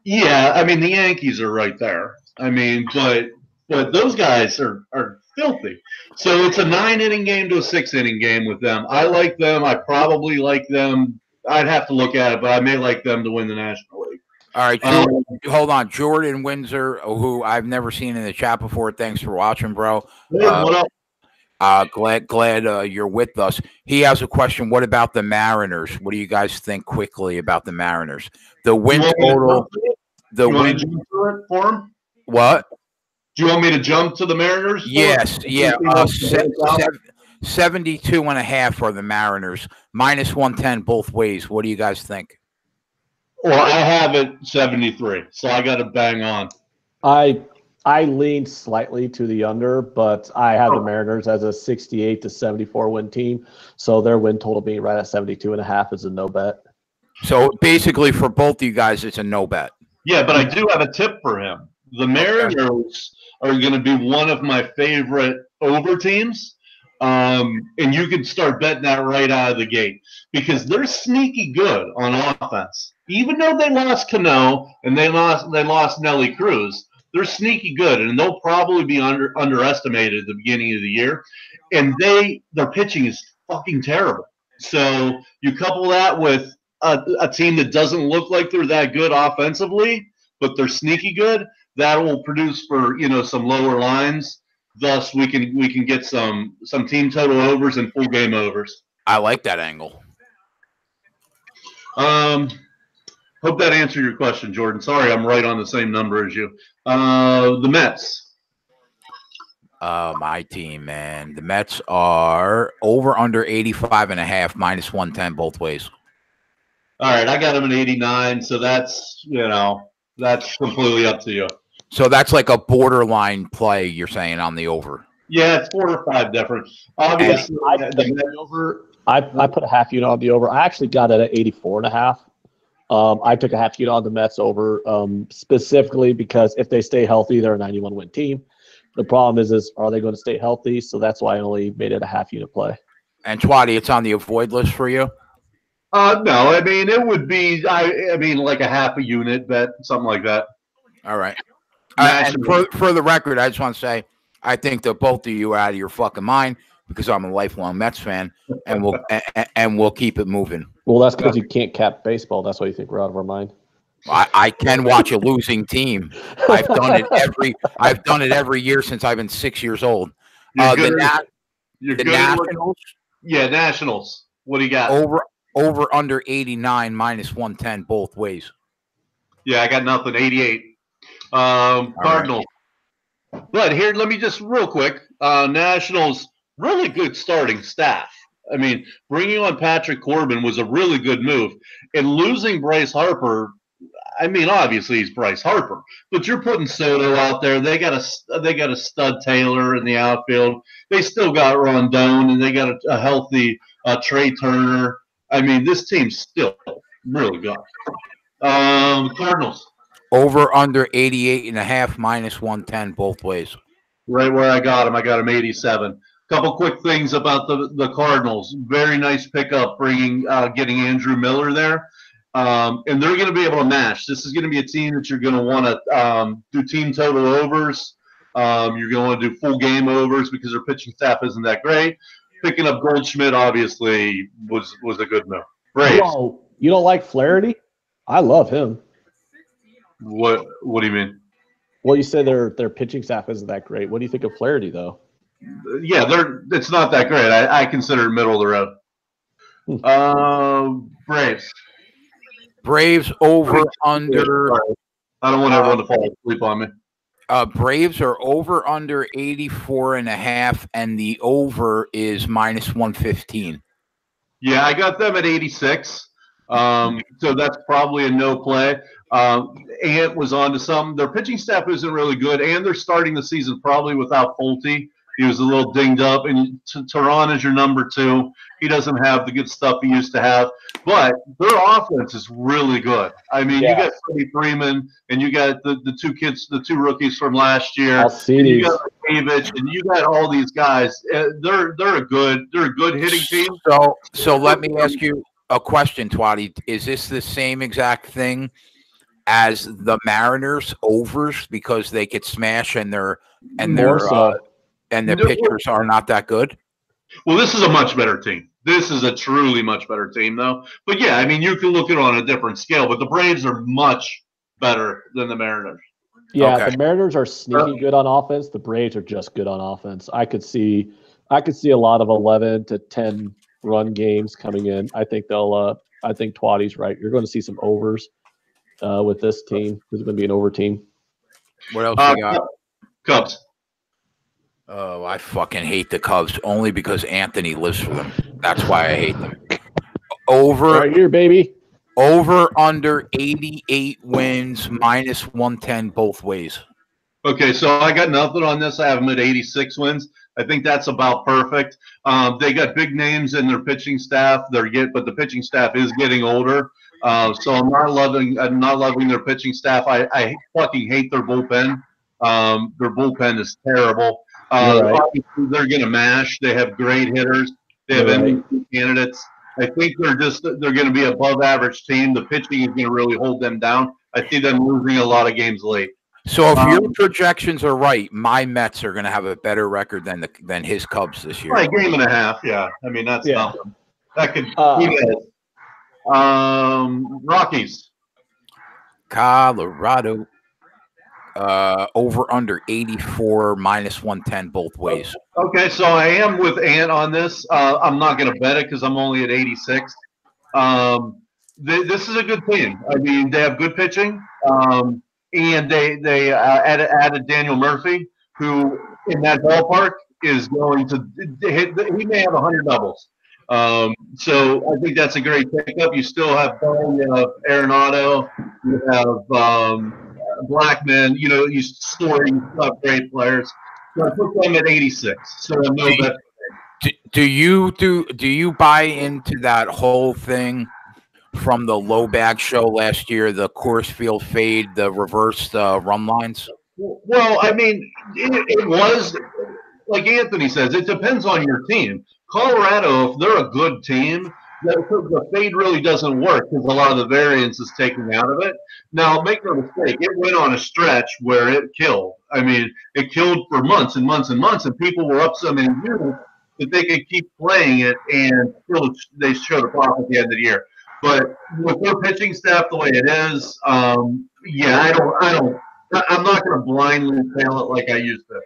Yeah, I mean, the Yankees are right there. I mean, but those guys are filthy. So it's a 9-inning game to a 6-inning game with them. I like them. I probably like them. I'd have to look at it, but I may like them to win the National League. All right, hold on. Jordan Windsor, who I've never seen in the chat before. Thanks for watching, bro. What up? Glad you're with us. He has a question. What about the Mariners? What do you guys think quickly about the Mariners? The win total. The win for him? What? Do you want me to jump to the Mariners? Yes. Yeah. 72.5 for the Mariners. -110 both ways. What do you guys think? Well, I have it 73, so I got to bang on. I leaned slightly to the under, but I have the Mariners as a 68 to 74 win team. So their win total being right at 72.5 is a no bet. So basically for both of you guys, it's a no bet. Yeah, but I do have a tip for him. The Mariners are going to be one of my favorite over teams. And you can start betting that right out of the gate because they're sneaky good on offense. Even though they lost Cano and they lost Nelly Cruz, they're sneaky good, and they'll probably be underestimated at the beginning of the year. And their pitching is fucking terrible. So you couple that with a team that doesn't look like they're that good offensively, but they're sneaky good. That will produce for some lower lines. Thus, we can get some team total overs and full game overs. I like that angle. Hope that answered your question, Jordan. Sorry, I'm right on the same number as you. The Mets. My team, man. The Mets are over under 85.5, -110 both ways. All right, I got them at 89, so that's completely up to you. So that's like a borderline play, you're saying, on the over. Yeah, it's 4 or 5 different. Obviously, I put a half unit on the over. I actually got it at 84.5. I took a half unit on the Mets over specifically because if they stay healthy, they're a 91 win team. The problem is are they going to stay healthy? So that's why I only made it a half unit play. And Twatty, it's on the avoid list for you? No, I mean it would be like a half a unit bet, something like that. All right. And for the record, I just want to say I think that both of you are out of your fucking mind because I'm a lifelong Mets fan, and we'll keep it moving. Well, that's because you can't cap baseball. That's why you think we're out of our mind. I can watch a losing team. I've done it every year since I've been 6 years old. The Nationals. Yeah, Nationals. What do you got? Over under 89 -110 both ways. Yeah, I got nothing. 88. Cardinals. Right. But here, let me just real quick. Nationals, really good starting staff. I mean, bringing on Patrick Corbin was a really good move. And losing Bryce Harper, I mean, obviously he's Bryce Harper, but you're putting Soto out there. They got a stud Taylor in the outfield. They still got Rondon, and they got a healthy Trey Turner. I mean, this team's still really good. Cardinals. Over under 88.5 -110 both ways. Right where I got them. I got them 87. Couple quick things about the Cardinals. Very nice pickup, getting Andrew Miller there. And they're going to be able to match. This is going to be a team that you're going to want to do team total overs. You're going to want to do full game overs because their pitching staff isn't that great. Picking up Goldschmidt obviously was a good move. Braves. You don't like Flaherty? I love him. What do you mean? Well, you said their pitching staff isn't that great. What do you think of Flaherty, though? Yeah, it's not that great. I consider it middle of the road. Braves. Braves over under I don't want everyone to fall asleep on me. Braves are over under 84.5, and the over is -115. Yeah, I got them at 86. So that's probably a no play. Ant was on to some. Their pitching staff isn't really good, and they're starting the season probably without Pulte. He was a little dinged up, and Tehran is your number 2. He doesn't have the good stuff he used to have, but their offense is really good. I mean, you got Freddie Freeman, and you got the 2 kids, the 2 rookies from last year. And you got David, and you got all these guys. They're a good hitting team. So let me ask you a question, Twatty. Is this the same exact thing as the Mariners overs because they could smash and their pitchers are not that good? Well, this is a much better team. This is a truly much better team, though. But yeah, I mean, you can look at it on a different scale, but the Braves are much better than the Mariners. Yeah, okay. The Mariners are sneaky good on offense. The Braves are just good on offense. I could see a lot of 11 to 10 run games coming in. I think I think Twatty's right. You're going to see some overs with this team. This is going to be an over team. What else we got? Cubs. Oh, I fucking hate the Cubs only because Anthony lives for them. That's why I hate them. Over right here, baby. Over under 88 wins, -110 both ways. Okay, so I got nothing on this. I have them at 86 wins. I think that's about perfect. They got big names in their pitching staff. But the pitching staff is getting older. So I'm not loving their pitching staff. I fucking hate their bullpen. Their bullpen is terrible. Obviously they're going to mash. They have great hitters. They have MVP candidates. I think they're going to be above average team. The pitching is going to really hold them down. I see them losing a lot of games late. So if your projections are right, my Mets are going to have a better record than his Cubs this year. Right, 1.5. Yeah, I mean that's nothing. That could. Rockies. Colorado. Over under 84 -110 both ways. Okay, so I am with Ant on this. I'm not going to bet it because I'm only at 86. This is a good team. I mean, they have good pitching, and they added Daniel Murphy, who in that ballpark is going to hit. He may have 100 doubles. So I think that's a great pickup. You still have Bone, you have Arenado, you have Blackman, you still have great players. So I put them at 86. So I know that. Do you buy into that whole thing from the low bag show last year, the Coors Field fade, the reversed run lines? Well, I mean, it was like Anthony says. It depends on your team. Colorado, if they're a good team, the fade really doesn't work because a lot of the variance is taken out of it. Now, make no mistake, it went on a stretch where it killed. I mean, it killed for months and months and months, and people were up so many years that they could keep playing it, and still they showed a pop at the end of the year. But with their pitching staff the way it is, I'm not going to blindly tail it like I used to.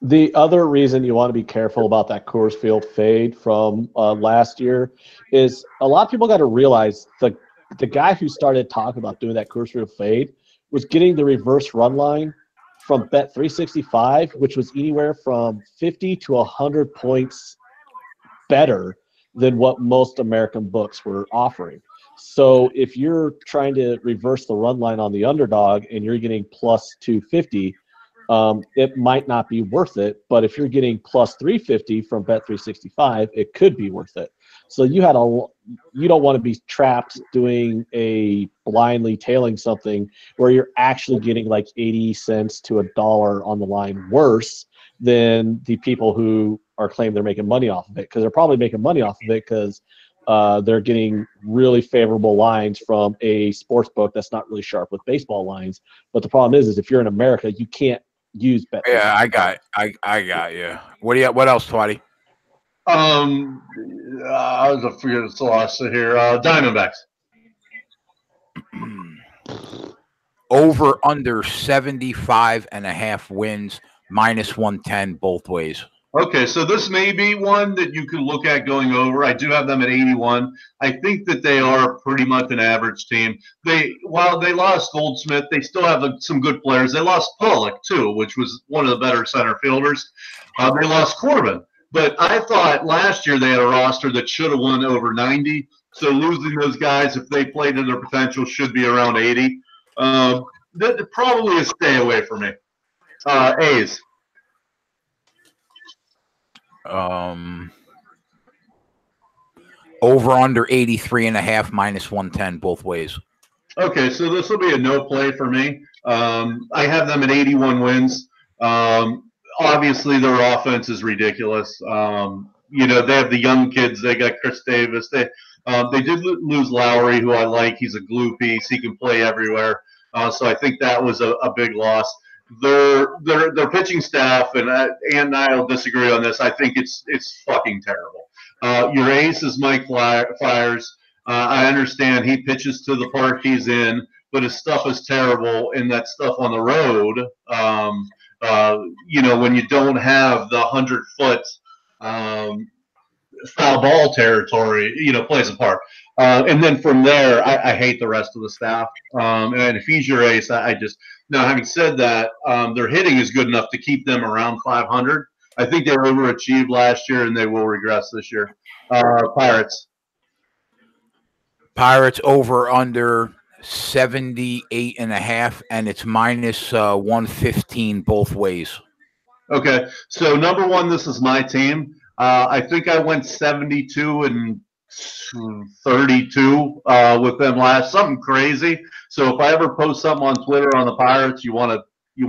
The other reason you want to be careful about that Coors Field fade from last year is a lot of people got to realize the guy who started talking about doing that Coors Field fade was getting the reverse run line from Bet365, which was anywhere from 50 to 100 points better than what most American books were offering. So if you're trying to reverse the run line on the underdog and you're getting plus 250, it might not be worth it, but if you're getting plus 350 from Bet365, it could be worth it. So you don't want to be trapped doing a blindly tailing something where you're actually getting like 80 cents to $1 on the line worse than the people who are claiming they're making money off of it, because they're probably making money off of it because they're getting really favorable lines from a sports book that's not really sharp with baseball lines. But the problem is if you're in America, you can't use Bet. Yeah, I got you. What else, Twatty? I was a fear lost here. Diamondbacks. Over under 75.5 wins, -110 both ways. Okay, so this may be one that you could look at going over. I do have them at 81. I think that they are pretty much an average team. While they lost Goldsmith, they still have some good players. They lost Pollock, too, which was one of the better center fielders. They lost Corbin. But I thought last year they had a roster that should have won over 90. So losing those guys, if they played to their potential, should be around 80. That probably is stay away from me. A's. Over under 83.5 minus 110 both ways. Okay, so this will be a no play for me. I have them at 81 wins. Obviously, their offense is ridiculous. They have the young kids. They got Chris Davis. They did lose Lowry, who I like. He's a glue piece. He can play everywhere. So I think that was a big loss. Their pitching staff, and I will disagree on this. I think it's fucking terrible. Your ace is Mike Fires. I understand he pitches to the park he's in, but his stuff is terrible, and that stuff on the road, when you don't have the 100-foot foul ball territory, plays a part. And then from there, I hate the rest of the staff. And if he's your ace, now, having said that, their hitting is good enough to keep them around 500. I think they overachieved last year, and they will regress this year. Pirates. Pirates over under 78.5, and it's minus 115 both ways. Okay, so number one, this is my team. I think I went 72 and 32 with them last, something crazy. So if I ever post something on Twitter on the Pirates, you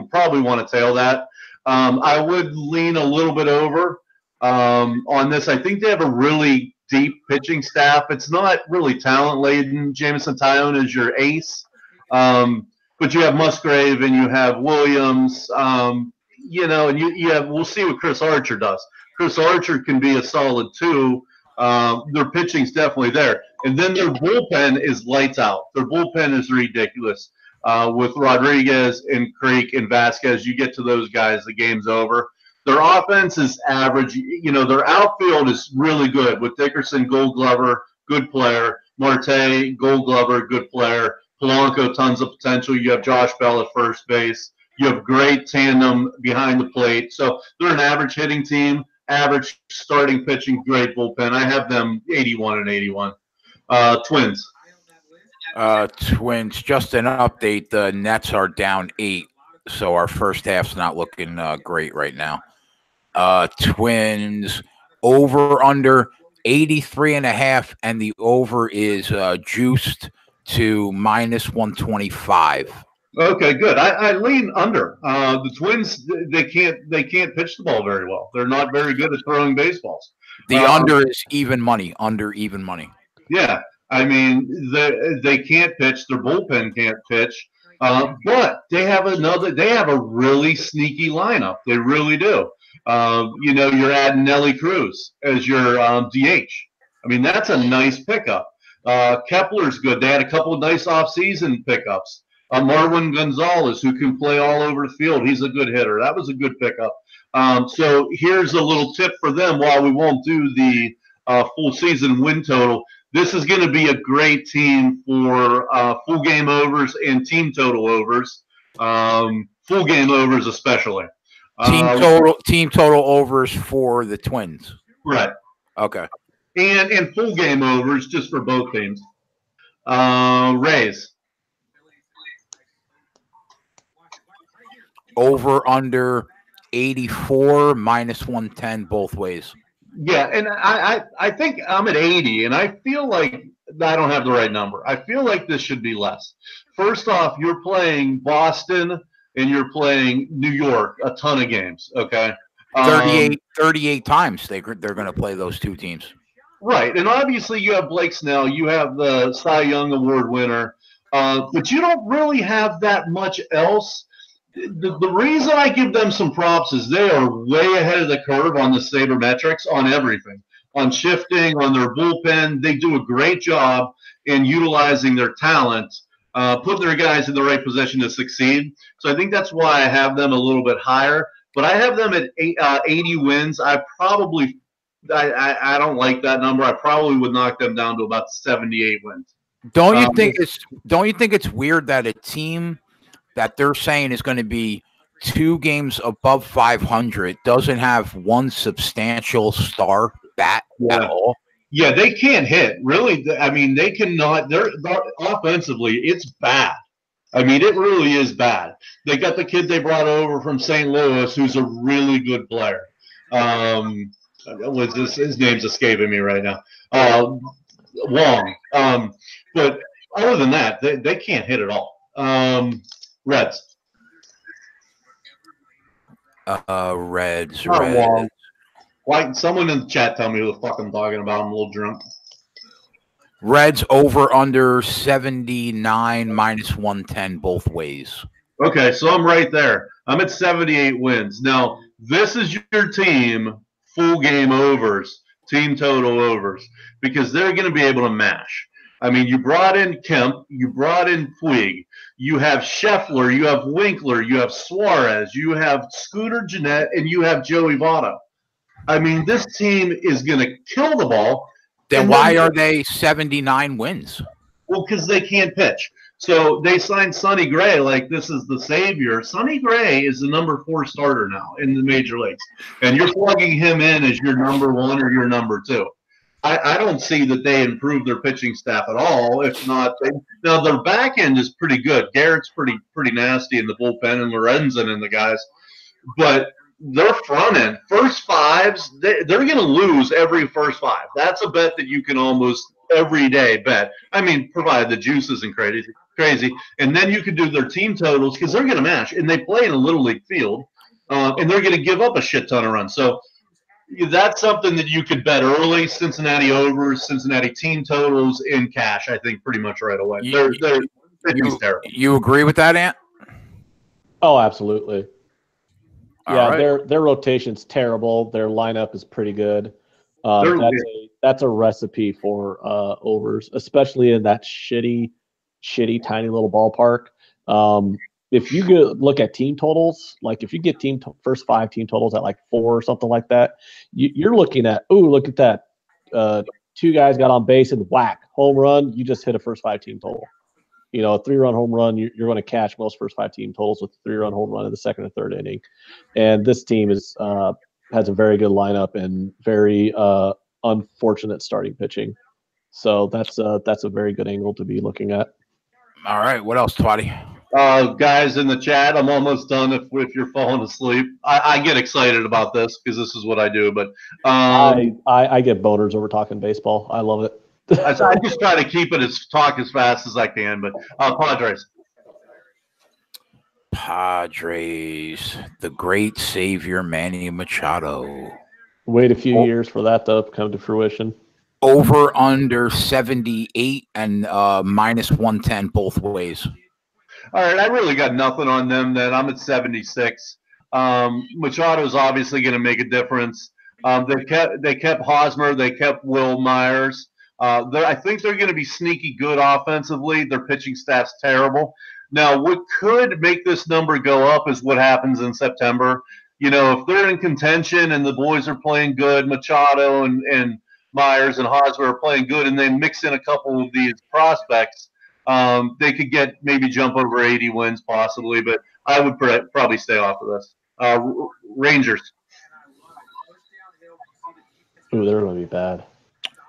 probably want to tail that. I would lean a little bit over on this. I think they have a really deep pitching staff. It's not really talent laden. Jameson Taillon is your ace, but you have Musgrave and you have Williams. And you have. We'll see what Chris Archer does. Chris Archer can be a solid 2. Their pitching's definitely there. And then their bullpen is lights out. Their bullpen is ridiculous. With Rodriguez and Creek and Vasquez, you get to those guys, the game's over. Their offense is average. Their outfield is really good with Dickerson, Gold Glover, good player. Marte, Gold Glover, good player. Polanco, tons of potential. You have Josh Bell at first base. You have great tandem behind the plate. So they're an average hitting team. Average starting pitching, great bullpen. I have them 81 and 81. Twins. Twins, just an update. The Nets are down 8, so our first half's not looking great right now. Twins over under 83.5, and the over is juiced to minus 125. Okay, good. I lean under. The Twins, they can't pitch the ball very well. They're not very good at throwing baseballs. The under is even money. Under even money. Yeah, I mean they can't pitch. Their bullpen can't pitch. But they have a really sneaky lineup. They really do. You're adding Nelly Cruz as your DH. I mean, that's a nice pickup. Kepler's good. They had a couple of nice offseason pickups. Marwin Gonzalez, who can play all over the field. He's a good hitter. That was a good pickup. So here's a little tip for them. While we won't do the full season win total, this is going to be a great team for full game overs and team total overs. Full game overs especially. Team total overs for the Twins. Right. Okay. And full game overs just for both teams. Rays. Over under 84 minus 110 both ways. Yeah, and I think I'm at 80, and I feel like I don't have the right number. I feel like this should be less. First off, you're playing Boston and you're playing New York a ton of games, okay? 38 times they're going to play those two teams. Right, and obviously you have Blake Snell, you have the Cy Young Award winner, but you don't really have that much else. The reason I give them some props is they are way ahead of the curve on the sabermetrics, on everything, on shifting, on their bullpen. They do a great job in utilizing their talent, putting their guys in the right position to succeed. So I think that's why I have them a little bit higher. but I have them at 80 wins. I don't like that number. I probably would knock them down to about 78 wins. Don't you think it's weird that a team that they're saying is going to be 2 games above 500 doesn't have one substantial star bat at all? Yeah, they can't hit. Really, I mean, they cannot. They're offensively, it's bad. I mean, it really is bad. They got the kid they brought over from St. Louis, who's a really good player. His name's escaping me right now. Wong. But other than that, they can't hit at all. Reds. Reds. Wong. Like, someone in the chat tell me who the fuck I'm talking about. I'm a little drunk. Reds over under 79 minus 110 both ways. Okay, so I'm right there. I'm at 78 wins. Now, this is your team, full game overs, team total overs, because they're going to be able to mash. I mean, you brought in Kemp, you brought in Puig, you have Scheffler, you have Winkler, you have Suarez, you have Scooter Gennett, and you have Joey Votto. I mean, this team is going to kill the ball. Then why are they 79 wins? Well, because they can't pitch. So they signed Sonny Gray like this is the savior. Sonny Gray is the number 4 starter now in the major leagues. And you're plugging him in as your number 1 or your number 2. I don't see that they improved their pitching staff at all. If not, now their back end is pretty good. Garrett's pretty nasty in the bullpen, and Lorenzen and the guys. But their front end, first fives, they're going to lose every first 5. That's a bet that you can almost every day bet. I mean, provided the juice isn't crazy. And then you can do their team totals because they're going to mash. And they play in a little league field, and they're going to give up a shit ton of runs. So that's something that you could bet early. Cincinnati overs, Cincinnati team totals in cash, I think, pretty much right away. They're terrible. You agree with that, Ant? Oh, absolutely. All yeah, right. their rotation's terrible. Their lineup is pretty good. That's a recipe for overs, especially in that shitty, tiny little ballpark. If you go look at team totals, like if you get first 5 team totals at like 4 or something like that, you're looking at, look at that. 2 guys got on base and whack, home run. You just hit a first 5 team total. You know, a 3-run home run, you're going to catch most first 5 team totals with a 3-run home run in the 2nd and 3rd inning. And this team has a very good lineup and very unfortunate starting pitching. So that's a very good angle to be looking at. All right. What else, Twatty? Guys in the chat, I'm almost done if you're falling asleep. I get excited about this because this is what I do. But I get boners over talking baseball. I love it. I just try to keep it talk as fast as I can, but Padres, the great savior Manny Machado. Wait a few years for that to come to fruition. Over under 78 and minus 110 both ways. All right, I really got nothing on them then. I'm at 76. Machado's obviously going to make a difference. They kept Hosmer, they kept Will Myers. I think they're going to be sneaky good offensively. Their pitching staff's terrible. Now, what could make this number go up is what happens in September. You know, if they're in contention and the boys are playing good, Machado and Myers and Hosmer are playing good, and they mix in a couple of these prospects, they could maybe jump over 80 wins possibly, but I would probably stay off of this. Rangers. Ooh, they're going to be bad.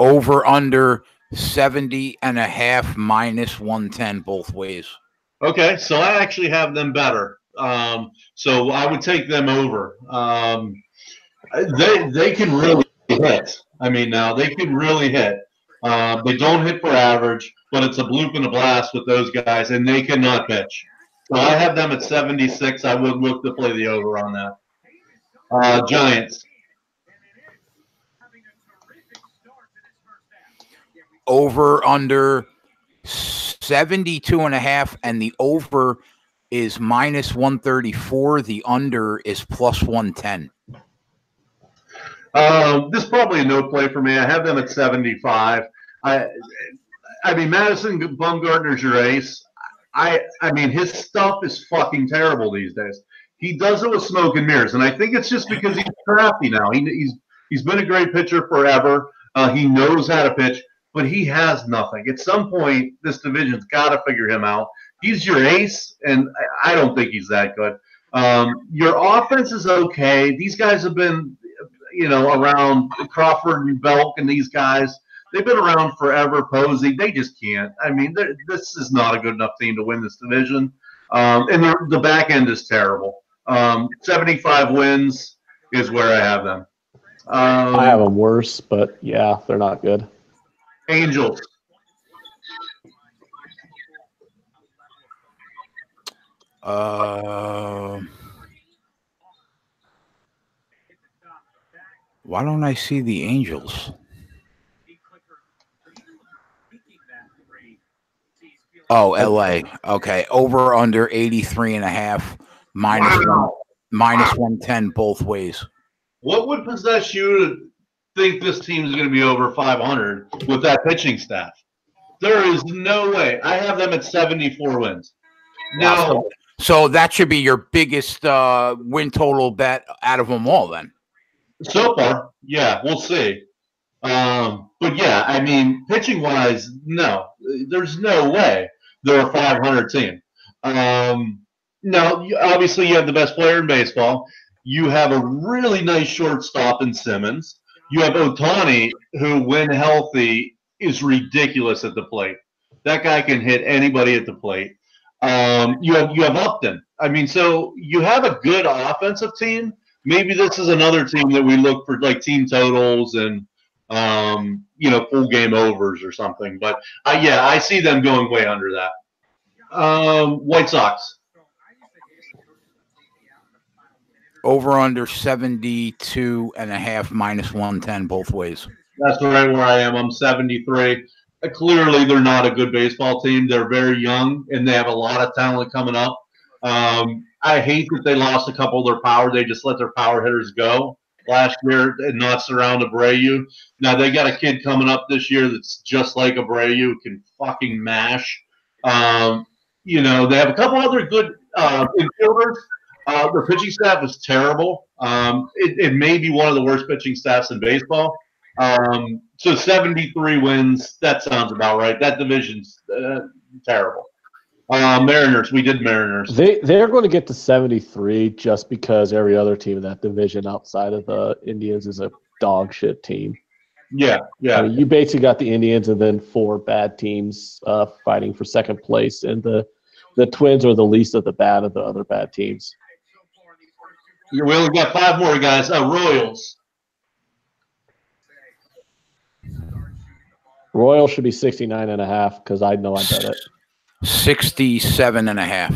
Over under 70.5 minus 110 both ways. Okay, so I actually have them better. So I would take them over. They can really hit. I mean, now they can really hit. They don't hit for average, but it's a bloop and a blast with those guys, and they cannot pitch. So I have them at 76. I would look to play the over on that. Giants. Over under 72.5, and the over is minus 134. The under is plus 110. This is probably a no play for me. I have them at 75. I mean, Madison Bumgarner's your ace. I mean, his stuff is fucking terrible these days. he does it with smoke and mirrors, and I think it's just because he's crafty now. He's been a great pitcher forever. He knows how to pitch, but he has nothing. At some point, this division's got to figure him out. He's your ace, and I don't think he's that good. Your offense is okay. These guys have been, around Crawford and Belk and these guys. They've been around forever. Posey, they just can't. I mean, this is not a good enough team to win this division. And the back end is terrible. 75 wins is where I have them. I have them worse, but yeah, they're not good. Angels. Why don't I see the Angels? Oh, LA. Okay. Over under 83.5 minus 110 both ways. What would possess you to think this team is going to be over 500 with that pitching staff? There is no way. I have them at 74 wins. No. So that should be your biggest win total bet out of them all then. So far, yeah, we'll see. But yeah, I mean, pitching wise, no, there's no way they're a 500 team. No, obviously you have the best player in baseball. You have a really nice shortstop in Simmons. You have Ohtani, who, when healthy, is ridiculous at the plate. That guy can hit anybody at the plate. You have Upton. I mean, so you have a good offensive team. Maybe this is another team that we look for, like team totals and full game overs or something. But yeah, I see them going way under that. White Sox. Over under 72.5 minus 110 both ways. That's right where I am. I'm 73. Clearly, they're not a good baseball team. They're very young, and they have a lot of talent coming up. I hate that they lost a couple of their power. They just let their power hitters go last year and not surround Abreu. Now, they got a kid coming up this year that's just like Abreu, can fucking mash. They have a couple other good infielders. Their pitching staff is terrible. It may be one of the worst pitching staffs in baseball. So 73 wins, that sounds about right. That division's terrible. Mariners, we did Mariners. They're going to get to 73 just because every other team in that division outside of the Indians is a dog shit team. Yeah. I mean, you basically got the Indians and then 4 bad teams fighting for second place, and the Twins are the least of the bad of the other bad teams. We only got 5 more guys. Royals. Royals should be 69.5 because I know I bet it. 67.5.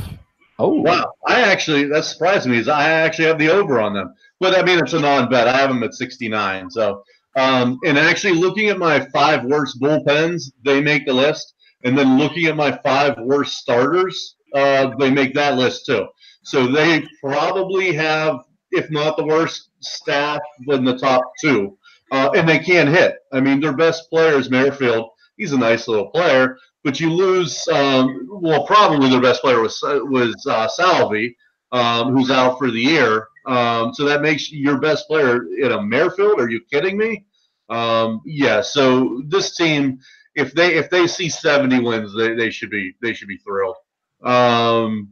Oh wow! That surprised me. I actually have the over on them, but I mean it's a non-bet. I have them at 69. So, and actually looking at my 5 worst bullpens, they make the list, and then looking at my 5 worst starters, they make that list too. So they probably have, if not the worst staff, in the top 2. And they can't hit. I mean, their best player is Merrifield. He's a nice little player, but you lose. Probably their best player was Salvi, who's out for the year. So that makes your best player Merrifield. Are you kidding me? Yeah. So this team, if they see 70 wins, they should be thrilled. I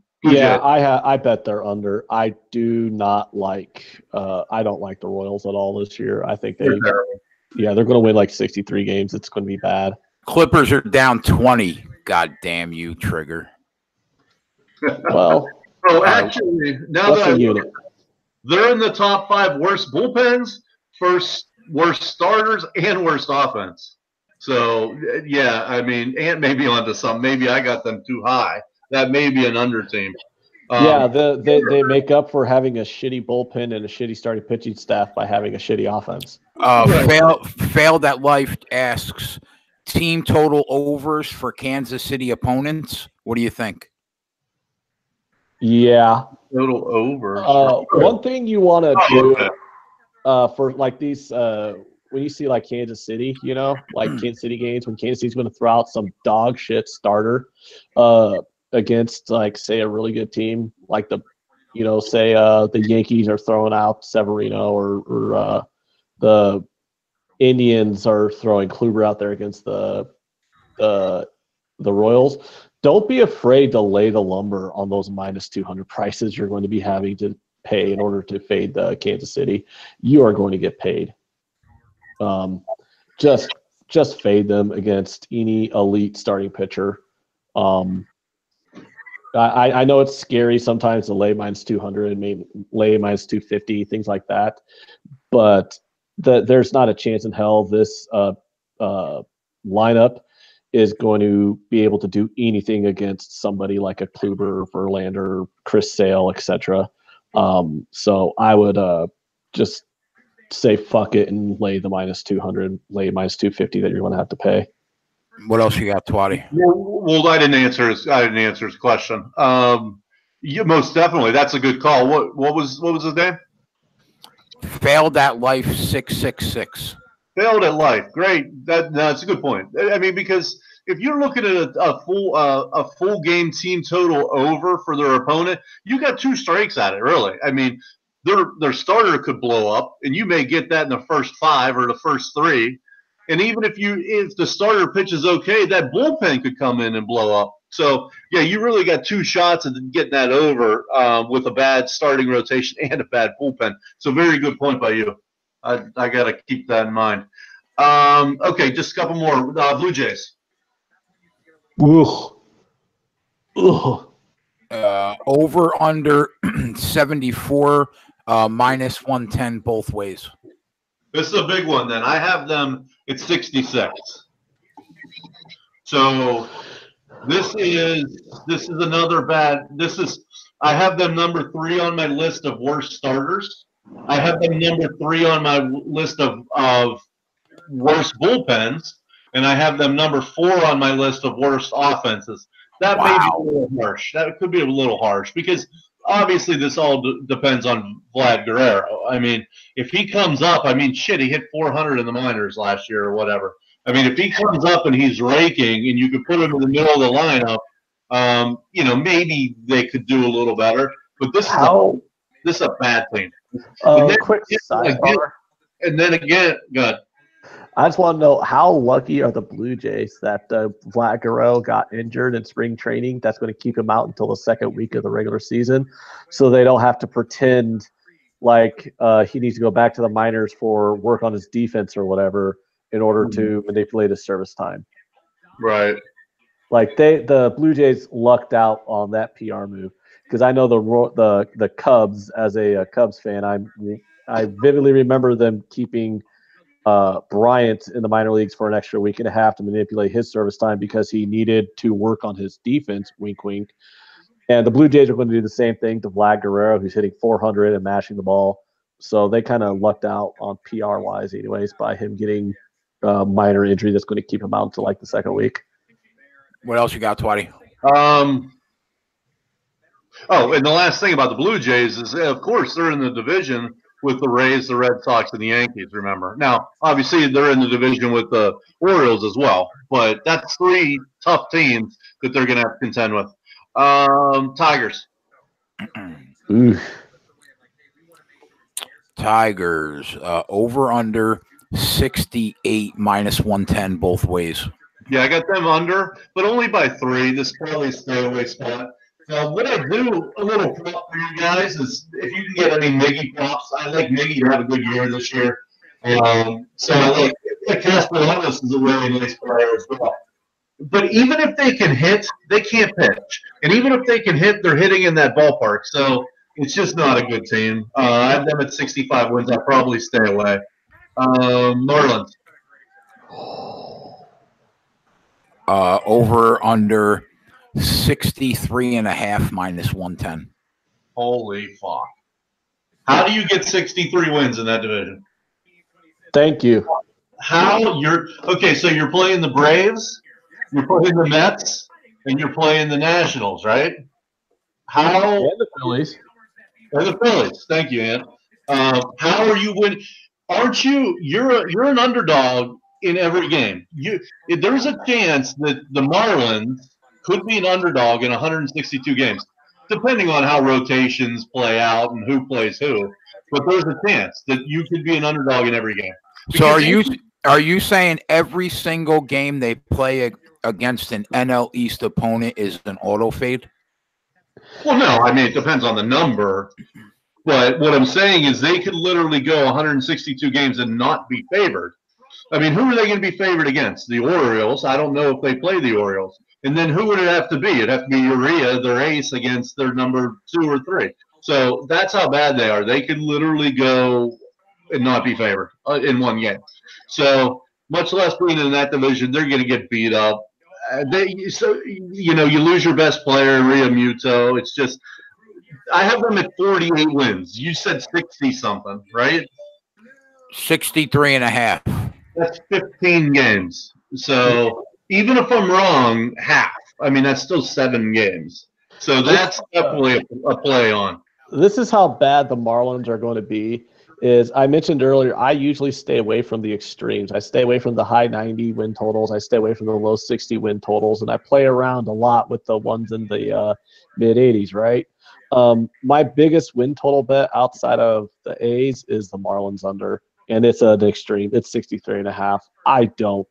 bet they're under. I do not like. I don't like the Royals at all this year. I think they're going to win like 63 games. It's going to be bad. Clippers are down 20. God damn you, Trigger. Well, actually, now that they're in the top 5 worst bullpens, worst starters, and worst offense. So yeah, I mean, Ant may be onto something. Maybe I got them too high. That may be an under team. They make up for having a shitty bullpen and a shitty starting pitching staff by having a shitty offense. Failed at Life asks, team total overs for Kansas City opponents. What do you think? Yeah. Total overs. One thing you want to do for like these when you see like Kansas City, like Kansas City games, when Kansas City's going to throw out some dog shit starter against, like, say, a really good team like the say the Yankees are throwing out Severino or the Indians are throwing Kluber out there against the Royals, don't be afraid to lay the lumber on those minus 200 prices you're going to be having to pay in order to fade the Kansas City. You are going to get paid. Just fade them against any elite starting pitcher. I know it's scary sometimes to lay minus 200 and maybe lay minus 250, things like that, but there's not a chance in hell this lineup is going to be able to do anything against somebody like a Kluber, Verlander, Chris Sale, etc. So I would just say fuck it and lay the minus 200, lay minus 250 that you're going to have to pay. What else you got, Twatty? Well, I didn't answer his question. Most definitely, that's a good call. What was his name? Failed at Life 666. Failed at life. Great. That's a good point. I mean, because if you're looking at a full game team total over for their opponent, you got two strikes at it. Really. I mean, their starter could blow up, and you may get that in the first 5 or the first 3. And even if the starter pitch is okay, that bullpen could come in and blow up. So yeah, you really got two shots at getting that over with a bad starting rotation and a bad bullpen. So very good point by you. I got to keep that in mind. Okay, just a couple more. Blue Jays. Ugh. Over under 74 minus 110 both ways. This is a big one. Then I have them at 66. So this is another bad. I have them number 3 on my list of worst starters. I have them number 3 on my list of worst bullpens, and I have them number 4 on my list of worst offenses. That may be a little harsh. That could be a little harsh because obviously this all depends on Vlad Guerrero. I mean, if he comes up, he hit 400 in the minors last year or whatever. I mean, if he comes up and he's raking and you could put him in the middle of the lineup, maybe they could do a little better. But this is a bad team. Quick sidebar. And then again, good. I just want to know how lucky are the Blue Jays that Vlad Guerrero got injured in spring training. That's going to keep him out until the second week of the regular season, so they don't have to pretend like he needs to go back to the minors for work on his defense or whatever in order to manipulate his service time. Right. Like the Blue Jays lucked out on that PR move because I know the Cubs, as a Cubs fan, I vividly remember them keeping Bryant in the minor leagues for an extra week and a half to manipulate his service time because he needed to work on his defense, wink, wink. And the Blue Jays are going to do the same thing to Vlad Guerrero, who's hitting 400 and mashing the ball. So they kind of lucked out on PR-wise anyways by him getting a minor injury that's going to keep him out until like the second week. What else you got, Twatty? And the last thing about the Blue Jays is, of course, they're in the division with the Rays, the Red Sox, and the Yankees, remember. Now, obviously, they're in the division with the Orioles as well, but that's 3 tough teams that they're going to have to contend with. Tigers. Tigers, over under 68 minus 110 both ways. Yeah, I got them under, but only by 3. This is probably a stay away spot. What I do, a little prop for you guys, is if you can get any Miggy props, I like Miggy to have a good year this year. So I like Castellanos is a really nice player as well. But even if they can hit, they can't pitch. And even if they can hit, they're hitting in that ballpark. So it's just not a good team. I have them at 65 wins. I'll probably stay away. Marlins. Over under 63.5 minus 110. Holy fuck. How do you get 63 wins in that division? Thank you. So you're playing the Braves, you're playing the Mets, and you're playing the Nationals, right? And the Phillies. And the Phillies. Thank you, Ant. How are you winning? Aren't you? You're an underdog in every game. There's a chance that the Marlins could be an underdog in 162 games. depending on how rotations play out and who plays who. But there's a chance that you could be an underdog in every game. So are you saying every single game they play against an NL East opponent is an auto fade? Well, no. I mean, it depends on the number. But what I'm saying is they could literally go 162 games and not be favored. I mean, who are they going to be favored against? The Orioles. I don't know if they play the Orioles. And then who would it have to be? It'd have to be Urea, their ace, against their number 2 or 3. So that's how bad they are. They could literally go and not be favored in one game. So much less being in that division, they're going to get beat up. You lose your best player, Ria Muto. It's just I have them at 48 wins. You said 60-something, right? 63.5. That's 15 games. So even if I'm wrong, half. I mean, that's still 7 games. So that's definitely a play on. This is how bad the Marlins are going to be. Is I mentioned earlier, I usually stay away from the extremes. I stay away from the high 90 win totals. I stay away from the low 60 win totals, and I play around a lot with the ones in the mid 80s, right? My biggest win total bet outside of the A's is the Marlins under, and it's an extreme. It's 63.5.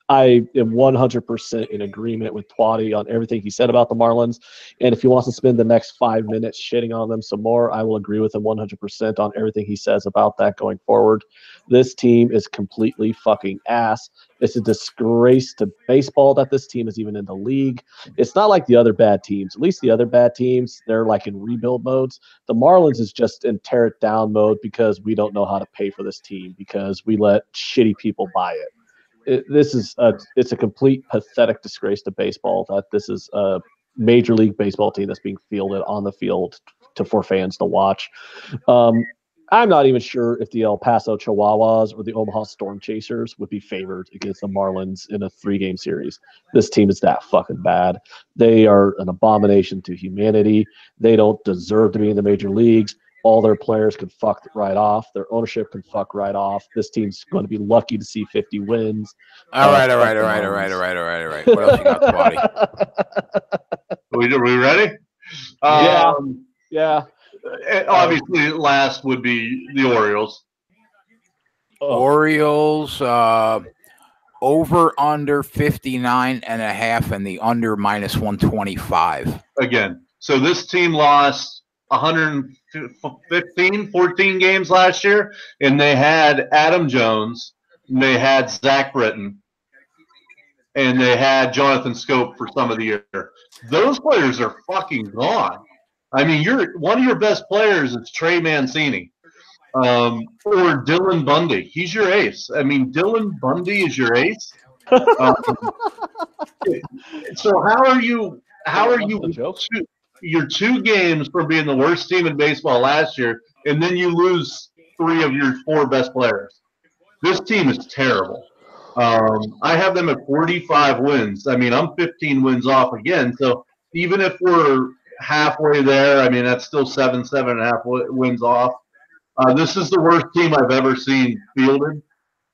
I am 100% in agreement with Twatty on everything he said about the Marlins. And if he wants to spend the next 5 minutes shitting on them some more, I will agree with him 100% on everything he says about that going forward. This team is completely fucking ass. It's a disgrace to baseball that this team is even in the league. It's not like the other bad teams. At least the other bad teams, they're like in rebuild modes. The Marlins is just in tear it down mode because we don't know how to pay for this team because we let shitty people buy it. It's a complete pathetic disgrace to baseball that this is a Major League Baseball team that's being fielded on the field for fans to watch. I'm not even sure if the El Paso Chihuahuas or the Omaha Storm Chasers would be favored against the Marlins in a 3-game series. This team is that fucking bad. They are an abomination to humanity. They don't deserve to be in the major leagues. All their players can fuck right off. Their ownership can fuck right off. This team's going to be lucky to see 50 wins. All right. What else you got, Twatty? Are we ready? Yeah. Obviously, last would be the Orioles. Orioles over under 59.5 and the under minus 125. Again, so this team lost 14 games last year, and they had Adam Jones, and they had Zach Britton, and they had Jonathan Scope for some of the year. Those players are fucking gone. I mean, one of your best players is Trey Mancini, or Dylan Bundy. He's your ace. I mean, Dylan Bundy is your ace. So how are you? You're 2 games from being the worst team in baseball last year, and then you lose 3 of your 4 best players. This team is terrible. I have them at 45 wins. I mean, I'm 15 wins off again. So even if we're halfway there, I mean, that's still 7.5 wins off. This is the worst team I've ever seen fielded.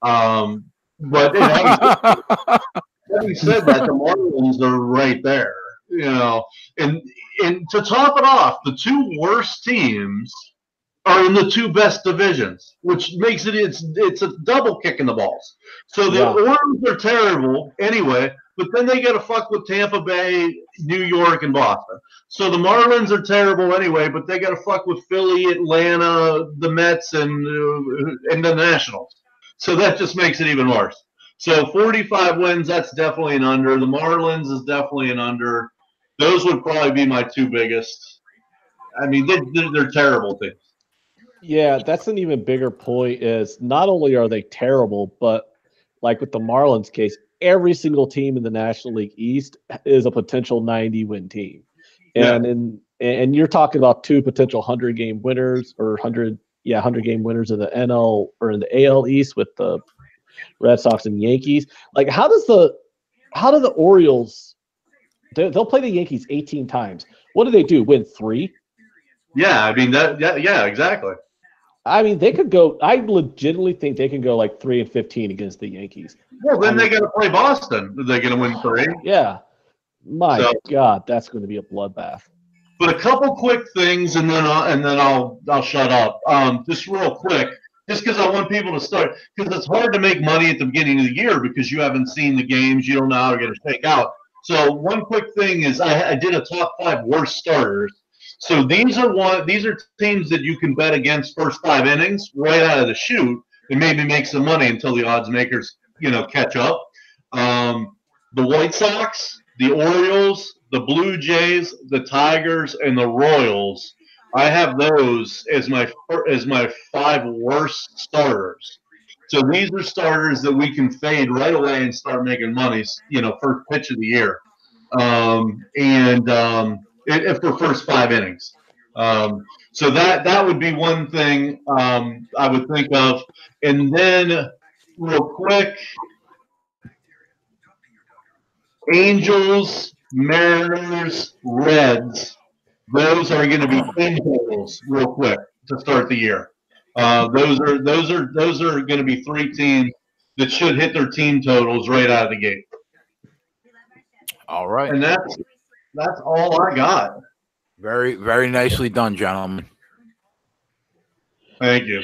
But having said that, the Marlins are right there. And to top it off, the 2 worst teams are in the 2 best divisions, which makes it's a double kick in the balls. So the Orioles are terrible anyway, but then they got to fuck with Tampa Bay, New York, and Boston. So the Marlins are terrible anyway, but they got to fuck with Philly, Atlanta, the Mets, and the Nationals. So that just makes it even worse. So 45 wins, that's definitely an under. The Marlins is definitely an under. Those would probably be my 2 biggest. I mean, they're terrible teams. Yeah, that's an even bigger point is not only are they terrible, but like with the Marlins case, every single team in the National League East is a potential 90-win team. And you're talking about 2 potential 100-game winners or 100-game winners in the NL or in the AL East with the Red Sox and Yankees. Like how do the Orioles they'll play the Yankees 18 times. What do? Win 3? Yeah, I mean yeah, exactly. I mean, they could go. I legitimately think they can go like 3-15 against the Yankees. Well, then they got to play Boston. Are they going to win 3? Yeah. My God, that's going to be a bloodbath. But a couple quick things, and then I'll shut up. Just real quick, just because I want people to start, because it's hard to make money at the beginning of the year because you haven't seen the games, you don't know how they're going to shake out. So one quick thing is I did a top 5 worst starters. So these are teams that you can bet against first 5 innings right out of the chute and maybe make some money until the odds makers catch up. The White Sox, the Orioles, the Blue Jays, the Tigers, and the Royals. I have those as my 5 worst starters. So these are starters that we can fade right away and start making money, first pitch of the year, for first 5 innings. So that would be one thing I would think of. And then real quick, Angels, Mariners, Reds. Those are going to be team totals real quick to start the year. Those are going to be 3 teams that should hit their team totals right out of the gate. All right. And that's all I got. Very, very nicely done, gentlemen. Thank you.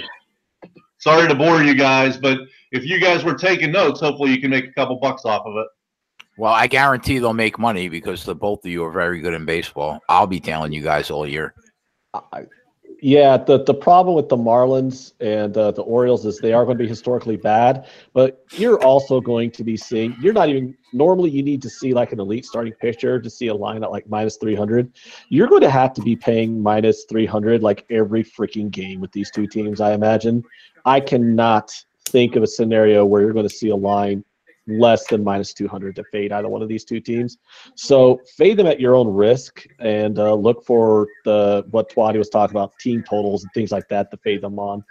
Sorry to bore you guys, but if you guys were taking notes, hopefully you can make a couple bucks off of it. Well, I guarantee they'll make money because the both of you are very good in baseball. I'll be telling you guys all year. Yeah, the problem with the Marlins and the Orioles is they are going to be historically bad, but you're also going to be seeing – normally you need to see like an elite starting pitcher to see a line at like minus 300. You're going to have to be paying minus 300 like every freaking game with these 2 teams, I imagine. I cannot think of a scenario where you're going to see a line less than minus 200 to fade either one of these 2 teams. So fade them at your own risk and look for what Twatty was talking about, team totals and things like that to fade them on,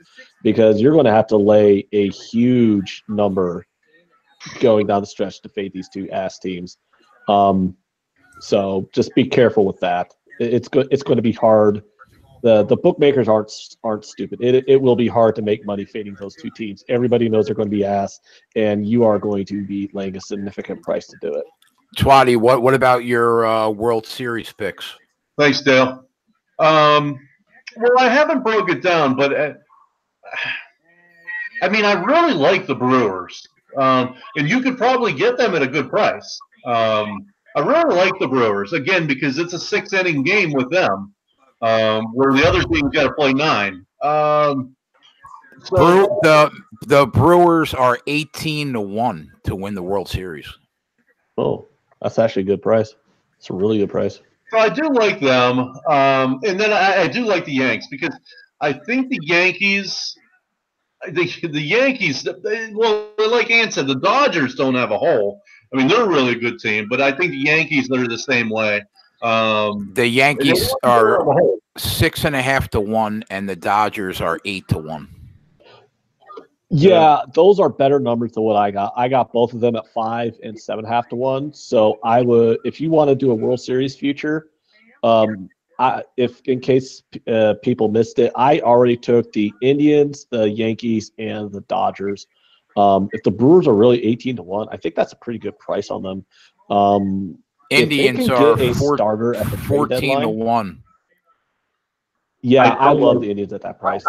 because you're going to have to lay a huge number going down the stretch to fade these 2 ass teams. So just be careful with that. It's going to be hard. The bookmakers aren't stupid. It will be hard to make money fading those 2 teams. Everybody knows they're going to be ass, and you are going to be laying a significant price to do it. Twatty, what about your World Series picks? Thanks, Dale. Well, I haven't broke it down, but I really like the Brewers, and you could probably get them at a good price. I really like the Brewers, again, because it's a 6-inning game with them. Where the other team's got to play 9. The Brewers are 18-1 to win the World Series. Oh, that's actually a good price. It's a really good price. So I do like them, and then I do like the Yanks because I think the Yankees. The Yankees. Well, like Ann said, the Dodgers don't have a hole. They're a really good team, but I think the Yankees are the same way. The Yankees are 6.5 to 1, and the Dodgers are 8 to 1. Yeah, those are better numbers than what I got. I got both of them at 5 and 7.5 to 1. So I would, if you want to do a World Series future, if in case people missed it, I already took the Indians, the Yankees, and the Dodgers. If the Brewers are really 18 to 1, I think that's a pretty good price on them. Indians are 14 to 1. Yeah, I love the Indians at that price.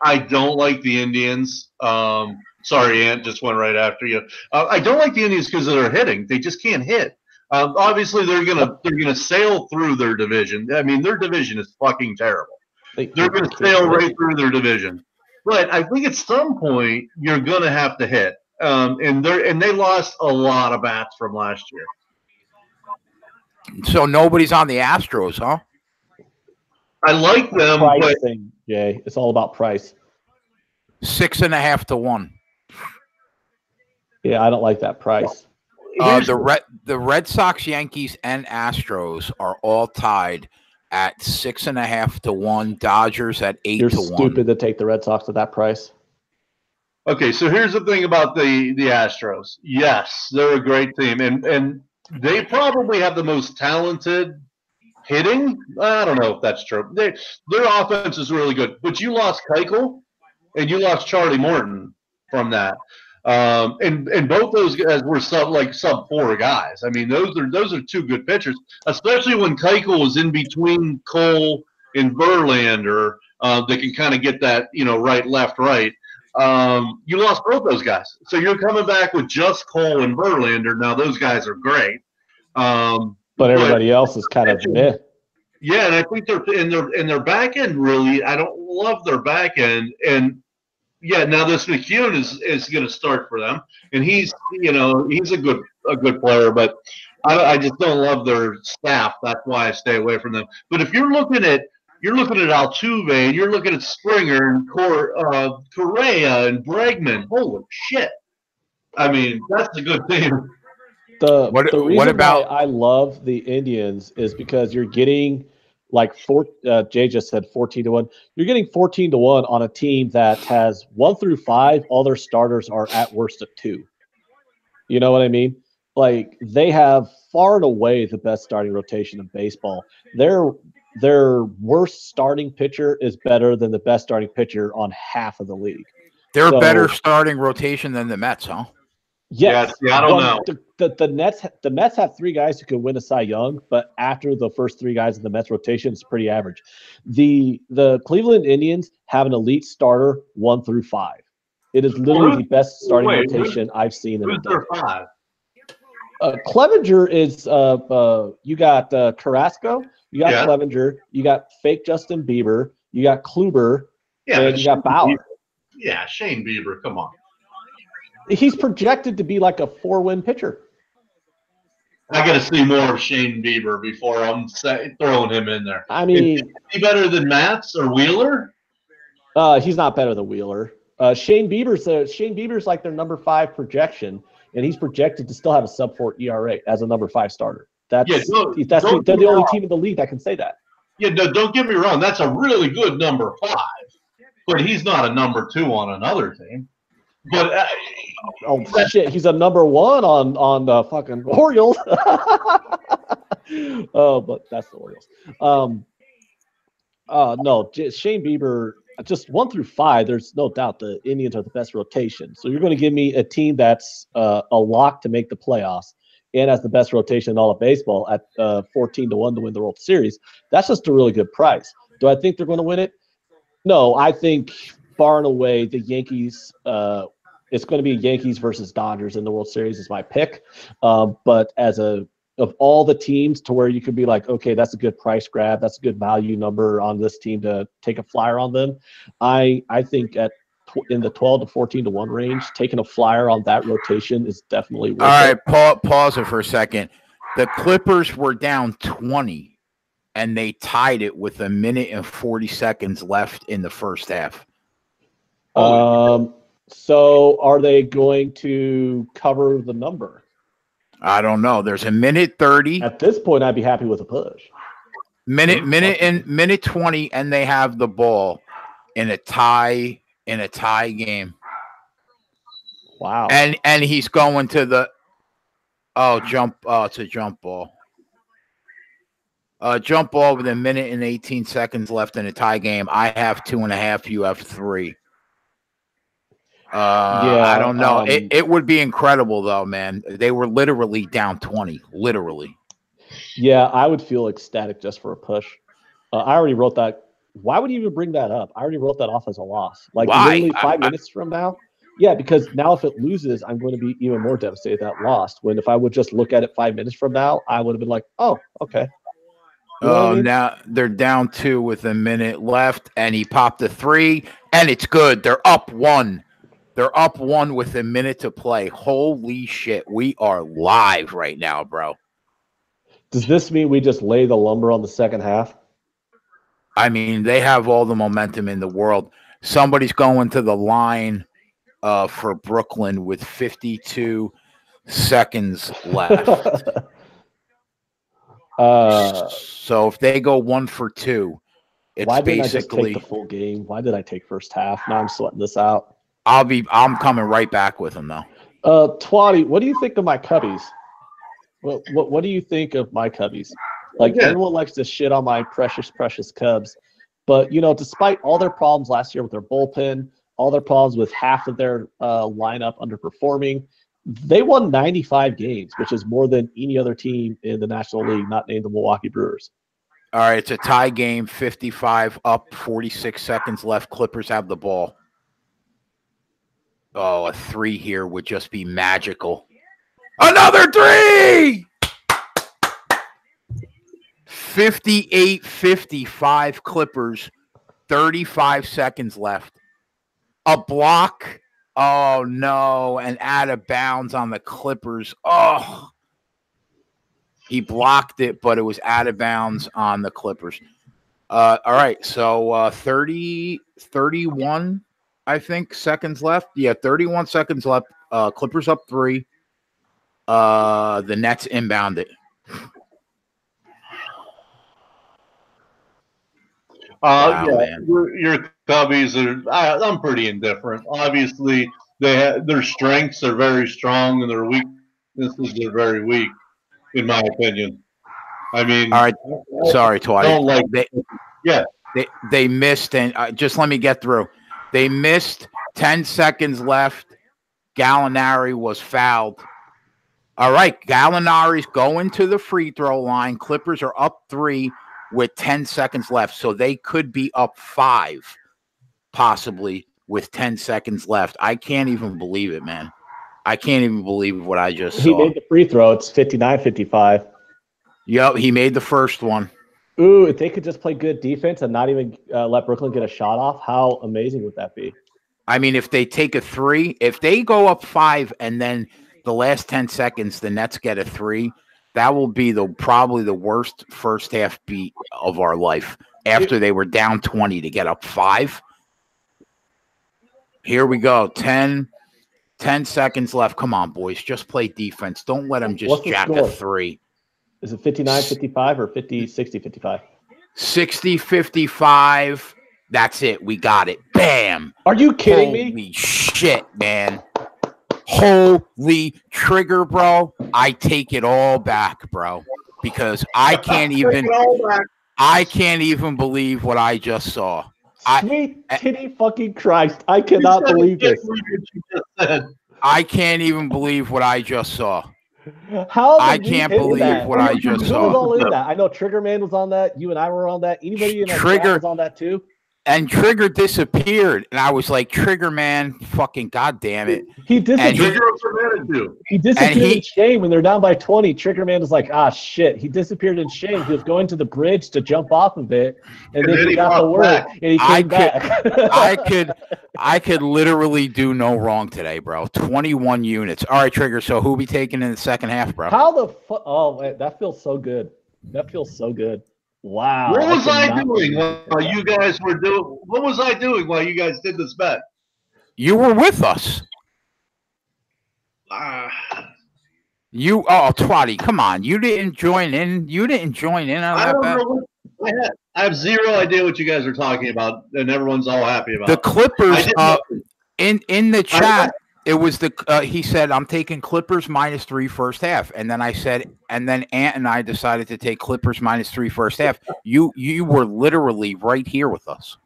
I don't like the Indians. Sorry, Ant, just went right after you. I don't like the Indians because of their hitting. They just can't hit. Obviously, they're gonna sail through their division. Their division is fucking terrible. They're gonna sail right through their division. But I think at some point you're gonna have to hit. And they lost a lot of bats from last year. So nobody's on the Astros, huh? I like them, but Jay, it's all about price. 6.5 to 1. Yeah, I don't like that price. The Red Sox, Yankees, and Astros are all tied at 6.5 to 1. Dodgers at 8 to 1. You're stupid to take the Red Sox at that price. Okay, so here's the thing about the Astros. Yes, they're a great team, and they probably have the most talented hitting. I don't know if that's true. Their offense is really good, but you lost Keuchel and you lost Charlie Morton from that. And both those guys were sub 4 guys. I mean, those are two good pitchers, especially when Keuchel was in between Cole and Verlander. They can kind of get that, right, left, right. You lost both those guys, so you're coming back with just Cole and Verlander. Now those guys are great, but everybody else is kind of meh. Yeah, and I think they're in their back end. Really, I don't love their back end, and yeah, now this McCune is going to start for them, and he's a good player, but I just don't love their staff. That's why I stay away from them. But if you're looking at Altuve, and you're looking at Springer and Correa and Bregman. Holy shit! I mean, that's a good team. The reason why I love the Indians is because you're getting Jay just said 14-1. You're getting 14-1 on a team that has 1 through 5. All their starters are at worst a 2. You know what I mean? Like, they have far and away the best starting rotation in baseball. Their worst starting pitcher is better than the best starting pitcher on half of the league. They're better starting rotation than the Mets, huh? Yes. Yeah, I don't know. The Mets have 3 guys who can win a Cy Young, but after the first 3 guys in the Mets rotation, it's pretty average. The Cleveland Indians have an elite starter 1 through 5. It is literally the best starting rotation I've seen in a decade. 5? Clevenger is you got Carrasco, you got Clevenger, you got fake Justin Bieber, you got Kluber, and you got Bauer. Yeah, Shane Bieber, come on. He's projected to be like a 4-win pitcher. I got to see more of Shane Bieber before I'm throwing him in there. I mean, is he better than Matz or Wheeler? He's not better than Wheeler. Shane Bieber's like their number 5 projection, and he's projected to still have a sub-4 ERA as a number 5 starter. They're the only team in the league that can say that. Yeah, no, don't get me wrong. That's a really good number 5, but he's not a number 2 on another team. But shit, he's a number 1 on the fucking Orioles. Oh, but that's the Orioles. No, Shane Bieber, just 1 through 5. There's no doubt the Indians are the best rotation. So you're going to give me a team that's a lock to make the playoffs and has the best rotation in all of baseball at 14-1 to win the World Series. That's just a really good price. Do I think they're going to win it? No, I think far and away the Yankees. It's going to be Yankees versus Dodgers in the World Series is my pick. But of all the teams to where you could be like, okay, that's a good price grab, that's a good value number on this team to take a flyer on them. I think in the 12 to 14-1 range, taking a flyer on that rotation is definitely worth it. All right, pause it for a second. The Clippers were down 20, and they tied it with 1 minute and 40 seconds left in the first half. So are they going to cover the number? I don't know. There's 1 minute 30. At this point, I'd be happy with a push. Minute 20, and they have the ball in a tie game. Wow. And he's going to the jump. It's a jump ball. Jump ball with 1 minute and 18 seconds left in a tie game. I have 2.5. You have 3. I don't know. It would be incredible though, man. They were literally down 20, literally. Yeah, I would feel ecstatic just for a push. I already wrote that. Why would you even bring that up? I already wrote that off as a loss. Like literally 5 minutes from now. Yeah, because now if it loses, I'm going to be even more devastated that lost. When if I would just look at it 5 minutes from now, I would have been like, oh, okay. You know what I mean? Now they're down 2 with 1 minute left, and he popped a 3, and it's good. They're up 1. They're up 1 with 1 minute to play. Holy shit. We are live right now, bro. Does this mean we just lay the lumber on the second half? I mean, they have all the momentum in the world. Somebody's going to the line for Brooklyn with 52 seconds left. So if they go 1 for 2, it's why didn't I just basically take the full game? Why did I take first half? Now I'm sweating this out. I'm coming right back with him though. Twatty, what do you think of my Cubbies? What do you think of my Cubbies? Like everyone likes to shit on my precious Cubs, but despite all their problems last year with their bullpen, all their problems with half of their lineup underperforming. They won 95 games, which is more than any other team in the National League, not named the Milwaukee Brewers. All right, it's a tie game, 55 up, 46 seconds left. Clippers have the ball. Oh, a 3 here would just be magical. Another 3! 58-55 Clippers, 35 seconds left. A block. Oh, no, and out of bounds on the Clippers. Oh, he blocked it, but it was out of bounds on the Clippers. All right, so 31, I think, seconds left. Yeah, 31 seconds left. Clippers up 3. The Nets inbound it. Wow, yeah, your Cubbies are. I'm pretty indifferent. Obviously, their strengths are very strong and their weaknesses are very weak, in my opinion. I mean, all right. Sorry, Twatty. They missed, and just let me get through. They missed 10 seconds left. Gallinari was fouled. All right, Gallinari's going to the free throw line. Clippers are up 3 with 10 seconds left, so they could be up 5, possibly, with 10 seconds left. I can't even believe it, man. I can't even believe what I just saw. He made the free throw. It's 59-55. Yep, he made the first one. Ooh, if they could just play good defense and not even let Brooklyn get a shot off, how amazing would that be? I mean, if they take a 3, if they go up 5 and then the last 10 seconds the Nets get a 3, that will be probably the worst first half beat of our life. After they were down 20 to get up 5. Here we go. 10 seconds left. Come on, boys. Just play defense. Don't let them just jack a 3. Is it 59-55 or 60-55? 60-55. That's it. We got it. Bam. Are you kidding me? Holy shit, man. Holy trigger, bro. I take it all back, bro. Because I can't even believe what I just saw. Sweet titty fucking Christ. I cannot believe this. I can't even believe what I just saw. I can't believe what I just saw. Who was all in that? I know Trigger Man was on that. You and I were on that. Anybody in that chat was on that too? And Trigger disappeared, and I was like, "Trigger Man, fucking goddamn it!" He disappeared. He disappeared in shame when they're down by 20. Trigger Man was like, "Ah, shit!" He disappeared in shame. He was going to the bridge to jump off of it, and then he got the word, and he came back. I could literally do no wrong today, bro. 21 units. All right, Trigger. So who be taking in the second half, bro? How the fuck? Oh, man, that feels so good. That feels so good. Wow. What was I doing while you guys were doing? What was I doing while you guys did this bet? You were with us. Twatty, come on. You didn't join in. You didn't join in on that bet. I have zero idea what you guys are talking about, and everyone's all happy about the it. Clippers. In the chat, it was he said, "I'm taking Clippers -3 first half," and then I said, and then Ant and I decided to take Clippers -3 first half. You were literally right here with us.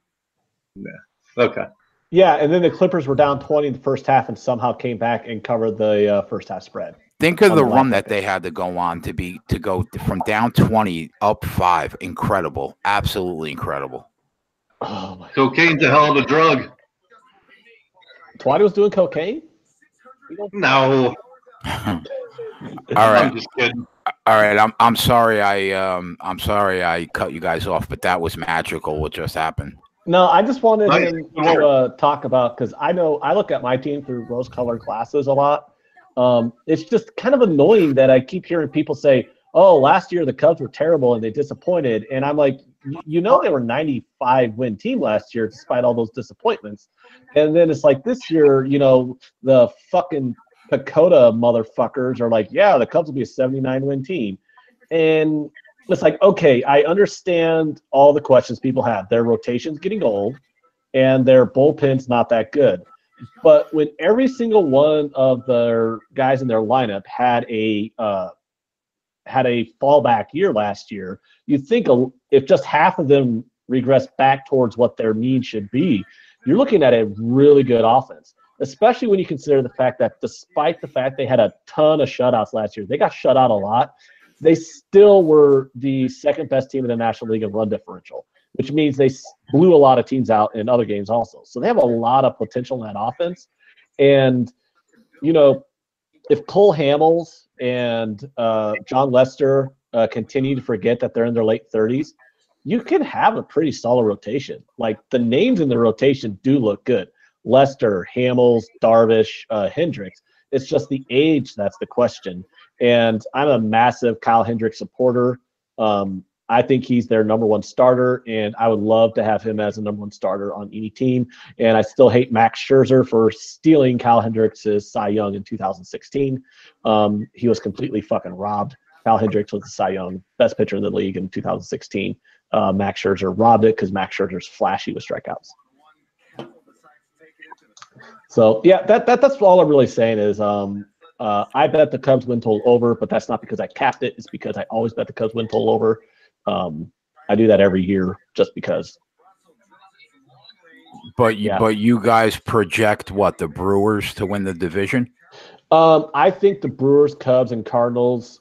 Yeah. Okay. Yeah, and then the Clippers were down 20 in the first half and somehow came back and covered the first half spread. Think of the run that they had to go on to go from down 20 up 5. Incredible, absolutely incredible. Oh my! Cocaine's a hell of a drug. Twatty was doing cocaine? No. All right. I'm just kidding. All right. I'm sorry. I'm sorry I cut you guys off, but that was magical. What just happened? No, I just wanted him to talk about, because I know I look at my team through rose-colored glasses a lot. It's just kind of annoying that I keep hearing people say, "Oh, last year the Cubs were terrible and they disappointed," and I'm like, they were a 95-win team last year despite all those disappointments. And then it's like this year, the fucking Pacoda motherfuckers are like, yeah, the Cubs will be a 79-win team. And it's like, okay, I understand all the questions people have. Their rotation's getting old, and their bullpen's not that good. But when every single one of their guys in their lineup had a fallback year last year, you'd think if just half of them regress back towards what their need should be, you're looking at a really good offense, especially when you consider the fact that despite the fact they had a ton of shutouts last year, they got shut out a lot. They still were the second best team in the National League in run differential, which means they blew a lot of teams out in other games also. So they have a lot of potential in that offense. And, you know, if Cole Hamels and John Lester continue to forget that they're in their late 30s, you can have a pretty solid rotation. Like, the names in the rotation do look good. Lester, Hamels, Darvish, Hendricks. It's just the age that's the question. And I'm a massive Kyle Hendricks supporter. I think he's their number one starter, and I would love to have him as a number one starter on any team. And I still hate Max Scherzer for stealing Kyle Hendricks' Cy Young in 2016. He was completely fucking robbed. Kyle Hendricks was the Cy Young best pitcher in the league in 2016. Max Scherzer robbed it because Max Scherzer's flashy with strikeouts. So, yeah, that's all I'm really saying is I bet the Cubs win total over, but that's not because I capped it. It's because I always bet the Cubs win total over. I do that every year just because. But you guys project what, the Brewers to win the division? I think the Brewers, Cubs, and Cardinals.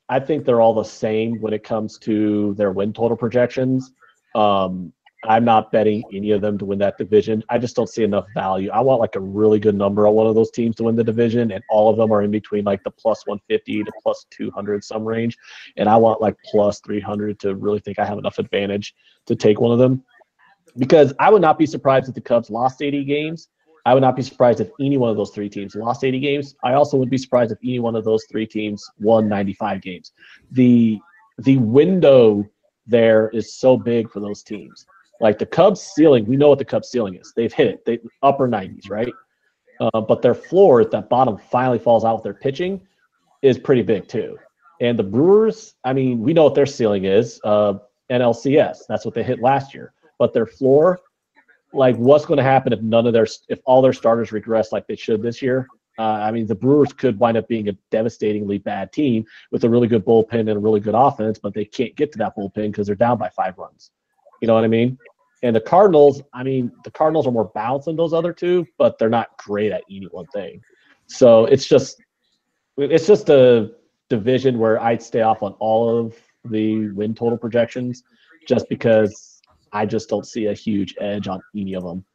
I think they're all the same when it comes to their win total projections. I'm not betting any of them to win that division. I just don't see enough value. I want like a really good number on one of those teams to win the division, and all of them are in between like the plus 150 to plus 200 some range. And I want like plus 300 to really think I have enough advantage to take one of them. Because I would not be surprised if the Cubs lost 80 games. I would not be surprised if any one of those three teams lost 80 games. I also would be surprised if any one of those three teams won 95 games. The window there is so big for those teams. Like the Cubs ceiling, we know what the Cubs ceiling is. They've hit it, upper 90s, right? But their floor at that bottom finally falls out with their pitching is pretty big too. And the Brewers, I mean, we know what their ceiling is, NLCS. That's what they hit last year. But their floor, like, what's going to happen if all their starters regress like they should this year? I mean, the Brewers could wind up being a devastatingly bad team with a really good bullpen and a really good offense, but they can't get to that bullpen because they're down by 5 runs. You know what I mean? And the Cardinals, the Cardinals are more balanced than those other two, but they're not great at any one thing. So it's just a division where I'd stay off on all of the win total projections just because I just don't see a huge edge on any of them.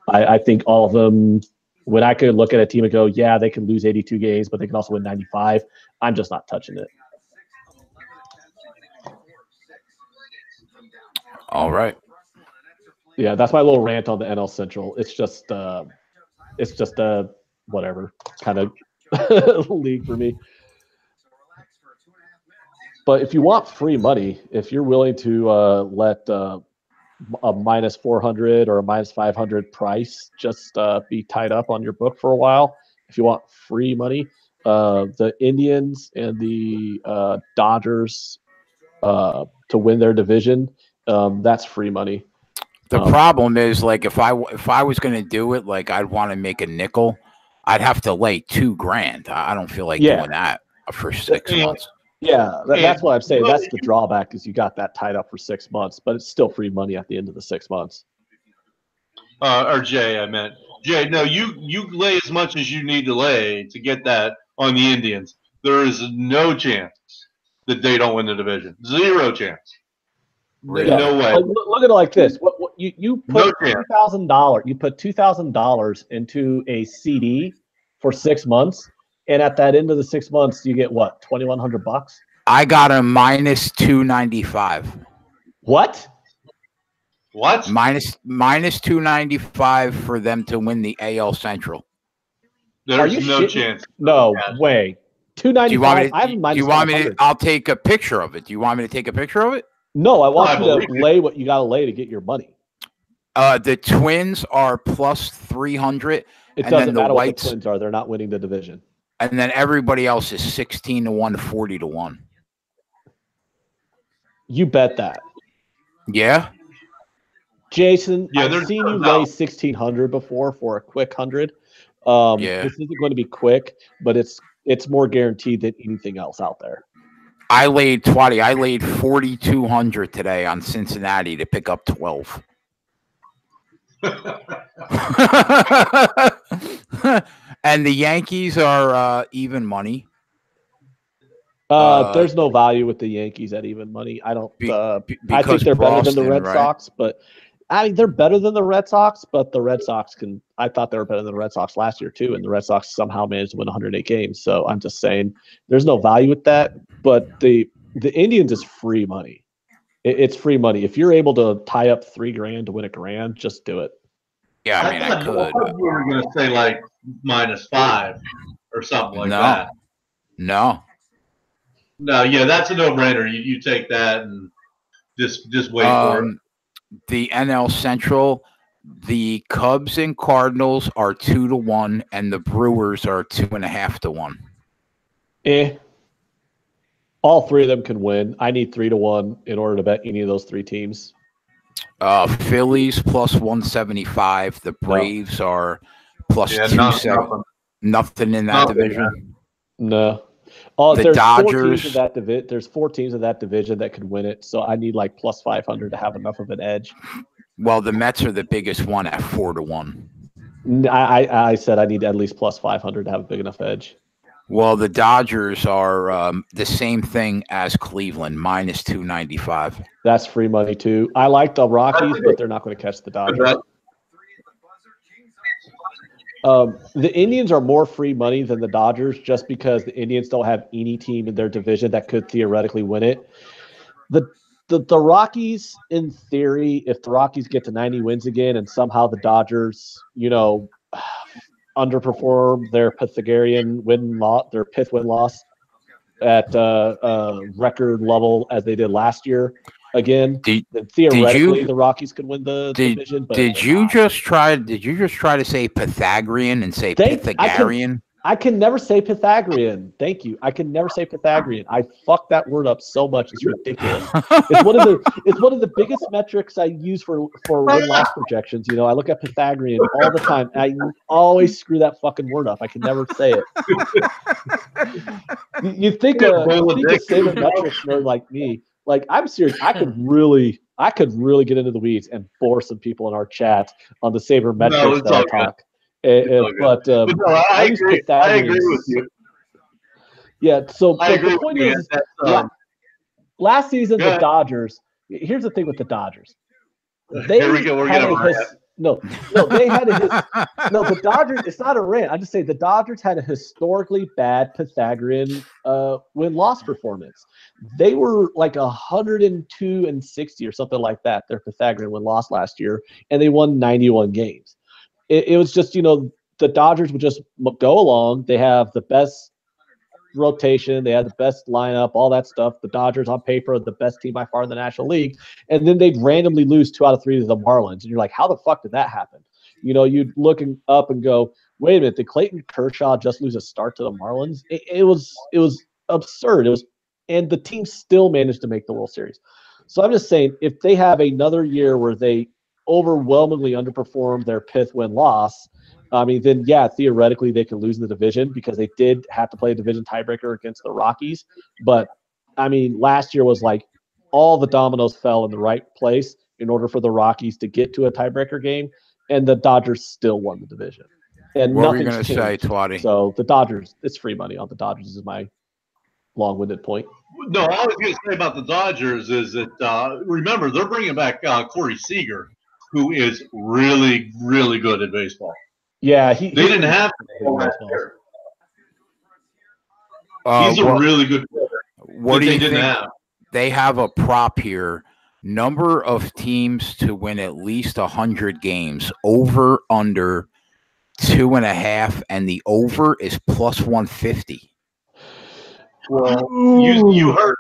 I think all of them, when I could look at a team and go, yeah, they can lose 82 games, but they can also win 95, I'm just not touching it. All right. Yeah, that's my little rant on the NL Central. It's just a whatever kind of league for me. But if you want free money, if you're willing to let a minus 400 or a minus 500 price just be tied up on your book for a while, if you want free money, the Indians and the Dodgers to win their division, that's free money. The problem is, like, if I was going to do it, like, I'd want to make a nickel. I'd have to lay $2,000. I don't feel like doing that for 6 months. Yeah, that's what I'm saying. That's the drawback, is you got that tied up for 6 months, but it's still free money at the end of the 6 months. Or Jay, I meant. Jay, no, you lay as much as you need to lay to get that on the Indians. There is no chance that they don't win the division. 0 chance. Yeah. No way. Look at it like this. What you put $2,000. You put $2,000 into a CD for 6 months, and at that end of the 6 months, you get what, $2,100? I got a minus 295. What? Minus 295 for them to win the AL Central. There's no chance. No way. 295. I have a minus. Do you want me to? I'll take a picture of it. Do you want me to take a picture of it? No, I want you to lay what you got to lay to get your money. The Twins are plus 300. It doesn't matter what the Twins are. They're not winning the division. And then everybody else is 16-1 to 40-1. You bet that. Yeah. Jason, I've seen you lay 1,600 before for a quick 100. This isn't going to be quick, but it's more guaranteed than anything else out there. I laid 4,200 today on Cincinnati to pick up 12. And the Yankees are even money. There's no value with the Yankees at even money. I don't. I think they're better than the Red Sox, but I mean they're better than the Red Sox. But the Red Sox can. I thought they were better than the Red Sox last year too, and the Red Sox somehow managed to win 108 games. So I'm just saying there's no value with that. But the Indians is free money. It's free money. If you're able to tie up $3,000 to win $1,000, just do it. Yeah, I mean, I could. I thought we were going to say like -5 or something like that. No, yeah, that's a no-brainer. You take that and just wait for it. The NL Central, the Cubs and Cardinals are 2-1, and the Brewers are 2.5-1. All three of them can win. I need 3-1 in order to bet any of those three teams. Phillies +175. The Braves are +270. Nothing in that division. No. The Dodgers. There's 4 teams in that division that could win it. So I need like +500 to have enough of an edge. Well, the Mets are the biggest one at 4-1. I said I need at least +500 to have a big enough edge. Well, the Dodgers are the same thing as Cleveland, -295. That's free money too. I like the Rockies, but they're not going to catch the Dodgers. The Indians are more free money than the Dodgers just because the Indians don't have any team in their division that could theoretically win it. The Rockies, in theory, if the Rockies get to 90 wins again and somehow the Dodgers, underperform their Pythagorean their pith win loss at record level as they did last year. Again, theoretically, the Rockies could win the division. But did you just try to say Pythagorean and say Pythagorean? I can never say Pythagorean. Thank you. I can never say Pythagorean. I fucked that word up so much. It's ridiculous. It's one of the biggest metrics I use for win-loss projections. I look at Pythagorean all the time. I always screw that fucking word up. I can never say it. You think a sabermetrics nerd like me, like I'm serious. I could really get into the weeds and bore some people in our chat on the sabermetrics that I talk. But no, I agree with you. Yeah, so the point is, last season, the Dodgers, here's the thing with the Dodgers. They had the Dodgers, it's not a rant. I just say the Dodgers had a historically bad Pythagorean win-loss performance. They were like 102-60 or something like that, their Pythagorean win-loss last year, and they won 91 games. It was just, the Dodgers would just go along. They have the best rotation. They had the best lineup, all that stuff. The Dodgers on paper are the best team by far in the National League. And then they'd randomly lose 2 out of 3 to the Marlins. And you're like, how the fuck did that happen? You'd look up and go, wait a minute, did Clayton Kershaw just lose a start to the Marlins? It was absurd. And the team still managed to make the World Series. So I'm just saying, if they have another year where they overwhelmingly underperformed their pith win-loss, then theoretically they can lose the division because they did have to play a division tiebreaker against the Rockies. But last year was like all the dominoes fell in the right place in order for the Rockies to get to a tiebreaker game, and the Dodgers still won the division. And what were you going to say, Twatty? So the Dodgers, it's free money on the Dodgers is my long-winded point. No, all I was going to say about the Dodgers is that remember they're bringing back Corey Seager, who is really, really good at baseball. Yeah, they didn't have to. He's a really good player. What do you think? They have a prop here. Number of teams to win at least 100 games. Over, under 2.5, and the over is +150. Well, you heard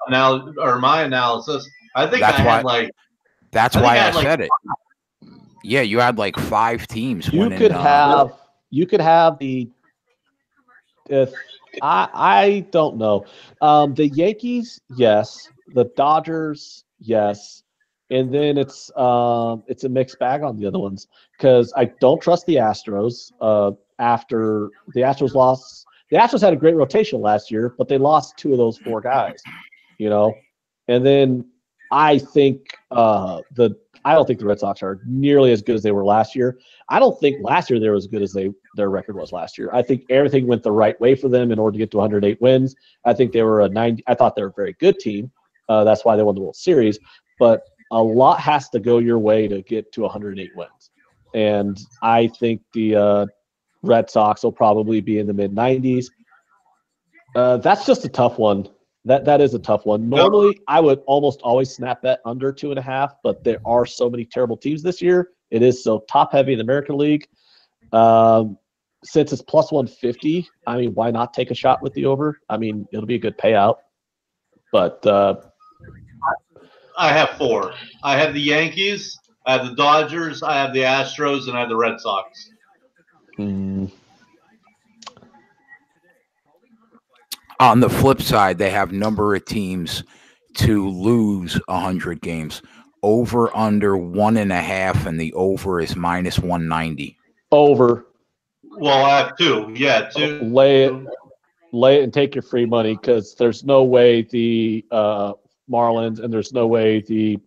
my analysis. I think that's why I said it. Yeah, you had like 5 teams. You could have the. I don't know. The Yankees, yes. The Dodgers, yes. And then it's a mixed bag on the other ones because I don't trust the Astros. After the Astros lost, the Astros had a great rotation last year, but they lost 2 of those 4 guys. And then I think the I don't think the Red Sox are nearly as good as they were last year. I don't think last year they were as good as their record was last year. I think everything went the right way for them in order to get to 108 wins. I think they were I thought they were a very good team. That's why they won the World Series. But a lot has to go your way to get to 108 wins. And I think the Red Sox will probably be in the mid-90s. That's just a tough one. That is a tough one. Normally, I would almost always snap bet under 2.5, but there are so many terrible teams this year. It is so top-heavy in the American League. Since it's plus 150, I mean, why not take a shot with the over? I mean, it'll be a good payout. But I have 4. I have the Yankees, I have the Dodgers, I have the Astros, and I have the Red Sox. On the flip side, they have number of teams to lose 100 games. Over under 1.5, and the over is minus 190. Over. Well, I have 2. Yeah, 2. Lay it and take your free money, because there's no way the Marlins and there's no way the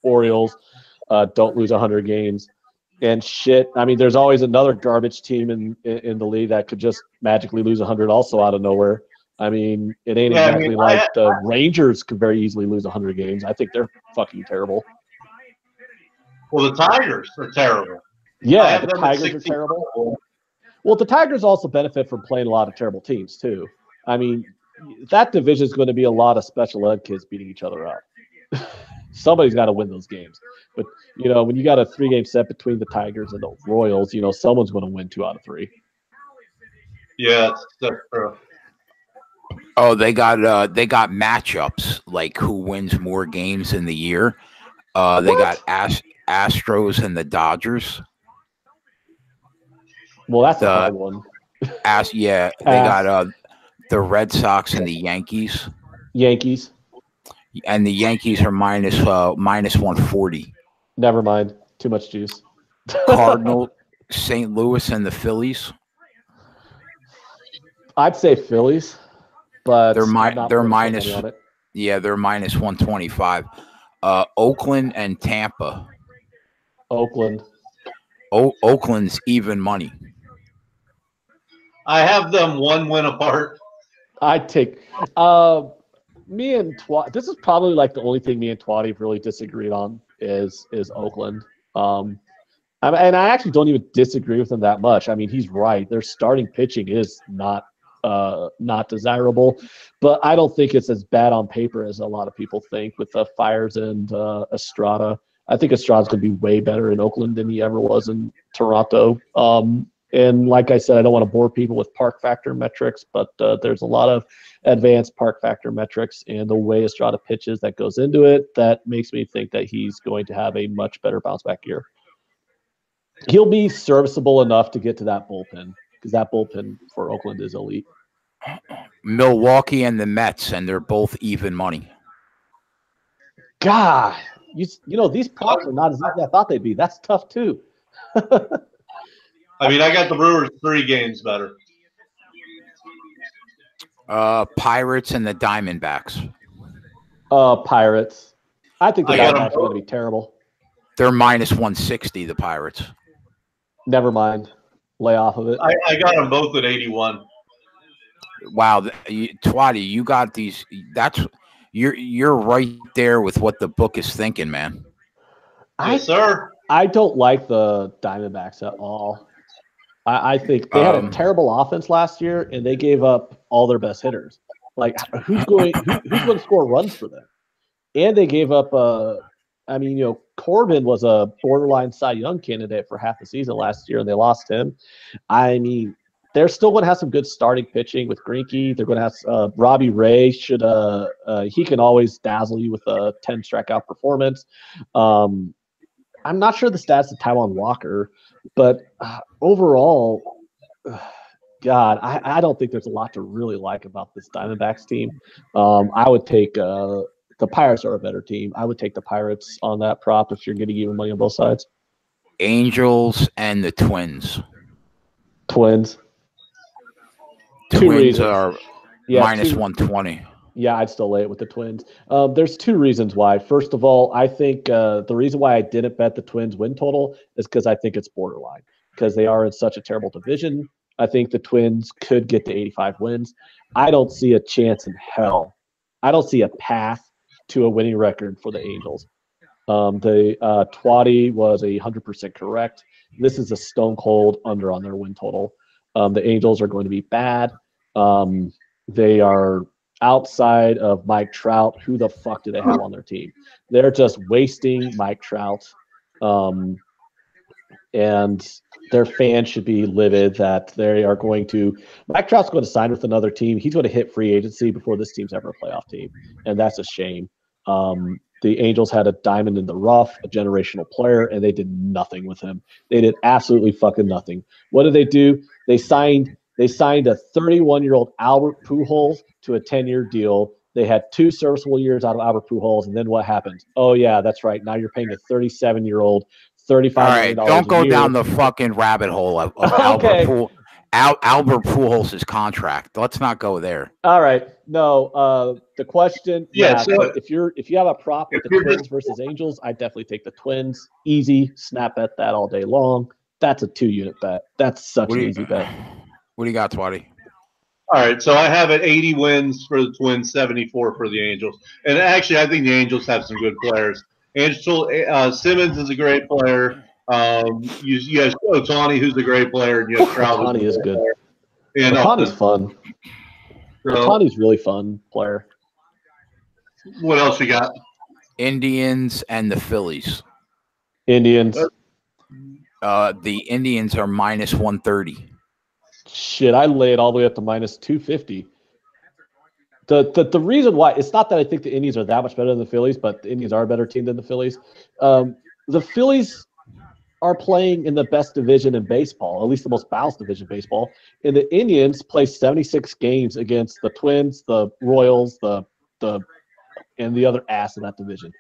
Orioles don't lose 100 games. And shit, I mean, there's always another garbage team in the league that could just magically lose 100 also out of nowhere. I mean, it ain't exactly like the Rangers could very easily lose 100 games. I think they're fucking terrible. Well, the Tigers are terrible. Yeah, the Tigers are terrible. Well, the Tigers also benefit from playing a lot of terrible teams, too. I mean, that division is going to be a lot of special ed kids beating each other up. Somebody's got to win those games. But, you know, when you got a 3-game set between the Tigers and the Royals, you know, someone's going to win 2 out of 3. Yeah, that's true. Oh, they got matchups, like who wins more games in the year. They got Astros and the Dodgers. Well, that's a hard one. They got the Red Sox and the Yankees. Yankees. And the Yankees are minus 140. Never mind. Too much juice. Cardinal, St. Louis, and the Phillies. I'd say Phillies, but they're minus 125. Oakland and Tampa. Oakland. Oakland's even money. I have them 1 win apart. I'd take me and Twatty. This is probably like the only thing me and Twatty have really disagreed on is Oakland. And I actually don't even disagree with him that much. I mean, he's right. Their starting pitching is not desirable, but I don't think it's as bad on paper as a lot of people think with the Fires and Estrada. I think Estrada's going to be way better in Oakland than he ever was in Toronto. And like I said, I don't want to bore people with park factor metrics, but there's a lot of advanced park factor metrics, and the way Estrada pitches that goes into it, that makes me think that he's going to have a much better bounce back year. He'll be serviceable enough to get to that bullpen, because that bullpen for Oakland is elite. Milwaukee and the Mets, and they're both even money. God, you know, these props are not as easy as I thought they'd be. That's tough, too. I mean, I got the Brewers 3 games better. Pirates and the Diamondbacks. Pirates. I think the Diamondbacks are going to be terrible. They're minus 160, the Pirates. Never mind. Lay off of it. I got them both at 81. Wow, Twatty, you got these. You're right there with what the book is thinking, man. Yes, sir. I don't like the Diamondbacks at all. I think they had a terrible offense last year, and they gave up all their best hitters. Like, who's going to score runs for them? And they gave up. I mean, you know, Corbin was a borderline Cy Young candidate for half the season last year, and they lost him. I mean, they're still going to have some good starting pitching with Greinke. They're going to have Robbie Ray. He can always dazzle you with a 10 strikeout performance. I'm not sure the stats of Taijuan Walker, but overall, God, I don't think there's a lot to really like about this Diamondbacks team. I would take the Pirates are a better team. I would take the Pirates on that prop if you're getting even money on both sides. Angels and the Twins. Twins. Twins are minus 120. Yeah, I'd still lay it with the Twins. There's two reasons why. First of all, I think the reason why I didn't bet the Twins win total is because I think it's borderline because they are in such a terrible division. I think the Twins could get to 85 wins. I don't see a chance in hell. I don't see a path to a winning record for the Angels. The Twatty was 100% correct. This is a stone cold under on their win total. The Angels are going to be bad. They are outside of Mike Trout. Who the fuck do they have on their team? They're just wasting Mike Trout. And their fans should be livid that they are going to – Mike Trout's going to sign with another team. He's going to hit free agency before this team's ever a playoff team, and that's a shame. The Angels had a diamond in the rough, a generational player, and they did nothing with him. They did absolutely fucking nothing. What did they do? They signed a 31-year-old Albert Pujols to a 10-year deal. They had 2 serviceable years out of Albert Pujols, and then what happened? Oh, yeah, that's right. Now you're paying a 37-year-old $35 million. All right, don't go down the fucking rabbit hole of Okay. Albert Pujols' contract. Let's not go there. All right. No, the question, so if you have a prop with the Twins versus Angels, I definitely take the Twins. Easy, snap bet that all day long. That's a 2-unit bet. That's such an easy bet. What do you got, Twatty? All right, so I have it 80 wins for the Twins, 74 for the Angels. And actually, I think the Angels have some good players. Simmons is a great player. You have Ohtani, who's a great player, and you have Trout. Ohtani is good. And Ohtani's fun. Ohtani's really fun player. What else you got? Indians and the Phillies. Indians. The Indians are minus 130. Shit, I lay it all the way up to minus 250. The reason why, it's not that I think the Indians are that much better than the Phillies, but the Indians are a better team than the Phillies. The Phillies are playing in the best division in baseball, at least the most balanced division in baseball. And the Indians play 76 games against the Twins, the Royals, and the other ass in that division.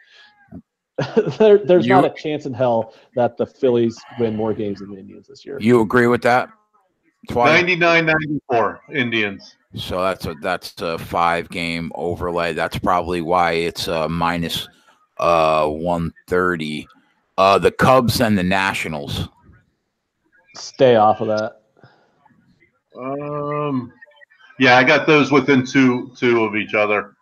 There's not a chance in hell that the Phillies win more games than the Indians this year. You agree with that? 99-94 Indians. So that's a 5-game overlay. That's probably why it's minus 130. The Cubs and the Nationals. Stay off of that. Yeah, I got those within two of each other.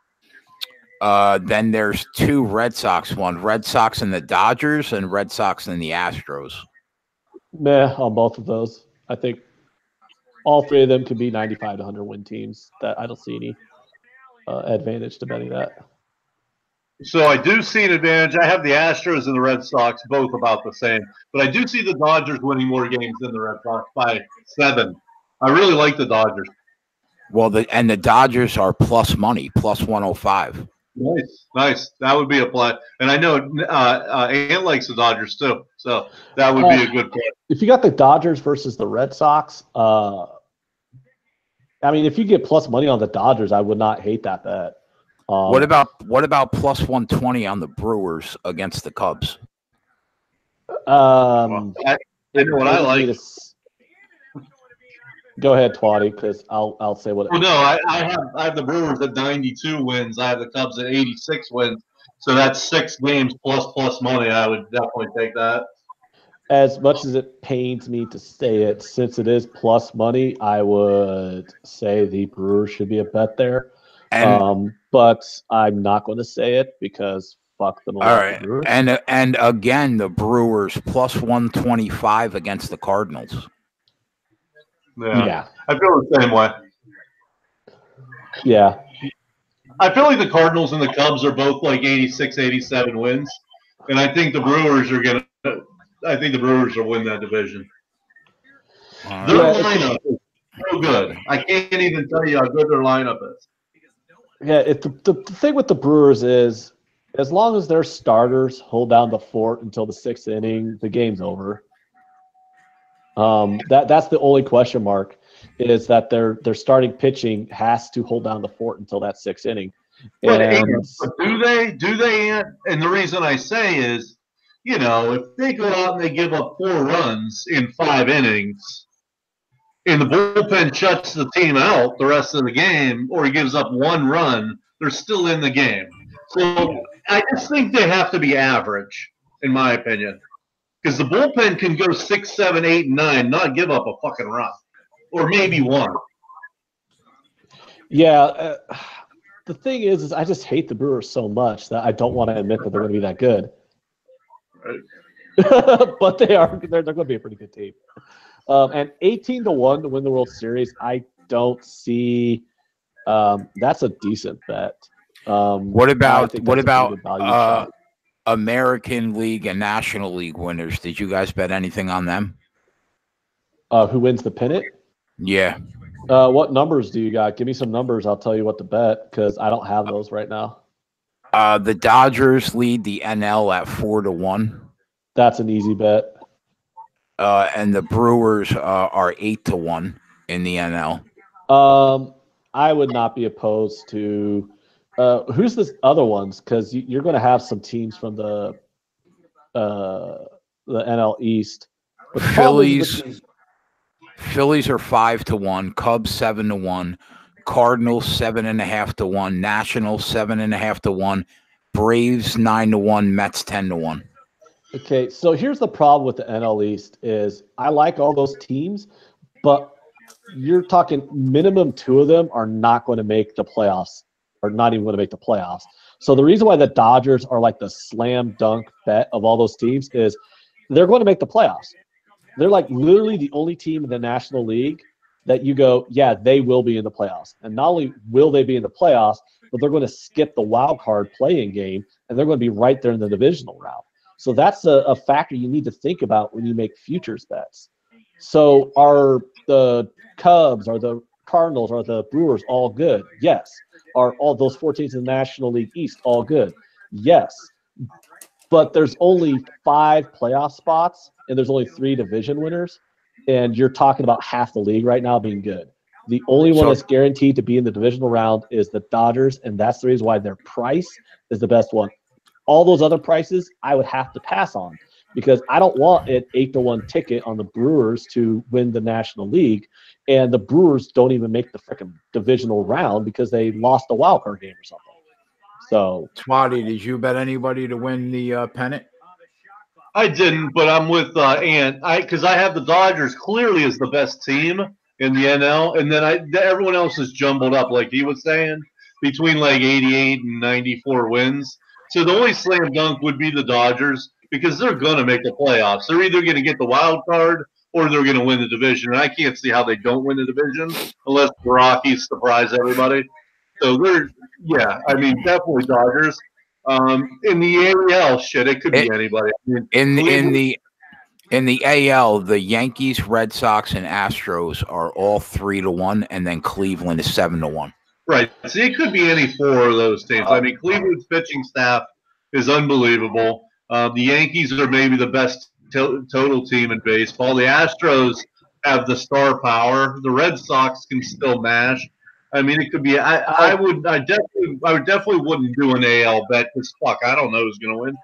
Then there's 2 Red Sox. One Red Sox and the Dodgers, and Red Sox and the Astros. Meh on both of those. I think all 3 of them could be 95 to 100 win teams. That I don't see any advantage to betting that. So I do see an advantage. I have the Astros and the Red Sox both about the same, but I do see the Dodgers winning more games than the Red Sox by 7. I really like the Dodgers. Well, the Dodgers are plus money, plus 105. Nice. That would be a play. And I know Ant likes the Dodgers too, so that would be a good play. If you got the Dodgers versus the Red Sox, I mean, if you get plus money on the Dodgers, I would not hate that bet. What about plus 120 on the Brewers against the Cubs? I know what I like. Go ahead, Twatty, because I'll say what. Well, no, I have the Brewers at 92 wins. I have the Cubs at 86 wins. So that's 6 games plus money. I would definitely take that. As much as it pains me to say it, since it is plus money, I would say the Brewers should be a bet there. But I'm not going to say it because fuck them. All right, and again, the Brewers plus 125 against the Cardinals. Yeah, I feel the same way. Yeah, I feel like the Cardinals and the Cubs are both like 86, 87 wins, and I think the Brewers are gonna. I think the Brewers will win that division. Their lineup is so good. I can't even tell you how good their lineup is. Yeah, the thing with the Brewers is, as long as their starters hold down the fort until the 6th inning, the game's over. That's the only question mark, is that their starting pitching has to hold down the fort until that 6th inning. But do they? And the reason I say is, if they go out and they give up 4 runs in 5 innings, and the bullpen shuts the team out the rest of the game, or he gives up 1 run, they're still in the game. So I just think they have to be average, in my opinion. Because the bullpen can go 6, 7, 8, 9, not give up a fucking run. Or maybe one. Yeah. The thing is I just hate the Brewers so much that I don't want to admit that they're going to be that good. Right. But they're going to be a pretty good team. And 18-1 to win the World Series, I don't see that's a decent bet. What about American League and National League winners? Did you guys bet anything on them? Who wins the pennant? Yeah. What numbers do you got? Give me some numbers. I'll tell you what to bet because I don't have those right now. The Dodgers lead the NL at 4-1. That's an easy bet. And the Brewers are 8-1 in the NL. I would not be opposed to who's the other ones because you're going to have some teams from the NL East. Phillies are 5-1, Cubs 7-1, Cardinals 7.5-1, Nationals 7.5-1, Braves 9-1, Mets 10-1. Okay, so here's the problem with the NL East is I like all those teams, but you're talking minimum 2 of them are not going to make the playoffs or not even going to make the playoffs. So the reason why the Dodgers are like the slam dunk bet of all those teams is they're going to make the playoffs. They're like literally the only team in the National League that you go, yeah, they will be in the playoffs. And not only will they be in the playoffs, but they're going to skip the wild card play-in game, and they're going to be right there in the divisional round. So that's a factor you need to think about when you make futures bets. So are the Cubs, are the Cardinals, are the Brewers all good? Yes. Are all those 4 teams in the National League East all good? Yes. But there's only 5 playoff spots, and there's only 3 division winners, and you're talking about half the league right now being good. The only one that's guaranteed to be in the divisional round is the Dodgers, and that's the reason why their price is the best one. All those other prices I would have to pass on because I don't want an 8-1 ticket on the Brewers to win the National League, and the Brewers don't even make the freaking divisional round because they lost the wild card game or something. So, Twatty, did you bet anybody to win the pennant? I didn't, but I'm with Ant. Because I have the Dodgers clearly as the best team in the NL, and then everyone else is jumbled up, like he was saying, between like 88 and 94 wins. So the only slam dunk would be the Dodgers because they're going to make the playoffs. They're either going to get the wild card or they're going to win the division. And I can't see how they don't win the division unless the Rockies surprise everybody. So definitely Dodgers. In the AL, shit, it could be anybody. I mean, in the AL, the Yankees, Red Sox, and Astros are all 3-1, and then Cleveland is 7-1. Right. See, it could be any 4 of those teams. I mean, Cleveland's pitching staff is unbelievable. The Yankees are maybe the best total team in baseball. The Astros have the star power. The Red Sox can still mash. I mean, it could be. I definitely wouldn't do an AL bet because fuck, I don't know who's going to win.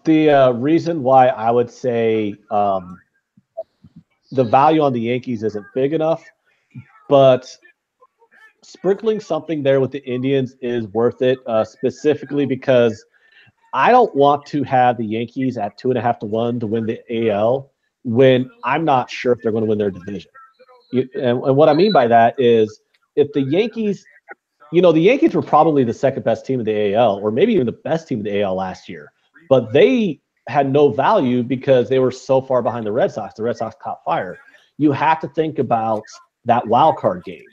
The reason why I would say the value on the Yankees isn't big enough, but sprinkling something there with the Indians is worth it, specifically because I don't want to have the Yankees at 2.5-1 to win the AL when I'm not sure if they're going to win their division. And what I mean by that is if the Yankees, the Yankees were probably the second best team in the AL or maybe even the best team in the AL last year, but they had no value because they were so far behind the Red Sox. The Red Sox caught fire. You have to think about that wild card game.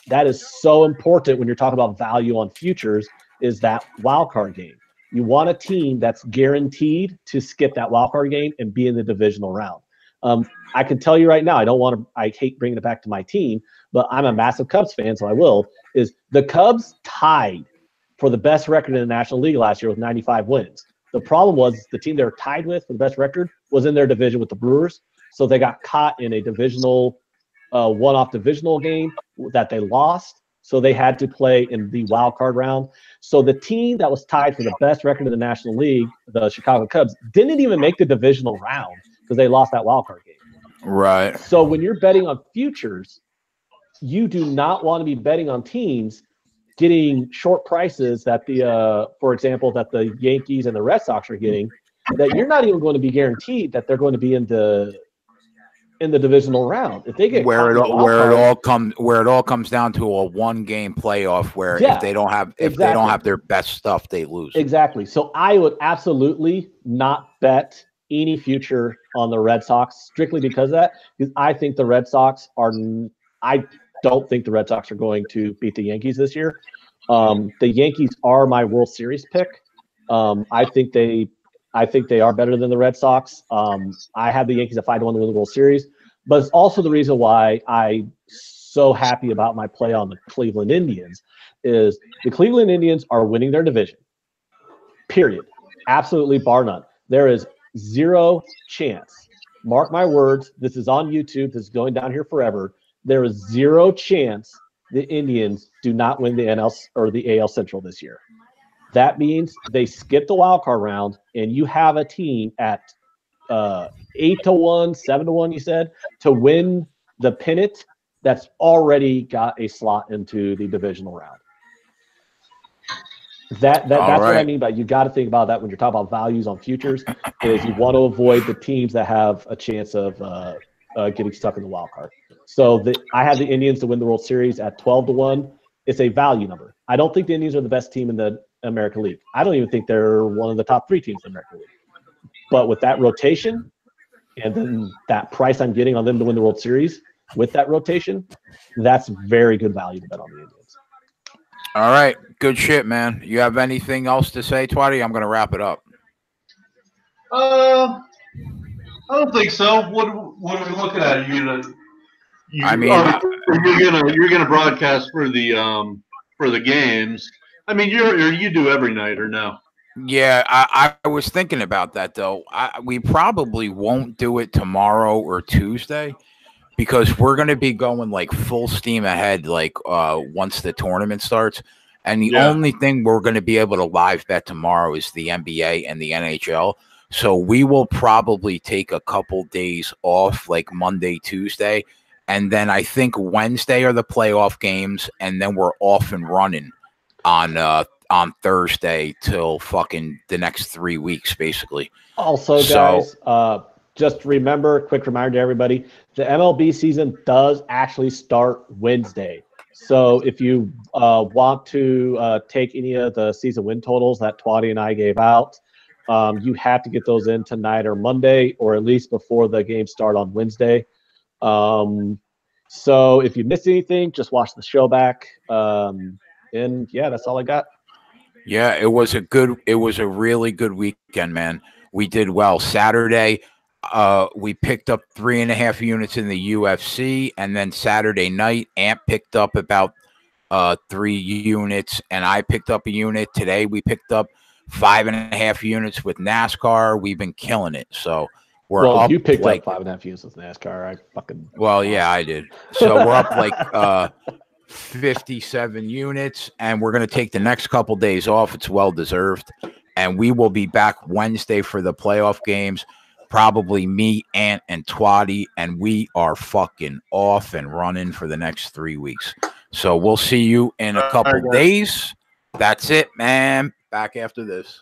That is so important when you're talking about value on futures is that wild card game. You want a team that's guaranteed to skip that wild card game and be in the divisional round. I can tell you right now, I hate bringing it back to my team, but I'm a massive Cubs fan, so I will, is the Cubs tied for the best record in the National League last year with 95 wins. The problem was the team they were tied with for the best record was in their division with the Brewers, so they got caught in a divisional one-off divisional game that they lost, so they had to play in the wild card round. So the team that was tied for the best record in the National League, the Chicago Cubs, didn't even make the divisional round because they lost that wild card game. Right. So when you're betting on futures, you do not want to be betting on teams getting short prices that for example, that the Yankees and the Red Sox are getting, that you're not even going to be guaranteed that they're going to be in the divisional round. If they get where it all comes down to a 1-game playoff where if they don't have their best stuff, they lose. Exactly. So I would absolutely not bet any future on the Red Sox strictly because of that. Because I think the Red Sox I don't think the Red Sox are going to beat the Yankees this year. The Yankees are my World Series pick. I think they are better than the Red Sox. I have the Yankees at 5-1 to win the World Series, but it's also the reason why I'm so happy about my play on the Cleveland Indians is the Cleveland Indians are winning their division. Period. Absolutely, bar none. There is zero chance. Mark my words. This is on YouTube. This is going down here forever. There is zero chance the Indians do not win the NL or the AL Central this year. That means they skip the wild card round, and you have a team at 8-1, 7-1, you said, to win the pennant that's already got a slot into the divisional round. That's right. What I mean by you got to think about that when you're talking about values on futures is you want to avoid the teams that have a chance of getting stuck in the wild card. So I have the Indians to win the World Series at 12-1. It's a value number. I don't think the Indians are the best team in the American League. I don't even think they're one of the top 3 teams in the American League. But with that rotation and then that price I'm getting on them to win the World Series with that rotation, that's very good value to bet on the Indians. All right. Good shit, man. You have anything else to say, Twatty? I'm going to wrap it up. I don't think so. What are we looking at? You're gonna broadcast for the games. I mean, you do every night or no? Yeah, I was thinking about that though. We probably won't do it tomorrow or Tuesday because we're going to be going like full steam ahead like once the tournament starts. And the only thing we're going to be able to live bet tomorrow is the NBA and the NHL. So we will probably take a couple days off like Monday, Tuesday. And then I think Wednesday are the playoff games. And then we're off and running on Thursday till fucking the next 3 weeks, basically. Also, guys, just remember, quick reminder to everybody, the MLB season does actually start Wednesday. So if you want to take any of the season win totals that Twatty and I gave out, you have to get those in tonight or Monday, or at least before the games start on Wednesday. So if you missed anything, just watch the show back. And yeah, that's all I got. Yeah, it was a really good weekend, man. We did well. Saturday, we picked up 3.5 units in the UFC, and then Saturday night, Ant picked up about 3 units, and I picked up a unit. Today, we picked up 5.5 units with NASCAR. We've been killing it. So we're up. You picked up 5.5 units with NASCAR. Yeah, I did. So we're up like 57 units, and we're going to take the next couple days off. It's well deserved, and we will be back Wednesday for the playoff games. Probably me, Ant, and Twatty, and we are fucking off and running for the next 3 weeks. So we'll see you in a couple days. That's it, man. Back after this.